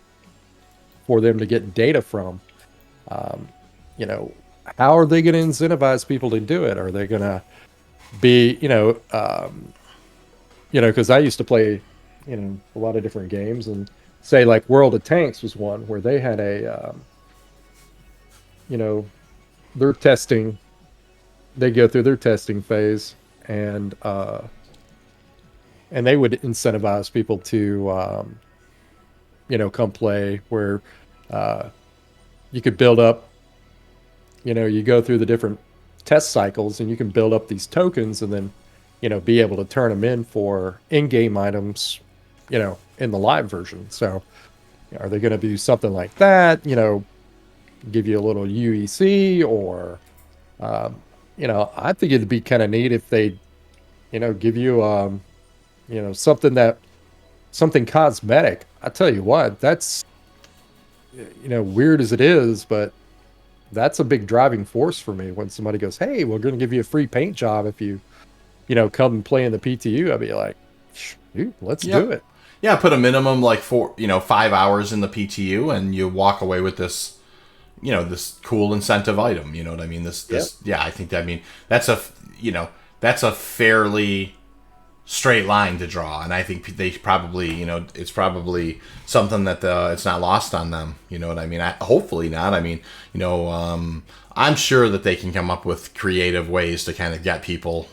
them to get data from. How are they going to incentivize people to do it? Are they going to be, because I used to play, a lot of different games, and say like World of Tanks was one where they had a, their testing, they go through their testing phase, and they would incentivize people to, come play, where you could build up, you go through the different test cycles, and you can build up these tokens, and then, be able to turn them in for in-game items, in the live version. So are they going to do something like that? Give you a little UEC, or, I think it'd be kind of neat if they, give you, something cosmetic. I tell you what, that's, weird as it is, but that's a big driving force for me. When somebody goes, "Hey, we're going to give you a free paint job if you, come and play in the PTU," I'd be like, "Shoot, let's do it." Yeah, put a minimum like 5 hours in the PTU, and you walk away with this, this cool incentive item. You know what I mean? I think that, that's a fairly straight line to draw, and I think they probably, it's probably something that it's not lost on them. You know what I mean? Hopefully not. I'm sure that they can come up with creative ways to kind of get people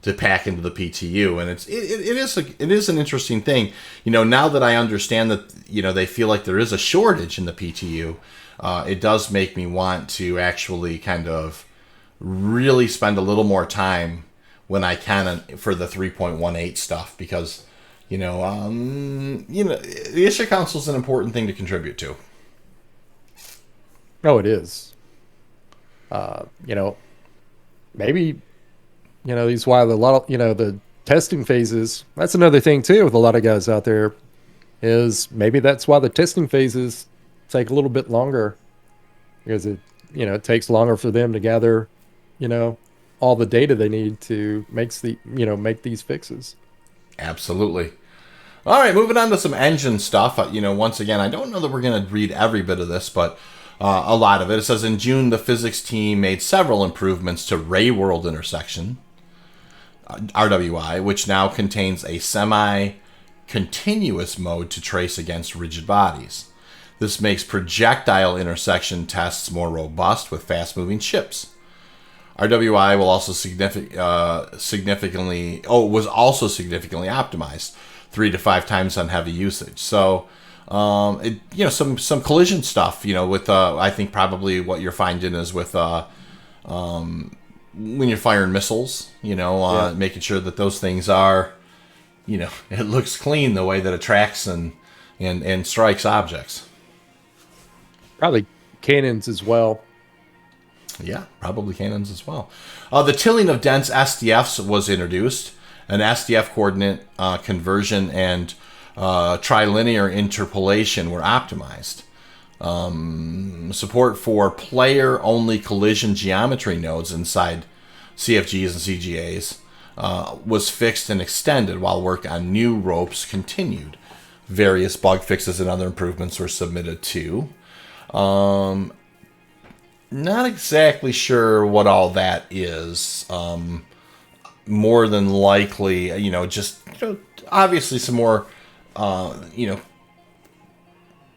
to pack into the PTU, and it is an interesting thing. Now that I understand that, they feel like there is a shortage in the PTU, it does make me want to actually kind of really spend a little more time when I can for the 3.18 stuff, because the issue council is an important thing to contribute to. Oh, it is. Maybe, these why a lot of, the testing phases, that's another thing too with a lot of guys out there, is maybe that's why the testing phases take a little bit longer, because it takes longer for them to gather, all the data they need to make these fixes. Absolutely. All right, moving on to some engine stuff. Once again, I don't know that we're going to read every bit of this, but a lot of it. It says, in June, the physics team made several improvements to Ray World Intersection, RWI, which now contains a semi-continuous mode to trace against rigid bodies. This makes projectile intersection tests more robust with fast-moving ships. RWI will also significantly optimized 3 to 5 times on heavy usage. So, some collision stuff, with I think probably what you're finding is with when you're firing missiles, making sure that those things are, it looks clean the way that it tracks and strikes objects. Probably cannons as well. Yeah, probably cannons as well. The tilling of dense SDFs was introduced. An SDF coordinate conversion and trilinear interpolation were optimized. Support for player-only collision geometry nodes inside CFGs and CGAs was fixed and extended while work on new ropes continued. Various bug fixes and other improvements were submitted too. Not exactly sure what all that is. More than likely, obviously some more, some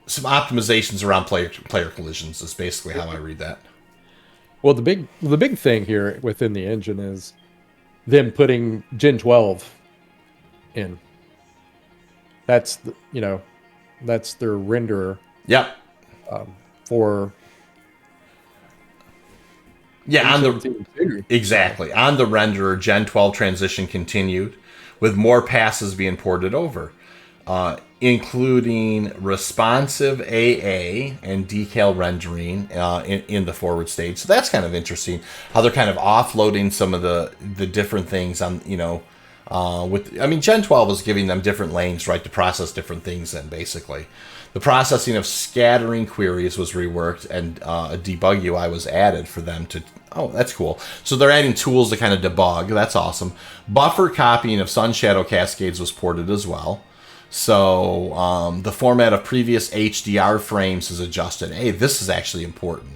optimizations around player collisions is basically how I read that. Well, the big thing here within the engine is them putting Gen 12 in. That's that's their renderer. Yep. For exactly on the renderer, Gen 12 transition continued, with more passes being ported over, including responsive AA and decal rendering in the forward stage. So that's kind of interesting how they're kind of offloading some of the different things on Gen 12 is giving them different lanes, right, to process different things. And basically, the processing of scattering queries was reworked, and a debug UI was added for them to. Oh, that's cool. So they're adding tools to kind of debug. That's awesome. Buffer copying of sun shadow cascades was ported as well. So the format of previous HDR frames is adjusted. Hey, this is actually important.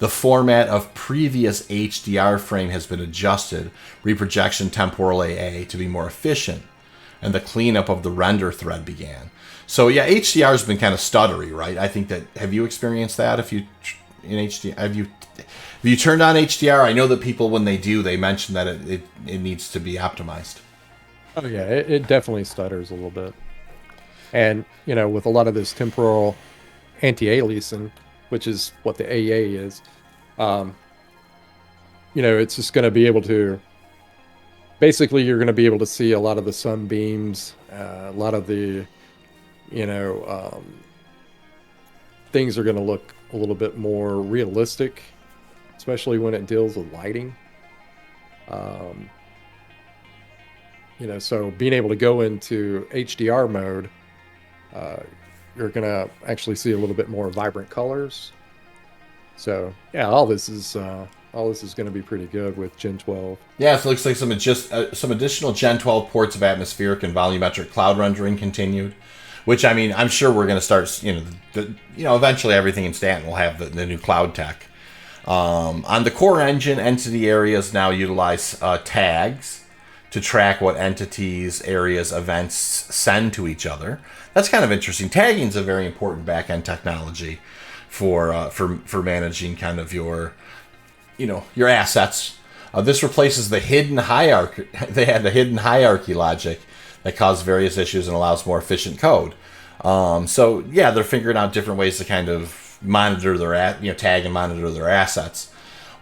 The format of previous HDR frame has been adjusted, reprojection temporal AA, to be more efficient, and the cleanup of the render thread began. So yeah, HDR has been kind of stuttery, right? I think that, have you experienced that? Have you turned on HDR? I know that people, when they do, they mention that it needs to be optimized. Oh yeah, it definitely stutters a little bit. And, with a lot of this temporal anti-aliasing, which is what the AA is, it's just going to be able to, basically you're going to be able to see a lot of the sunbeams, a lot of the, things are going to look a little bit more realistic, especially when it deals with lighting. So being able to go into HDR mode, you're going to actually see a little bit more vibrant colors. So yeah, all this is going to be pretty good with Gen 12. Yeah, so it looks like some additional Gen 12 ports of atmospheric and volumetric cloud rendering continued, which, I'm sure we're going to start. Eventually everything in Stanton will have the new cloud tech. On the core engine, entity areas now utilize tags to track what entities, areas, events send to each other. That's kind of interesting. Tagging is a very important back-end technology for managing kind of your assets. This replaces the hidden hierarchy. They had the hidden hierarchy logic that caused various issues and allows more efficient code. So yeah, they're figuring out different ways to kind of monitor tag and monitor their assets.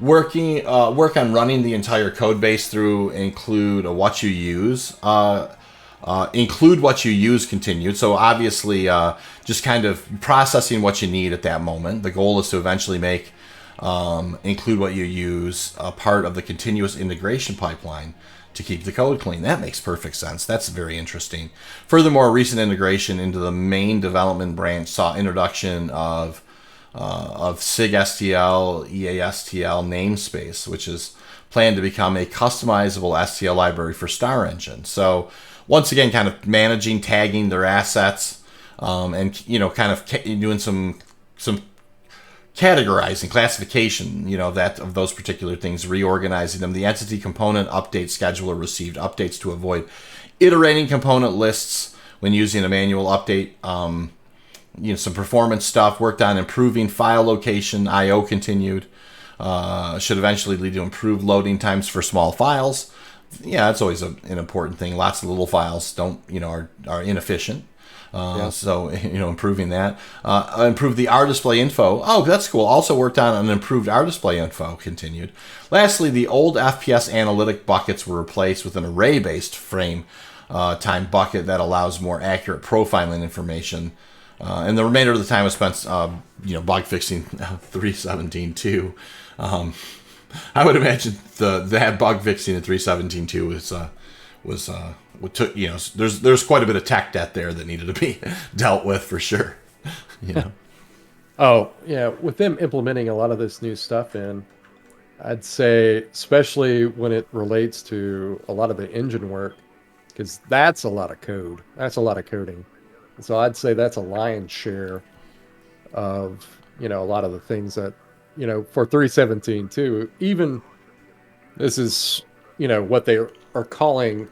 Work on running the entire code base through include what you use. Include what you use continued. So obviously, just kind of processing what you need at that moment. The goal is to eventually make include what you use a part of the continuous integration pipeline to keep the code clean. That makes perfect sense. That's very interesting. Furthermore, recent integration into the main development branch saw introduction of SIG-STL, EASTL namespace, which is planned to become a customizable STL library for Star Engine. So once again, kind of managing, tagging their assets, and kind of doing some categorizing, classification, of those particular things, reorganizing them. The entity component update scheduler received updates to avoid iterating component lists when using a manual update. Some performance stuff worked on improving file location. I/O continued. Should eventually lead to improved loading times for small files. Yeah, that's always an important thing. Lots of little files are inefficient. So improving that. Improve the R display info. Oh, that's cool. Also worked on an improved R display info. Continued. Lastly, the old FPS analytic buckets were replaced with an array-based frame time bucket that allows more accurate profiling information. And the remainder of the time was spent, bug fixing 3.17.2. I would imagine that bug fixing in 3.17.2 there's quite a bit of tech debt there that needed to be dealt with for sure. Oh yeah, with them implementing a lot of this new stuff in, I'd say, especially when it relates to a lot of the engine work, because that's a lot of code. That's a lot of coding. So I'd say that's a lion's share of, a lot of the things that, for 317 too, even this is, what they are calling,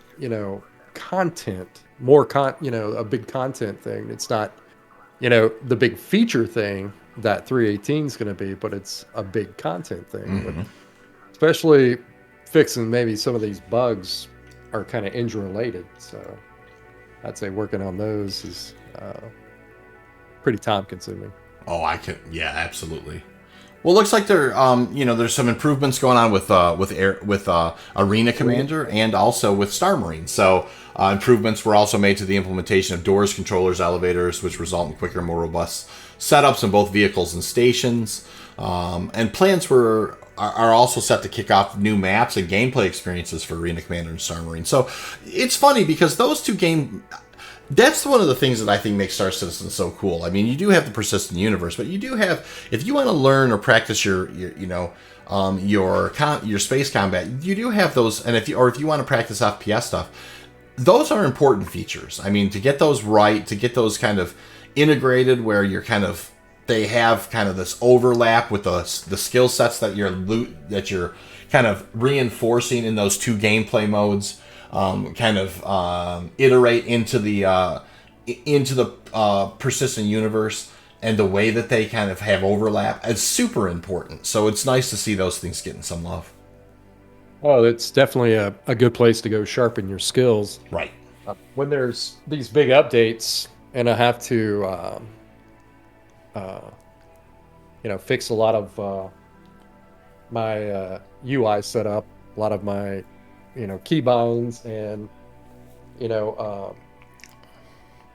content, a big content thing. It's not, the big feature thing that 318 is going to be, but it's a big content thing. But especially fixing maybe some of these bugs are kind of engine related. So I'd say working on those is pretty time consuming. Oh, yeah, absolutely. Well, it looks like there's some improvements going on with Arena Commander and also with Star Marine. So improvements were also made to the implementation of doors, controllers, elevators, which result in quicker, more robust setups in both vehicles and stations. And plans are also set to kick off new maps and gameplay experiences for Arena Commander and Star Marine. So it's funny because those two that's one of the things that I think makes Star Citizen so cool. I mean, you do have the persistent universe, but you do have, if you want to learn or practice your space combat, you do have those. And if you want to practice FPS stuff, those are important features. I mean, to get those right, to get those kind of integrated, where they have kind of this overlap with the skill sets that you're kind of reinforcing in those two gameplay modes. Iterate into the persistent universe, and the way that they kind of have overlap is super important. So it's nice to see those things getting some love. Oh, it's definitely a good place to go sharpen your skills. Right. When there's these big updates, and I have to, fix a lot of my UI setup, a lot of my keybinds, and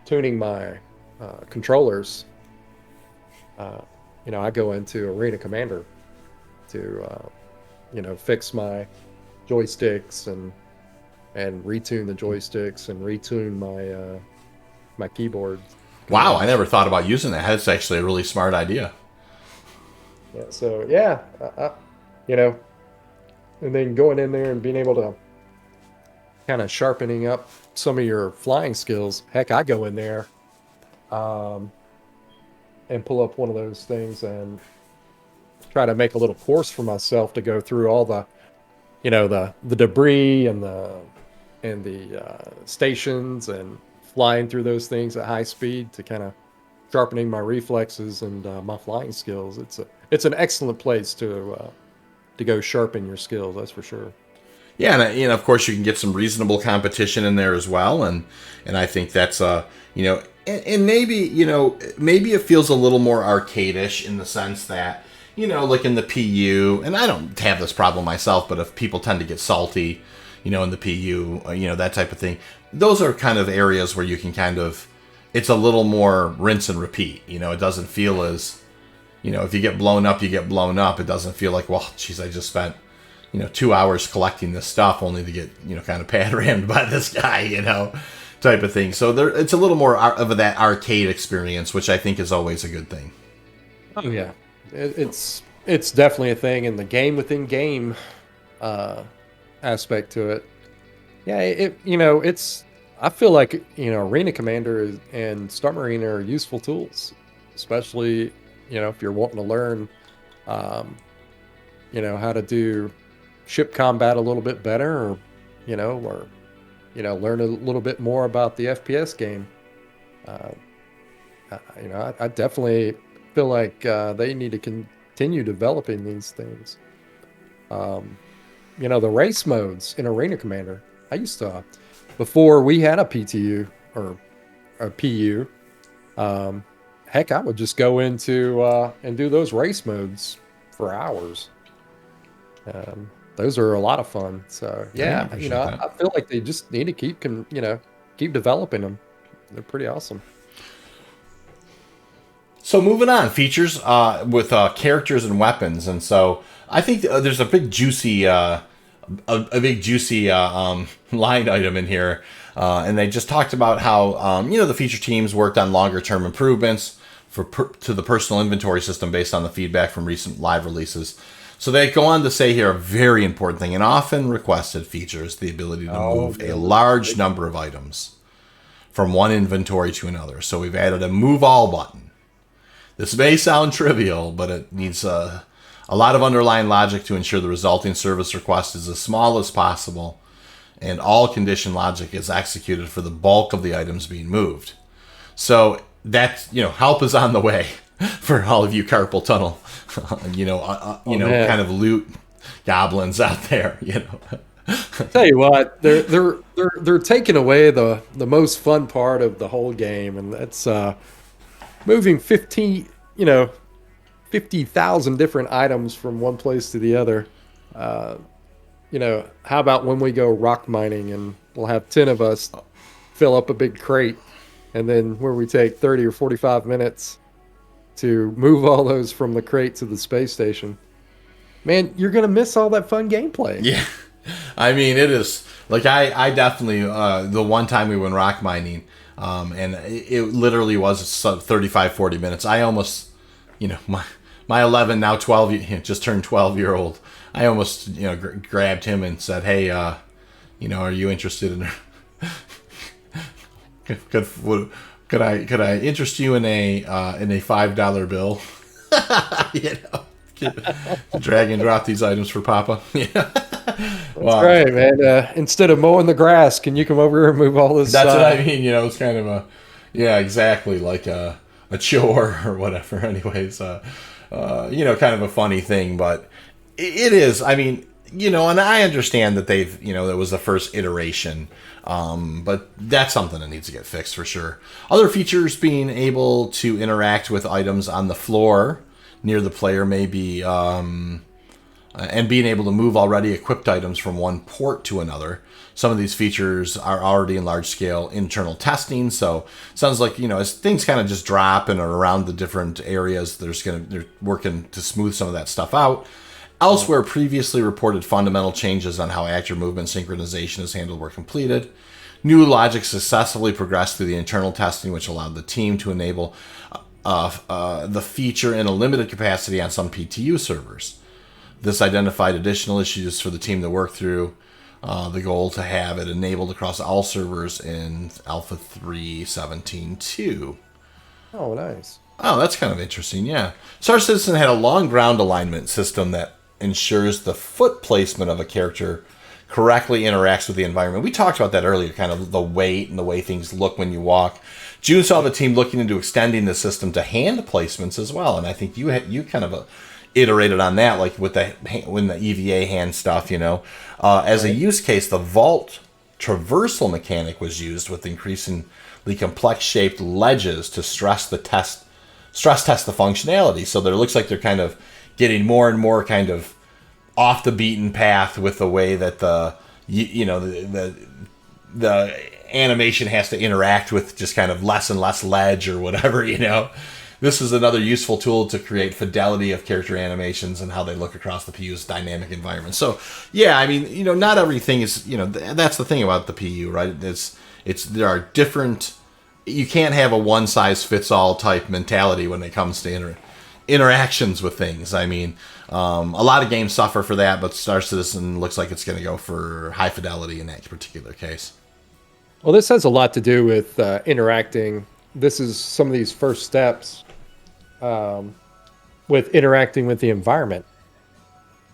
tuning my controllers. I go into Arena Commander to fix my joysticks and retune the joysticks and retune my keyboard. Wow, I never thought about using that. That's actually a really smart idea. Yeah, so and then going in there and being able to kind of sharpening up some of your flying skills. Heck, I go in there and pull up one of those things and try to make a little course for myself to go through all the the debris and the stations, and flying through those things at high speed to kind of sharpening my reflexes and my flying skills. It's an excellent place to go sharpen your skills, that's for sure. Yeah, and of course you can get some reasonable competition in there as well, and I think that's and maybe maybe it feels a little more arcade-ish in the sense that like in the PU, and I don't have this problem myself, but if people tend to get salty, in the PU, that type of thing, those are kind of areas where you can it's a little more rinse and repeat. It doesn't feel as if you get blown up, you get blown up. It doesn't feel like, well, geez, I just spent 2 hours collecting this stuff only to get, kind of pad rammed by this guy, type of thing. So it's a little more of that arcade experience, which I think is always a good thing. Oh yeah, it's definitely a thing, and the game within game aspect to it. Yeah, it's. I feel like Arena Commander and Star Marine are useful tools, especially if you're wanting to learn, how to do ship combat a little bit better, or learn a little bit more about the FPS game. I definitely feel like they need to continue developing these things. The race modes in Arena Commander. I used to, before we had a PTU or a PU, heck, I would just go into and do those race modes for hours. Those are a lot of fun. So yeah, I feel like they just need to keep developing them. They're pretty awesome. So moving on, features with characters and weapons, and so I think there's a big juicy line item in here, and they just talked about how the feature teams worked on longer term improvements to the personal inventory system based on the feedback from recent live releases. So they go on to say here a very important thing, an often requested feature is the ability to move a large number of items from one inventory to another. So we've added a move all button. This may sound trivial, but it needs a lot of underlying logic to ensure the resulting service request is as small as possible and all condition logic is executed for the bulk of the items being moved. So that's, help is on the way for all of you carpal tunnel, kind of loot goblins out there, Tell you what, they're taking away the most fun part of the whole game, and that's moving 50,000 different items from one place to the other. How about when we go rock mining and we'll have 10 of us fill up a big crate, and then where we take 30 or 45 minutes to move all those from the crate to the space station. Man, you're going to miss all that fun gameplay. Yeah. I mean, it is like I definitely the one time we went rock mining, and it literally was 35, 40 minutes. I almost, my 11 now 12 just turned 12-year-old. I almost grabbed him and said, "Hey, are you interested in? could I interest you in a $5 bill? Drag and drop these items for Papa." That's right, man. Instead of mowing the grass, can you come over here and move all this? That's what I mean. It's kind of exactly like a chore or whatever. Anyways, kind of a funny thing, but it is. I mean, and I understand that they've, that was the first iteration, but that's something that needs to get fixed for sure. Other features being able to interact with items on the floor near the player may be, and being able to move already equipped items from one port to another. Some of these features are already in large-scale internal testing, so sounds like, as things kind of just drop and are around the different areas, they're working to smooth some of that stuff out. Elsewhere, previously reported fundamental changes on how actor movement synchronization is handled were completed. New logic successfully progressed through the internal testing, which allowed the team to enable the feature in a limited capacity on some PTU servers. This identified additional issues for the team to work through. The goal to have it enabled across all servers in Alpha 3.17.2. Oh, nice. Oh, that's kind of interesting, yeah. Star Citizen had a long ground alignment system that ensures the foot placement of a character correctly interacts with the environment. We talked about that earlier, kind of the weight and the way things look when you walk. June saw the team looking into extending the system to hand placements as well, and I think you kind of iterated on that, like with the EVA hand stuff, as a use case. The vault traversal mechanic was used with increasingly complex shaped ledges to stress test the functionality. So there looks like they're kind of getting more and more kind of off the beaten path with the way that the animation has to interact with just kind of less and less ledge or whatever. This is another useful tool to create fidelity of character animations and how they look across the PU's dynamic environment. So, yeah, I mean, not everything is, that's the thing about the PU, right? There are different, you can't have a one-size-fits-all type mentality when it comes to interactions with things. I mean, a lot of games suffer for that, but Star Citizen looks like it's going to go for high fidelity in that particular case. Well, this has a lot to do with interacting. This is some of these first steps with interacting with the environment.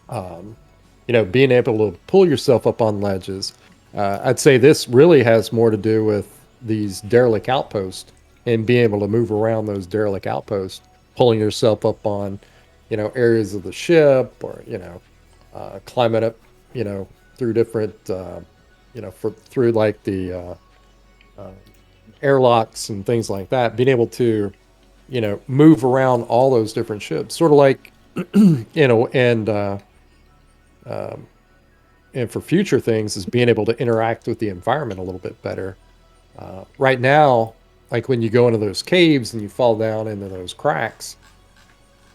Being able to pull yourself up on ledges. I'd say this really has more to do with these derelict outposts and being able to move around those derelict outposts, pulling yourself up on, areas of the ship, or, climbing up, through different, through like the airlocks and things like that, being able to, move around all those different ships, sort of like, and for future things is being able to interact with the environment a little bit better. Right now, like when you go into those caves and you fall down into those cracks,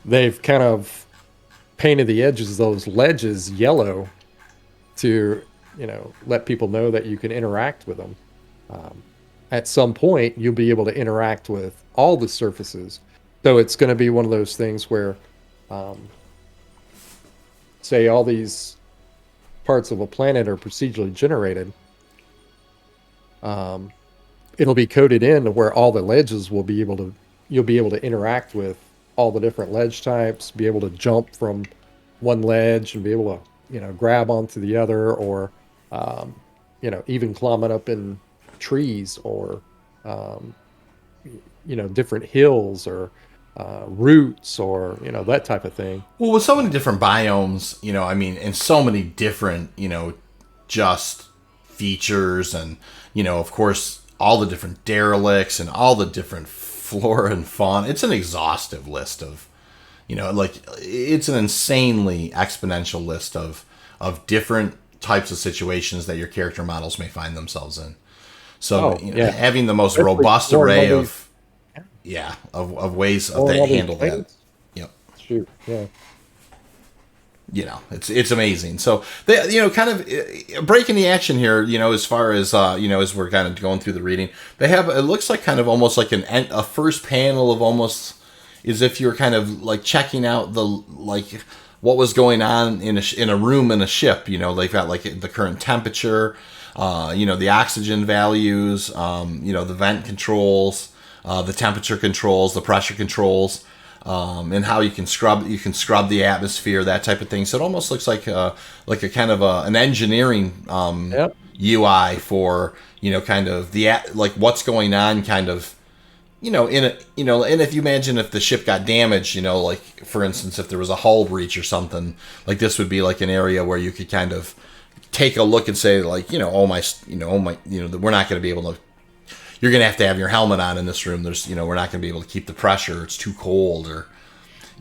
they've kind of painted the edges of those ledges yellow to, let people know that you can interact with them. At some point, you'll be able to interact with all the surfaces. So it's going to be one of those things where say all these parts of a planet are procedurally generated, it'll be coded in to where all the ledges you'll be able to interact with all the different ledge types, be able to jump from one ledge and be able to, grab onto the other, or, even climbing up in trees, or, um, different hills, or roots, or, that type of thing. Well, with so many different biomes, I mean, and so many different, just features, and, of course, all the different derelicts and all the different flora and fauna. It's an exhaustive list of, it's an insanely exponential list of different types of situations that your character models may find themselves in. So, having the most robust array of ways of they handle that. Yep. Shoot, yeah. It's amazing. So they, kind of breaking the action here, as far as, as we're kind of going through the reading, they have, it looks like kind of almost like a first panel of almost as if you're kind of like checking out what was going on in a room in a ship. They've got like the current temperature, the oxygen values, the vent controls, the temperature controls, the pressure controls, and how you can scrub the atmosphere, that type of thing. So it almost looks like a kind of an engineering UI for kind of like what's going on, kind of and if you imagine if the ship got damaged, like for instance if there was a hull breach or something, like this would be like an area where you could kind of take a look and say like we're not going to be able to. You're going to have your helmet on in this room. There's, we're not going to be able to keep the pressure. It's too cold, or,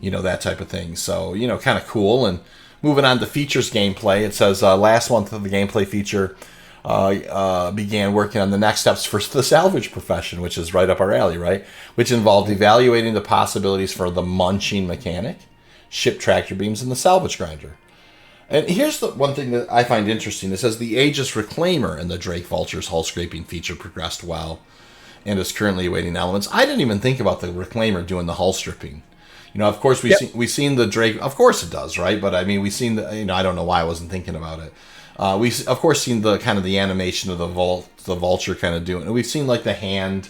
that type of thing. So, kind of cool. And moving on to features gameplay, it says last month of the gameplay feature began working on the next steps for the salvage profession, which is right up our alley, right? Which involved evaluating the possibilities for the munching mechanic, ship tractor beams, and the salvage grinder. And here's the one thing that I find interesting. It says the Aegis Reclaimer and the Drake Vulture's hull scraping feature progressed well and is currently awaiting elements. I didn't even think about the Reclaimer doing the hull stripping. Of course, we've seen the Drake. Of course it does, right? But I mean, we've seen the. I don't know why I wasn't thinking about it. We've of course seen the kind of the animation of the Vulture kind of doing. We've seen like the hand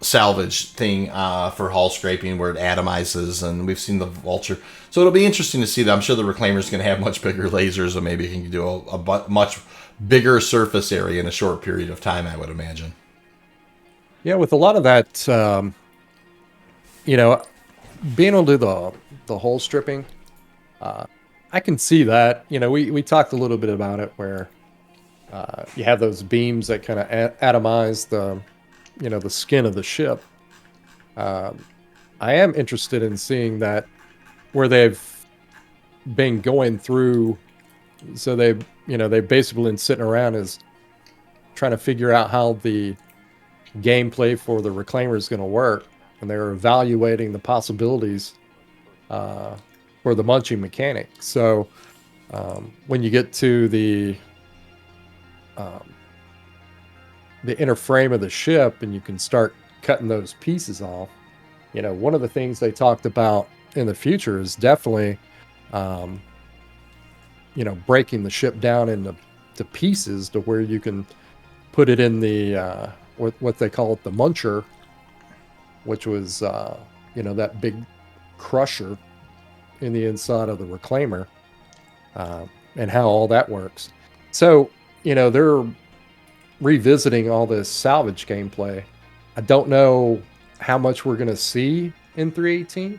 salvage thing for hull scraping where it atomizes, and we've seen the Vulture. So it'll be interesting to see that. I'm sure the Reclaimer's going to have much bigger lasers, and maybe it can do a much bigger surface area in a short period of time, I would imagine. Yeah, with a lot of that, being able to do the hull stripping, I can see that. We talked a little bit about it where you have those beams that kind of atomize the skin of the ship. I am interested in seeing that where they've been going through. So they've basically been sitting around is trying to figure out how the gameplay for the Reclaimer is going to work, and they're evaluating the possibilities for the munching mechanic. So when you get to the inner frame of the ship and you can start cutting those pieces off, one of the things they talked about in the future is definitely breaking the ship down into pieces to where you can put it in the what they call it, the muncher, which was that big crusher in the inside of the Reclaimer, and how all that works. So they're revisiting all this salvage gameplay. I don't know how much we're going to see in 3.18.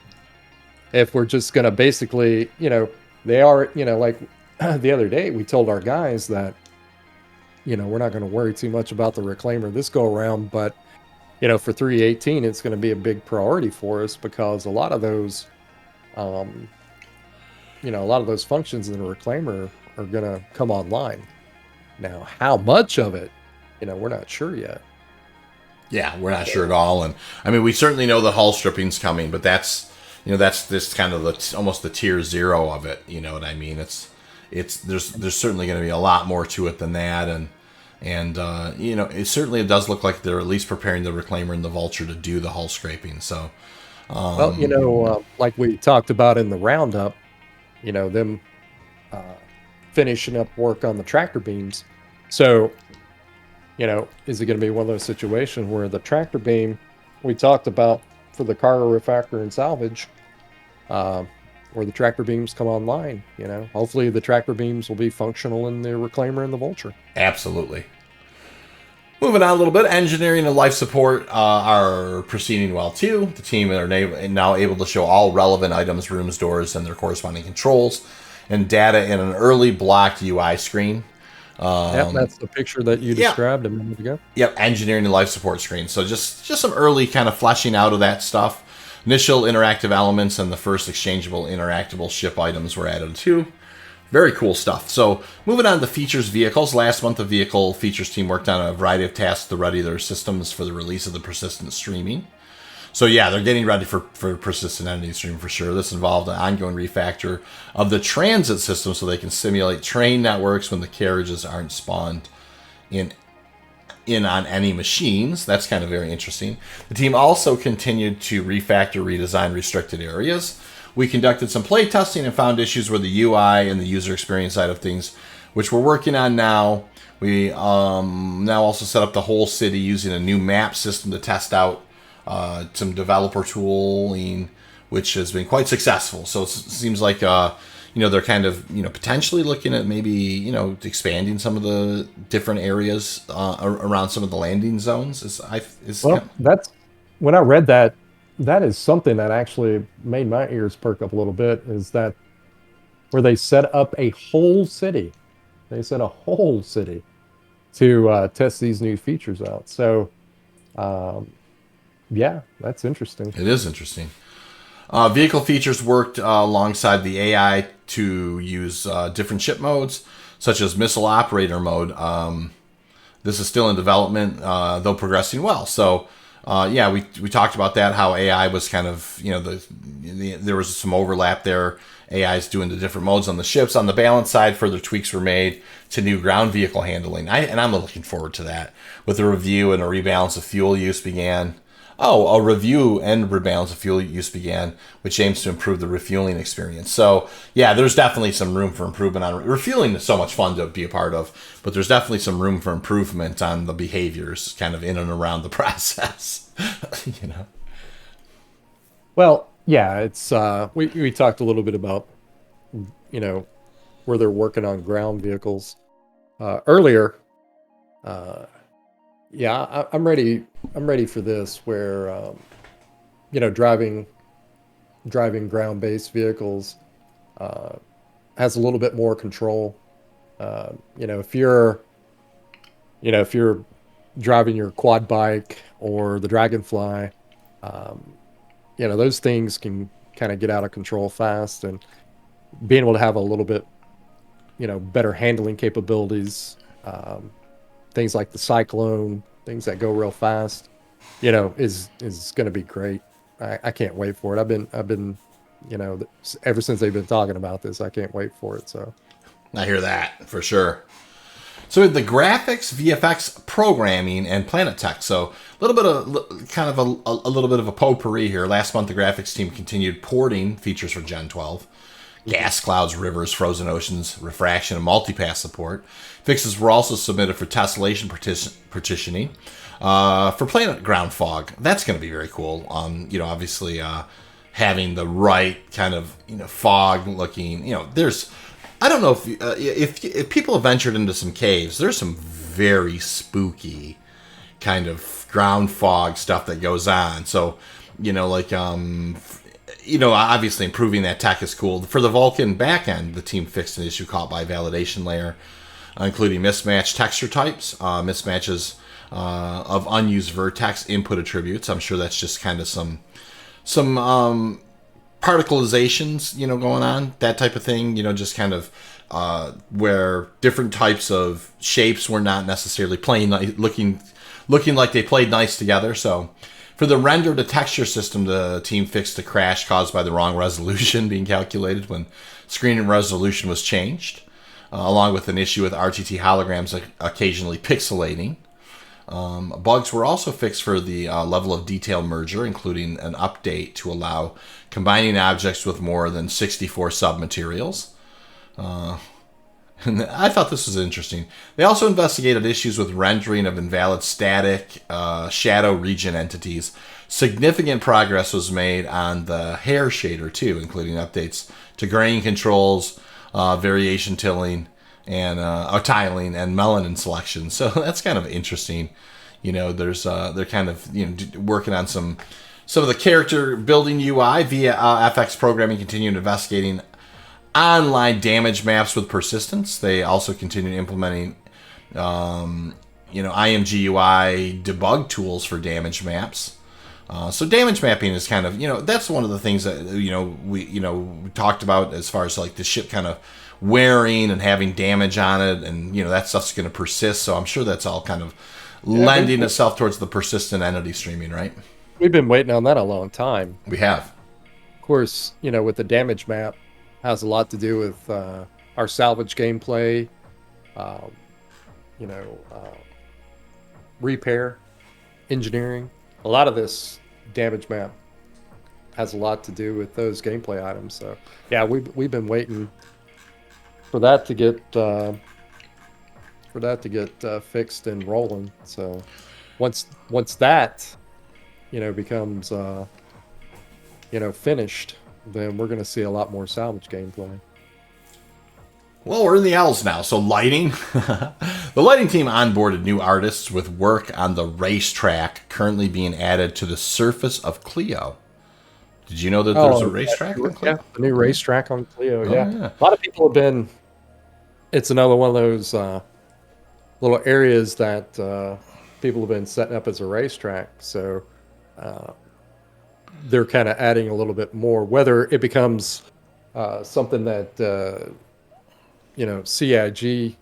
If we're just going to basically, they are, like the other day, we told our guys that, we're not going to worry too much about the Reclaimer this go around, but, for 3.18, it's going to be a big priority for us because a lot of those, functions in the Reclaimer are going to come online. Now, how much of it, we're not sure yet. Yeah, we're not sure at all. And I mean, we certainly know the hull stripping's coming, but that's this kind of almost the tier 0 of it. You know what I mean? There's certainly going to be a lot more to it than that. And it does look like they're at least preparing the Reclaimer and the Vulture to do the hull scraping. So, like we talked about in the Roundup, them finishing up work on the tractor beams. So, is it going to be one of those situations where the tractor beam we talked about for the cargo refactor and salvage, where the tractor beams come online? Hopefully the tractor beams will be functional in the reclaimer and the vulture. Absolutely. Moving on a little bit, engineering and life support are proceeding well too. The team are now able to show all relevant items, rooms, doors, and their corresponding controls and data in an early blocked UI screen. Yep, that's the picture that you described a minute ago. Yep, engineering and life support screen. So just some early kind of fleshing out of that stuff. Initial interactive elements and the first exchangeable interactable ship items were added too. Very cool stuff. So moving on to features vehicles. Last month, the vehicle features team worked on a variety of tasks to ready their systems for the release of the persistent streaming. So yeah, they're getting ready for persistent entity streaming for sure. This involved an ongoing refactor of the transit system so they can simulate train networks when the carriages aren't spawned in on any machines. That's kind of very interesting. The team also continued to refactor, redesign restricted areas. We conducted some play testing and found issues with the UI and the user experience side of things, which we're working on now. We now also set up the whole city using a new map system to test out some developer tooling, which has been quite successful. So it seems like they're kind of potentially looking at maybe expanding some of the different areas around some of the landing zones. That's when I read that. That is something that actually made my ears perk up a little bit, is that where they set up a whole city. They set a whole city to test these new features out. So, yeah, that's interesting. It is interesting. Vehicle features worked alongside the AI to use different ship modes, such as missile operator mode. This is still in development, though progressing well. So, we talked about that, how AI was kind of, there was some overlap there. AI is doing the different modes on the ships. On the balance side, further tweaks were made to new ground vehicle handling. I'm looking forward to that. With a review and a rebalance of fuel use began. A review and rebalance of fuel use began, which aims to improve the refueling experience. So, yeah, there's definitely some room for improvement on refueling. Is so much fun to be a part of, but there's definitely some room for improvement on the behaviors kind of in and around the process. Well, yeah, it's we talked a little bit about where they're working on ground vehicles earlier. Yeah, I'm ready. I'm ready for this, where driving ground-based vehicles has a little bit more control. If you're driving your quad bike or the Dragonfly, those things can kind of get out of control fast, and being able to have a little bit better handling capabilities. Things like the Cyclone, things that go real fast, is going to be great. I can't wait for it. I've been, ever since they've been talking about this, I can't wait for it. So I hear that for sure. So the graphics, VFX, programming, and planet tech. So a little bit of kind of a little bit of a potpourri here. Last month, the graphics team continued porting features for Gen 12. Gas clouds, rivers, frozen oceans, refraction, and multipass support. Fixes were also submitted for tessellation partitioning. For planet ground fog, that's going to be very cool. Obviously having the right kind of fog looking. There's, I don't know if people have ventured into some caves. There's some very spooky kind of ground fog stuff that goes on. So obviously improving that tech is cool. For the Vulcan backend, the team fixed an issue caught by validation layer, including mismatched texture types, mismatches of unused vertex input attributes. I'm sure that's just kind of some particleizations, going on, that type of thing. Just kind of where different types of shapes were not necessarily looking like they played nice together. So. For the render to texture system, the team fixed a crash caused by the wrong resolution being calculated when screen resolution was changed, along with an issue with RTT holograms occasionally pixelating. Bugs were also fixed for the level of detail merger, including an update to allow combining objects with more than 64 submaterials. And I thought this was interesting. They also investigated issues with rendering of invalid static shadow region entities. Significant progress was made on the hair shader too, including updates to grain controls, variation tiling, and tiling and melanin selection. So that's kind of interesting. They're kind of working on some of the character building UI via FX programming, continuing investigating online damage maps with persistence. They also continue implementing, IMG UI debug tools for damage maps. So damage mapping is kind of, that's one of the things that, we talked about as far as like the ship kind of wearing and having damage on it. And, that stuff's going to persist. So I'm sure that's all kind of lending itself towards the persistent entity streaming, right? We've been waiting on that a long time. We have. Of course, with the damage map, has a lot to do with our salvage gameplay, repair, engineering. A lot of this damage map has a lot to do with those gameplay items. So yeah, we've been waiting for that to get fixed and rolling. So once that becomes finished, then we're going to see a lot more salvage gameplay. Well, we're in the L's now, so lighting. The lighting team onboarded new artists with work on the racetrack currently being added to the surface of Clio. Did you know that there's a racetrack on Clio? Yeah, the new racetrack on Clio, yeah. A lot of people have been... It's another one of those little areas that people have been setting up as a racetrack, so... they're kind of adding a little bit more, whether it becomes something that CIG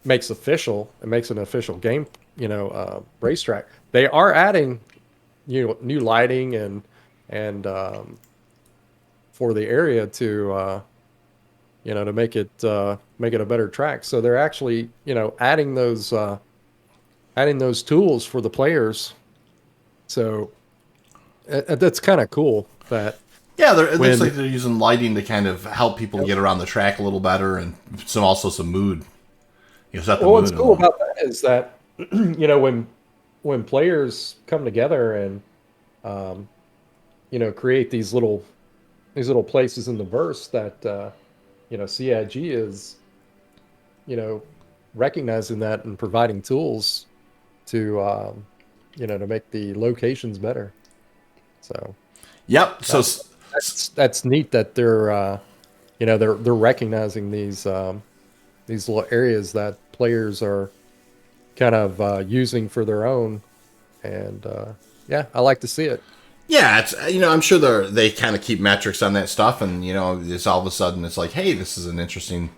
makes official and makes an official game, racetrack. They are adding new lighting and for the area to to make it a better track. So they're actually adding those tools for the players. So that's kind of cool. That it looks like they're using lighting to kind of help people get around the track a little better, and some mood. Set the mood. What's cool about that is that when players come together and create these little places in the verse that CIG is recognizing that and providing tools to to make the locations better. So yep. That's neat that they're they're recognizing these little areas that players are kind of using for their own, and I like to see it. Yeah, it's I'm sure they kind of keep metrics on that stuff, and it's all of a sudden it's like, hey, this is an interesting,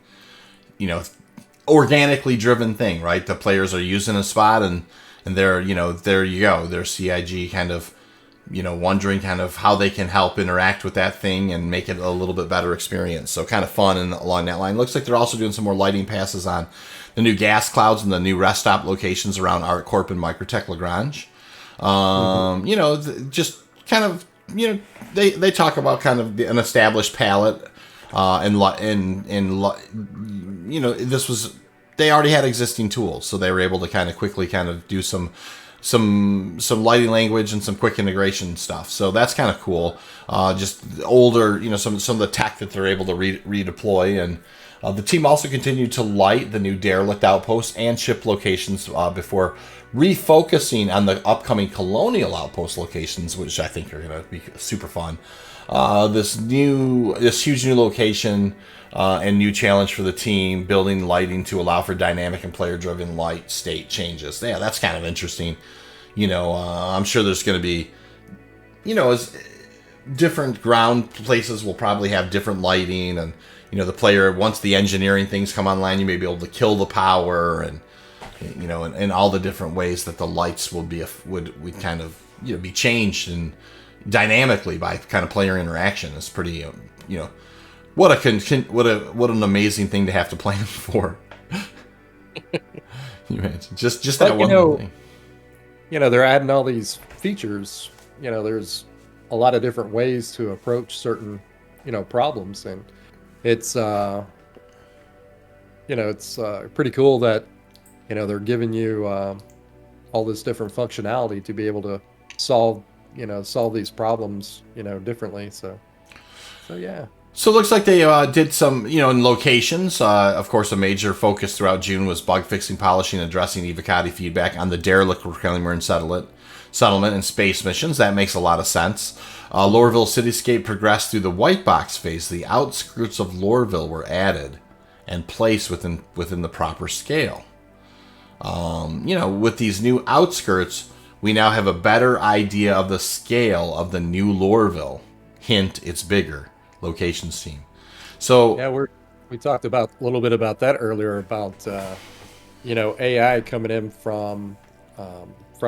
organically driven thing, right? The players are using a spot, and they're there you go. There's CIG kind of wondering kind of how they can help interact with that thing and make it a little bit better experience. So kind of fun and along that line. Looks like they're also doing some more lighting passes on the new gas clouds and the new rest stop locations around ArtCorp and Microtech Lagrange. Just kind of, they talk about kind of an established palette, this was, they already had existing tools, so they were able to kind of quickly kind of do some lighting language and some quick integration stuff. So that's kind of cool. Just older, some of the tech that they're able to redeploy. And the team also continued to light the new derelict outposts and ship locations before refocusing on the upcoming colonial outpost locations, which I think are going to be super fun. This huge new location and new challenge for the team, building lighting to allow for dynamic and player-driven light state changes. Yeah, that's kind of interesting. I'm sure there's going to be, as different ground places will probably have different lighting, and the player, once the engineering things come online, you may be able to kill the power, and and all the different ways that the lights would kind of be changed and dynamically by kind of player interaction. Is pretty what an amazing thing to have to plan for. just that one thing. They're adding all these features. There's a lot of different ways to approach certain problems, and it's it's pretty cool that they're giving you all this different functionality to be able to solve solve these problems differently. So yeah. So it looks like they did some, in locations. Of course, a major focus throughout June was bug fixing, polishing, and addressing Evocati feedback on the derelict reclaimer and settlement and space missions. That makes a lot of sense. Lorville Cityscape progressed through the white box phase. The outskirts of Lorville were added and placed within the proper scale. With these new outskirts, we now have a better idea of the scale of the new Lorville. Hint, it's bigger. Locations team. So Yeah, we talked about a little bit about that earlier about AI coming in from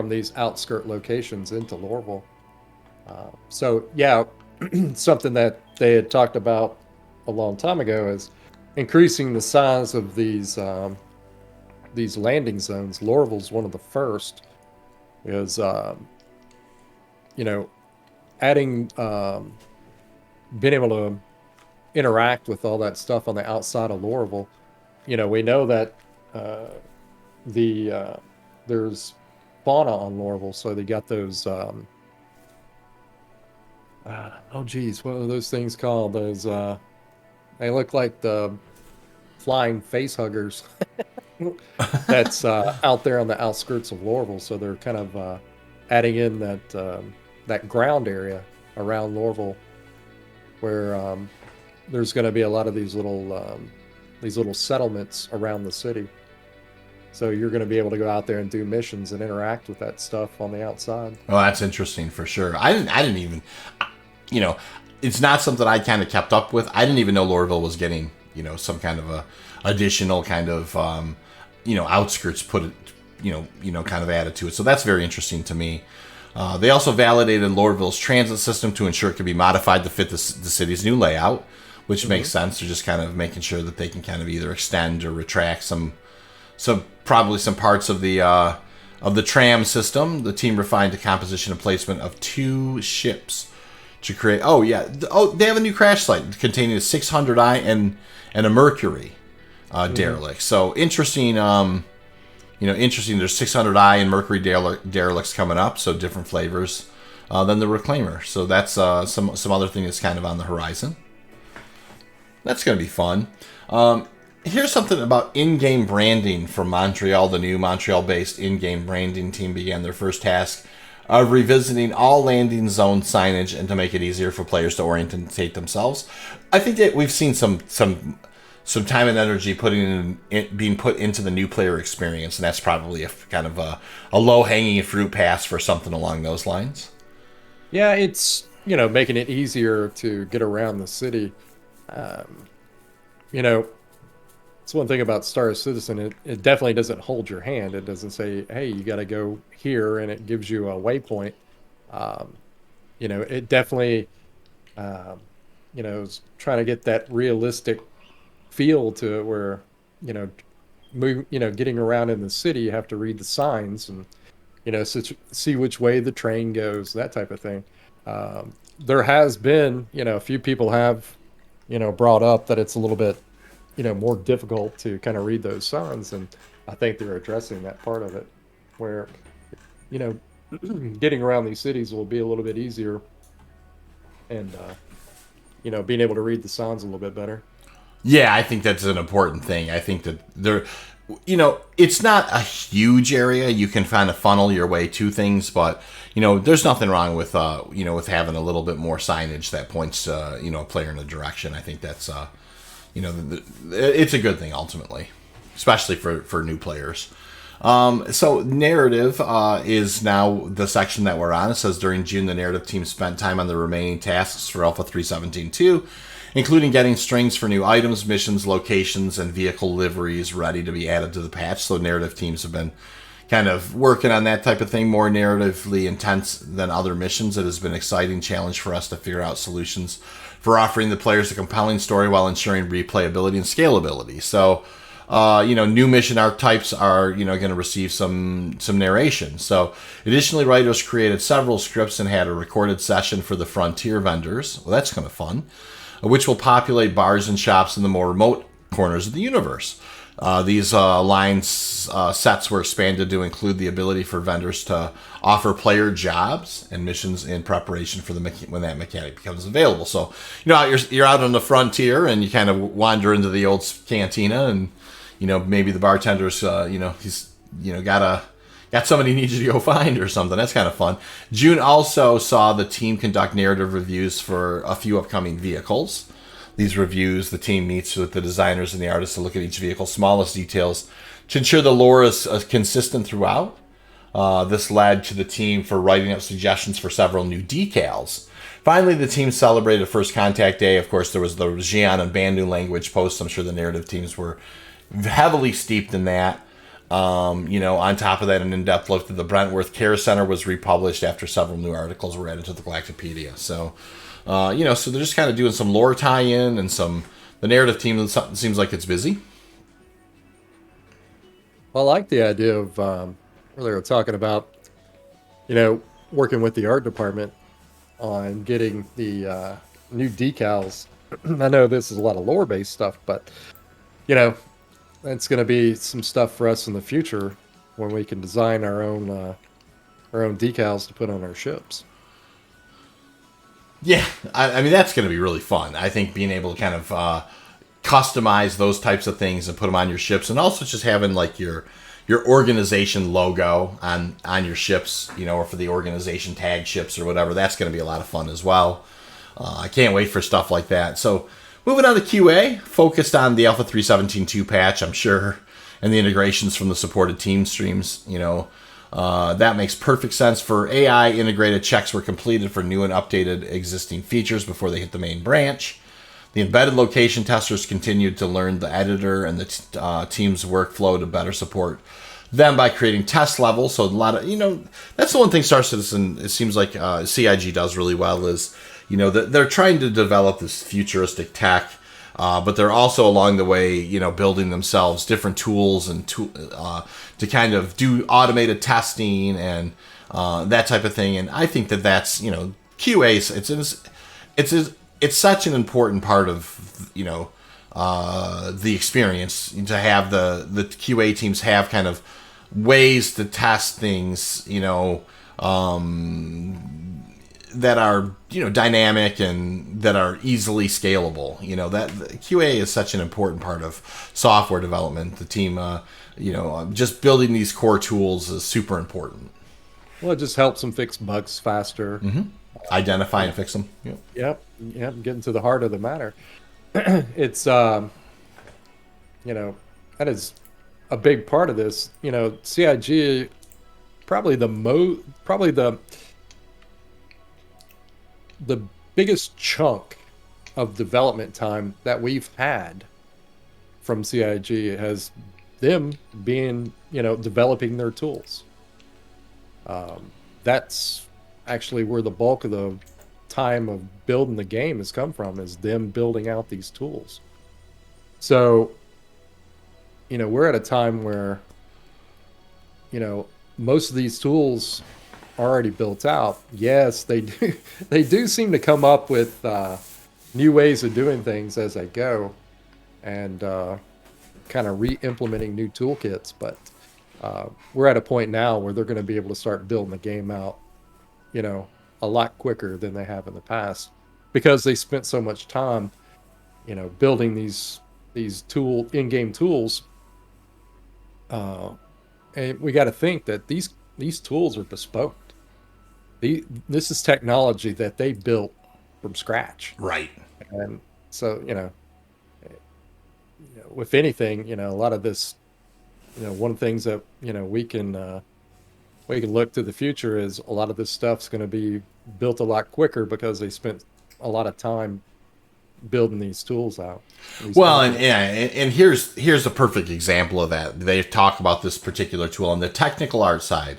these outskirt locations into Lorville. So yeah, something that they had talked about a long time ago is increasing the size of these landing zones. Lorville's one of the first. Is adding being able to interact with all that stuff on the outside of Lorville. We know that there's fauna on Lorville, so they got those. Oh geez, what are those things called? Those they look like the flying face huggers. That's out there on the outskirts of Lorville, so they're kind of adding in that ground area around Lorville, where there's going to be a lot of these little settlements around the city. So you're going to be able to go out there and do missions and interact with that stuff on the outside. well, that's interesting for sure. I didn't even, it's not something I kind of kept up with. I didn't even know Lorville was getting, some kind of a additional kind of, outskirts put it, kind of added to it. So that's very interesting to me. They also validated Lorville's transit system to ensure it could be modified to fit the city's new layout, which makes sense. They're just kind of making sure that they can kind of either extend or retract some parts of the tram system. The team refined the composition and placement of 2 ships to create. They have a new crash site containing a 600i and a Mercury derelict. So interesting. Interesting. There's 600i and Mercury derelicts coming up, so different flavors than the Reclaimer. So that's some other thing that's kind of on the horizon. That's going to be fun. Here's something about in-game branding from Montreal. The new Montreal-based in-game branding team began their first task of revisiting all landing zone signage and to make it easier for players to orientate themselves. I think that we've seen some time and energy being put into the new player experience, and that's probably a kind of a low-hanging fruit pass for something along those lines. Yeah, it's making it easier to get around the city. It's one thing about Star Citizen. It definitely doesn't hold your hand. It doesn't say, "Hey, you got to go here," and it gives you a waypoint. It definitely, is trying to get that realistic feel to it, where getting around in the city, you have to read the signs and see which way the train goes, that type of thing. There has been a few people have brought up that it's a little bit more difficult to kind of read those signs, and I think they're addressing that part of it, where getting around these cities will be a little bit easier, and being able to read the signs a little bit better. Yeah, I think that's an important thing. I think that it's not a huge area. You can kind of funnel your way to things, but there's nothing wrong with with having a little bit more signage that points a player in a direction. I think that's it's a good thing ultimately, especially for new players. So narrative is now the section that we're on. It says during June, the narrative team spent time on the remaining tasks for Alpha 3.17.2, including getting strings for new items, missions, locations, and vehicle liveries ready to be added to the patch. So narrative teams have been kind of working on that type of thing, more narratively intense than other missions. It has been an exciting challenge for us to figure out solutions for offering the players a compelling story while ensuring replayability and scalability. So, new mission archetypes are, going to receive some narration. So, additionally, writers created several scripts and had a recorded session for the Frontier vendors. Well, that's kind of fun. which will populate bars and shops in the more remote corners of the universe. These line sets were expanded to include the ability for vendors to offer player jobs and missions in preparation for when that mechanic becomes available. So, you're out on the frontier and you kind of wander into the old cantina, and maybe the bartender's he's got somebody he needs you to go find or something. That's kind of fun. June also saw the team conduct narrative reviews for a few upcoming vehicles. These reviews, the team meets with the designers and the artists to look at each vehicle's smallest details to ensure the lore is consistent throughout. This led to the team for writing up suggestions for several new decals. Finally, the team celebrated First Contact Day. Of course, there was the Xi'an and Bandu language posts. I'm sure the narrative teams were heavily steeped in that. On top of that, an in-depth look at the Brentworth Care Center was republished after several new articles were added to the Galactopedia. So, so they're just kind of doing some lore tie-in and the narrative team seems like it's busy. Well, I like the idea of, earlier we were talking about, working with the art department on getting the new decals. I know this is a lot of lore-based stuff, but, it's going to be some stuff for us in the future when we can design our own decals to put on our ships. Yeah, I mean, that's going to be really fun. I think being able to kind of customize those types of things and put them on your ships, and also just having like your organization logo on your ships, or for the organization tag ships or whatever. That's going to be a lot of fun as well. I can't wait for stuff like that. So moving on to QA, focused on the Alpha 3.17.2 patch, I'm sure, and the integrations from the supported team streams, that makes perfect sense. For AI, integrated checks were completed for new and updated existing features before they hit the main branch. The embedded location testers continued to learn the editor and the team's workflow to better support them by creating test levels. So a lot of, that's the one thing Star Citizen, it seems like CIG does really well is, they're trying to develop this futuristic tech, but they're also along the way, building themselves different tools and to kind of do automated testing and that type of thing. And I think that's, QA, it's such an important part of, the experience to have the QA teams have kind of ways to test things, that are dynamic and that are easily scalable. That QA is such an important part of software development. The team, just building these core tools is super important. Well, it just helps them fix bugs faster. Mm-hmm. Identify and fix them. Yep. Getting to the heart of the matter. It's that is a big part of this. CIG probably the biggest chunk of development time that we've had from CIG has them being, developing their tools. That's actually where the bulk of the time of building the game has come from, is them building out these tools. So, we're at a time where, most of these tools already built out. Yes, they do seem to come up with new ways of doing things as they go, and kind of re-implementing new toolkits. But we're at a point now where they're going to be able to start building the game out, a lot quicker than they have in the past, because they spent so much time, building these in-game tools. And we got to think that these tools are bespoke. This is technology that they built from scratch. Right. And so, if anything, a lot of this, one of the things that, we can look to the future is a lot of this stuff's going to be built a lot quicker because they spent a lot of time building these tools out. And here's a perfect example of that. They talk about this particular tool on the technical art side.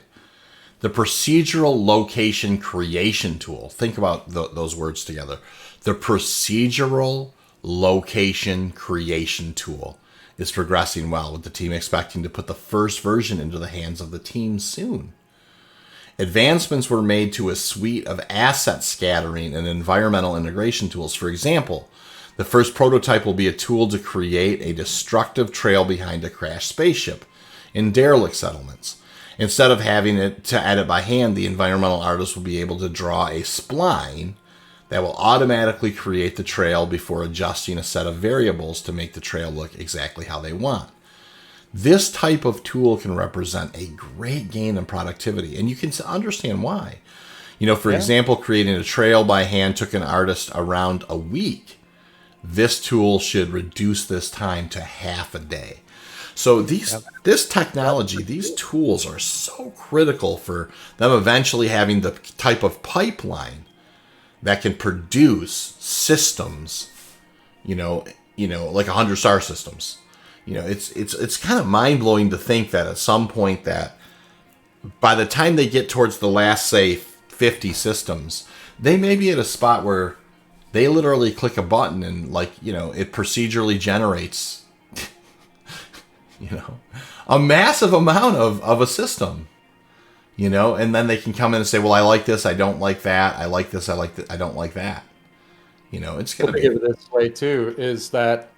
The procedural location creation tool. Think about those words together. The procedural location creation tool is progressing well, with the team expecting to put the first version into the hands of the team soon. Advancements were made to a suite of asset scattering and environmental integration tools. For example, the first prototype will be a tool to create a destructive trail behind a crashed spaceship in derelict settlements. Instead of having it to edit by hand, the environmental artist will be able to draw a spline that will automatically create the trail before adjusting a set of variables to make the trail look exactly how they want. This type of tool can represent a great gain in productivity, and you can understand why. For example, creating a trail by hand took an artist around a week. This tool should reduce this time to half a day. So this technology, these tools are so critical for them eventually having the type of pipeline that can produce systems, like 100-star systems. It's kind of mind-blowing to think that at some point that by the time they get towards the last, say, 50 systems, they may be at a spot where they literally click a button and it procedurally generates, a massive amount of a system, and then they can come in and say, well, I like this, I don't like that, I like this, I like that, I don't like that. It's going to be... Think of it this way, too, is that,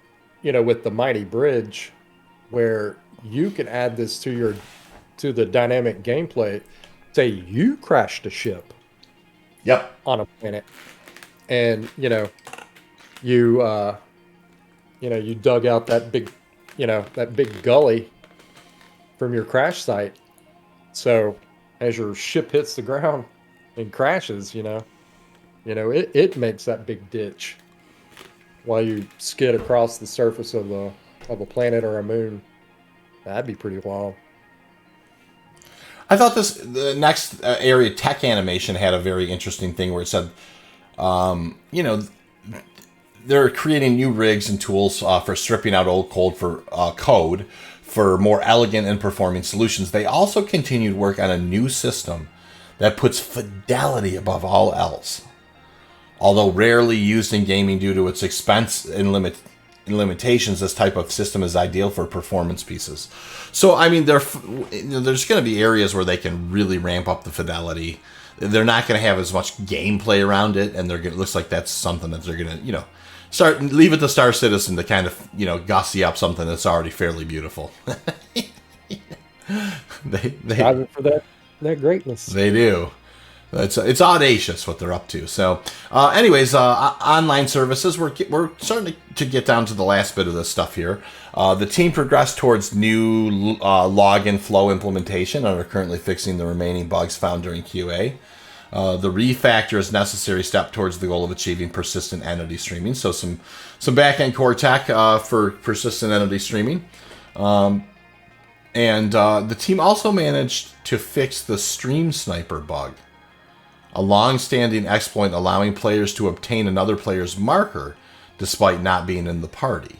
with the Mighty Bridge, where you can add this to the dynamic gameplay, say you crashed a ship on a planet, and, you dug out that big gully from your crash site. So as your ship hits the ground and crashes, it makes that big ditch while you skid across the surface of a planet or a moon. That'd be pretty wild. I thought the next area, tech animation, had a very interesting thing where it said, they're creating new rigs and tools for stripping out old code for more elegant and performing solutions. They also continued work on a new system that puts fidelity above all else. Although rarely used in gaming due to its expense and limitations, this type of system is ideal for performance pieces. So, there's going to be areas where they can really ramp up the fidelity. They're not going to have as much gameplay around it, and it looks like that's something that they're going to, leave it to Star Citizen to kind of, gussy up something that's already fairly beautiful. they driving for that greatness. They do. It's audacious what they're up to. So, online services, we're starting to get down to the last bit of this stuff here. The team progressed towards new login flow implementation and are currently fixing the remaining bugs found during QA. The refactor is a necessary step towards the goal of achieving persistent entity streaming. So some back-end core tech for persistent entity streaming. And the team also managed to fix the stream sniper bug, a long-standing exploit allowing players to obtain another player's marker despite not being in the party.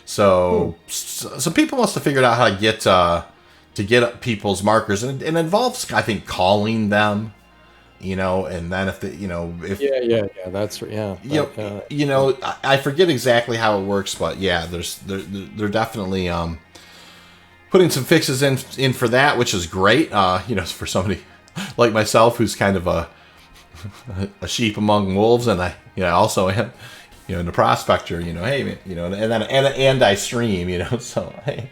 So some people must have figured out how to get people's markers, and it involves, I think, calling them, and then if that's I forget exactly how it works, but yeah, they're definitely putting some fixes in for that, which is great. For somebody like myself who's kind of a sheep among wolves, and I also am in the prospector, hey, and I stream, so hey,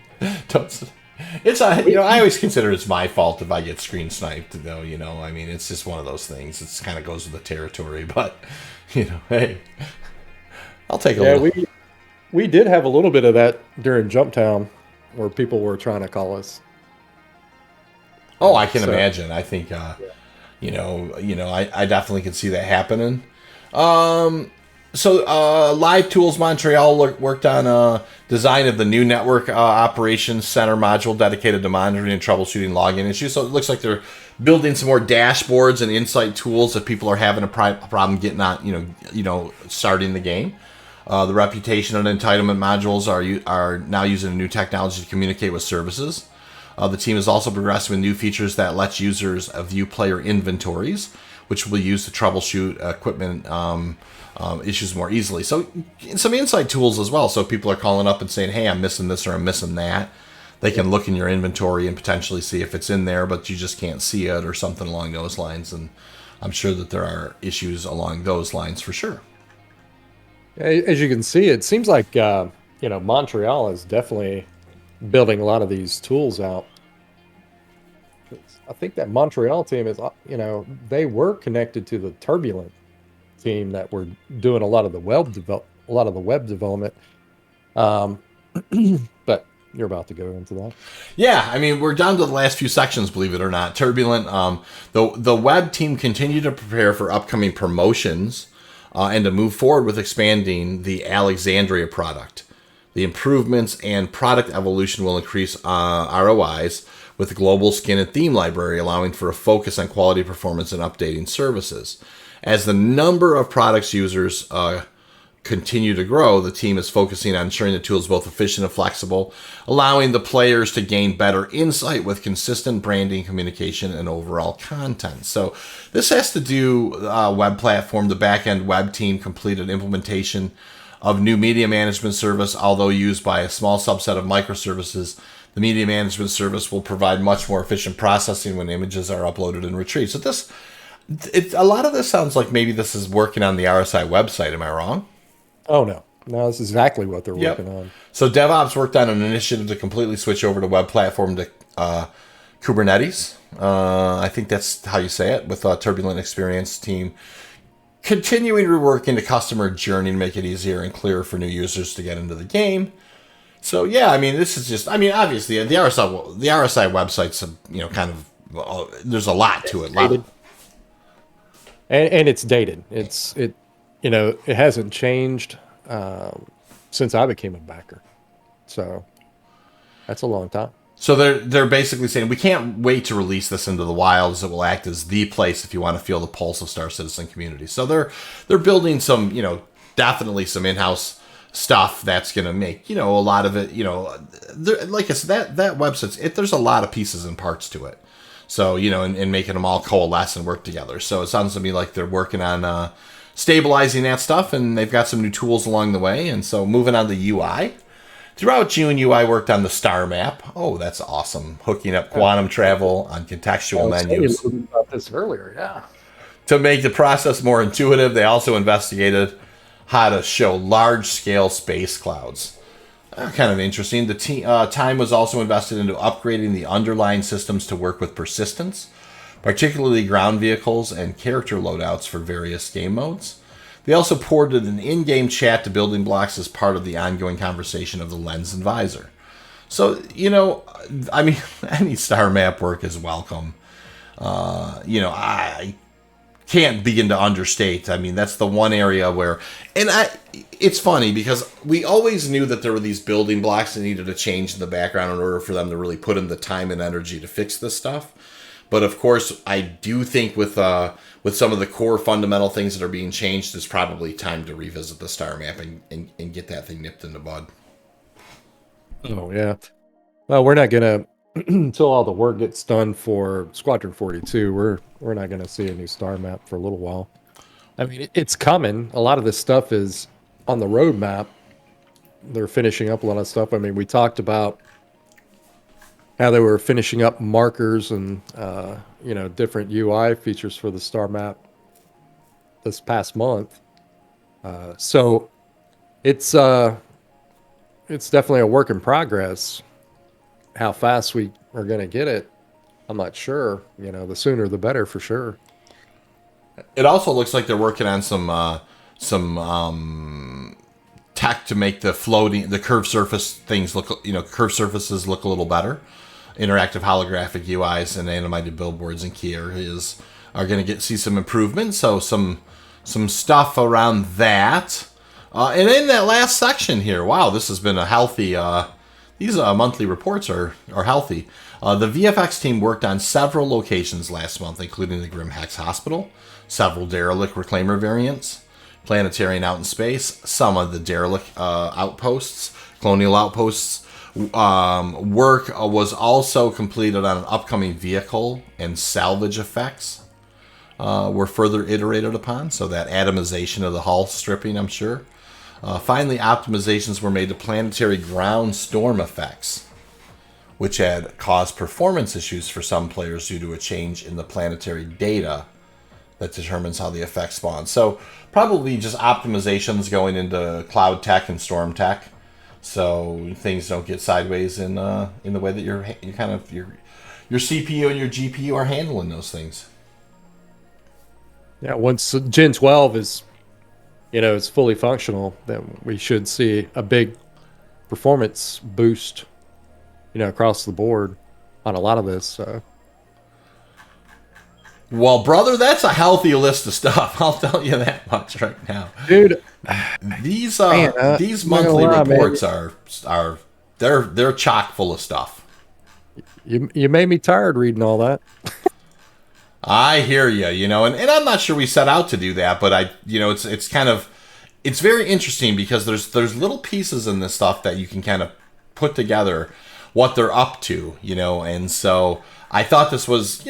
it's I always consider it's my fault if I get screen sniped, though, it's just one of those things. It kind of goes with the territory, but hey, I'll take a little. We did have a little bit of that during Jumptown where people were trying to call us. Oh, I can imagine. I think I definitely can see that happening. So Live Tools Montreal worked on design of the new network operations center module dedicated to monitoring and troubleshooting login issues. So it looks like they're building some more dashboards and insight tools if people are having a problem getting on, starting the game. The reputation and entitlement modules are now using a new technology to communicate with services. The team is also progressing with new features that let users view player inventories, which will be used to troubleshoot equipment issues more easily. So some insight tools as well. So people are calling up and saying, hey, I'm missing this or I'm missing that. they can look in your inventory and potentially see if it's in there, but you just can't see it or something along those lines. And I'm sure that there are issues along those lines for sure. As you can see, it seems like Montreal is definitely building a lot of these tools out. I think that Montreal team is, they were connected to the Turbulent team that were doing a lot of the web development. But you're about to go into that. Yeah, I mean, we're down to the last few sections, believe it or not. Turbulent, the web team continued to prepare for upcoming promotions and to move forward with expanding the Alexandria product. The improvements and product evolution will increase ROIs with the global skin and theme library, allowing for a focus on quality, performance, and updating services. As the number of products users continue to grow, the team is focusing on ensuring the tool is both efficient and flexible, allowing the players to gain better insight with consistent branding, communication, and overall content. So this has to do web platform. The back-end web team completed implementation of new media management service, although used by a small subset of microservices. The media management service will provide much more efficient processing when images are uploaded and retrieved. So a lot of this sounds like maybe this is working on the RSI website. Am I wrong? Oh, no. No, this is exactly what they're working on. So DevOps worked on an initiative to completely switch over to web platform to Kubernetes. I think that's how you say it, with a Turbulent Experience team continuing to work into customer journey to make it easier and clearer for new users to get into the game. So yeah, I mean, this is just, I mean, obviously the RSI website's, kind of, there's a lot to it. And it's dated. It hasn't changed since I became a backer. So that's a long time. So they're basically saying we can't wait to release this into the wild, as it will act as the place if you want to feel the pulse of Star Citizen community. So they're building some, definitely some in-house stuff that's going to make, a lot of it, like I said, that website's, there's a lot of pieces and parts to it. So, and making them all coalesce and work together. So it sounds to me like they're working on stabilizing that stuff, and they've got some new tools along the way. And so moving on to UI. Throughout June, UI worked on the star map. Oh, that's awesome. Hooking up quantum travel on contextual menus. I was about this earlier, yeah. To make the process more intuitive, they also investigated how to show large-scale space clouds. Kind of interesting. The time was also invested into upgrading the underlying systems to work with persistence, particularly ground vehicles and character loadouts for various game modes. They also ported an in-game chat to building blocks as part of the ongoing conversation of the lens and visor. So, I mean, any star map work is welcome. I can't begin to understate. I mean, that's the one area where, it's funny because we always knew that there were these building blocks that needed to change in the background in order for them to really put in the time and energy to fix this stuff. But of course, I do think with some of the core fundamental things that are being changed, it's probably time to revisit the star map and get that thing nipped in the bud. Oh, yeah. Well, we're not going to, until all the work gets done for Squadron 42, we're not going to see a new star map for a little while. I mean, it's coming. A lot of this stuff is on the roadmap. They're finishing up a lot of stuff. I mean, we talked about how they were finishing up markers and different UI features for the star map this past month. So it's definitely a work in progress. How fast we are going to get it, I'm not sure. The sooner the better for sure. It also looks like they're working on some tech to make the curved surface things look, curved surfaces look a little better. Interactive holographic UIs and animated billboards and key areas are going to see some improvement. So some stuff around that. And in that last section here, wow, this has been a healthy. These monthly reports are healthy. The VFX team worked on several locations last month, including the Grim Hex Hospital, several derelict reclaimer variants, planetarium out in space, some of the derelict outposts, colonial outposts. Work was also completed on an upcoming vehicle, and salvage effects were further iterated upon. So that atomization of the hull stripping, I'm sure. Finally, optimizations were made to planetary ground storm effects. which had caused performance issues for some players due to a change in the planetary data that determines how the effect spawns. So probably just optimizations going into cloud tech and storm tech, so things don't get sideways in the way that your CPU and your GPU are handling those things. Yeah, once Gen 12 is, is fully functional, then we should see a big performance boost, across the board on a lot of this. So. Well, brother, that's a healthy list of stuff. I'll tell you that much right now, dude. These monthly reports are they're chock full of stuff. You made me tired reading all that. I hear you, and I'm not sure we set out to do that, but it's very interesting because there's little pieces in this stuff that you can kind of put together what they're up to, and so I thought this was,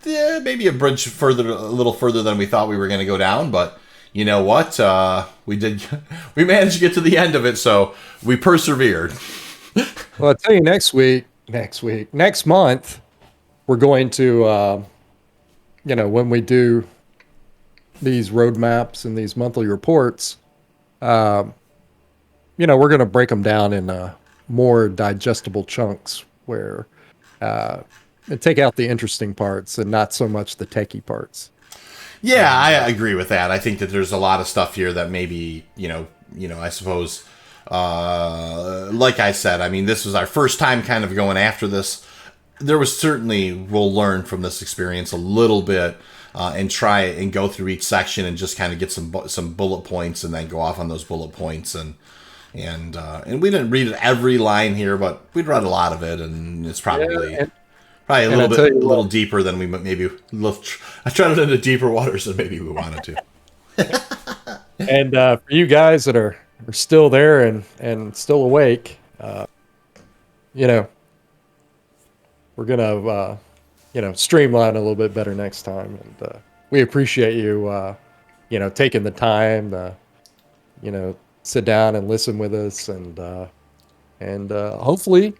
maybe a bridge a little further than we thought we were going to go down, but you know what? We managed to get to the end of it, so we persevered. Well, I'll tell you next month, we're going to, when we do these roadmaps and these monthly reports, we're going to break them down in more digestible chunks where and take out the interesting parts and not so much the techie parts. Yeah, I agree with that. I think that there's a lot of stuff here that maybe, I suppose, like I said, I mean, this was our first time kind of going after this. There was certainly, we'll learn from this experience a little bit and try and go through each section and just kind of get some bullet points and then go off on those bullet points. And we didn't read every line here, but we'd read a lot of it, and it's probably a little deeper than we maybe. I tried it into deeper waters than maybe we wanted to. And for you guys that are still there and still awake, we're gonna streamline a little bit better next time, and we appreciate you taking the time to sit down and listen with us, and hopefully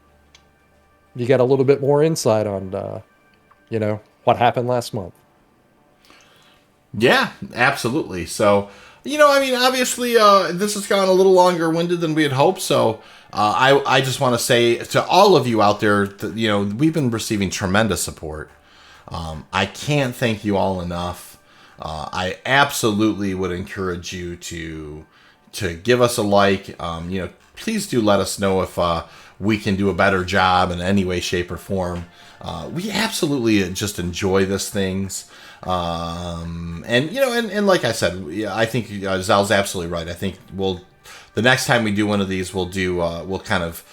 you got a little bit more insight on what happened last month. Yeah, absolutely. So obviously this has gone a little longer winded than we had hoped, so I just want to say to all of you out there that, we've been receiving tremendous support. I can't thank you all enough. I absolutely would encourage you to give us a like. Please do let us know if we can do a better job in any way, shape, or form. We absolutely just enjoy these things. And like I said, I think Zal's absolutely right. I think the next time we do one of these, we'll kind of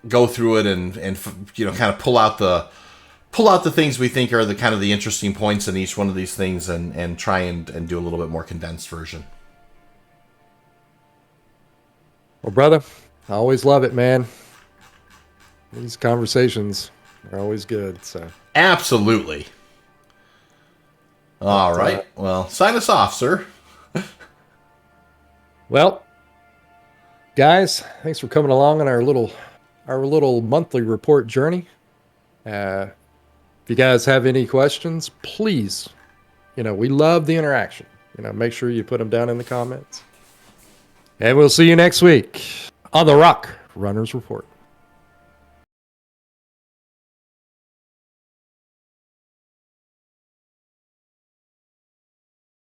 go through it and kind of pull out the things we think are the kind of the interesting points in each one of these things and try and do a little bit more condensed version. Well, brother, I always love it, man. These conversations are always good. So absolutely. All right. Well, sign us off, sir. Well, guys, thanks for coming along on our little monthly report journey. If you guys have any questions, please, we love the interaction. Make sure you put them down in the comments. And we'll see you next week on the Rock Runners Report.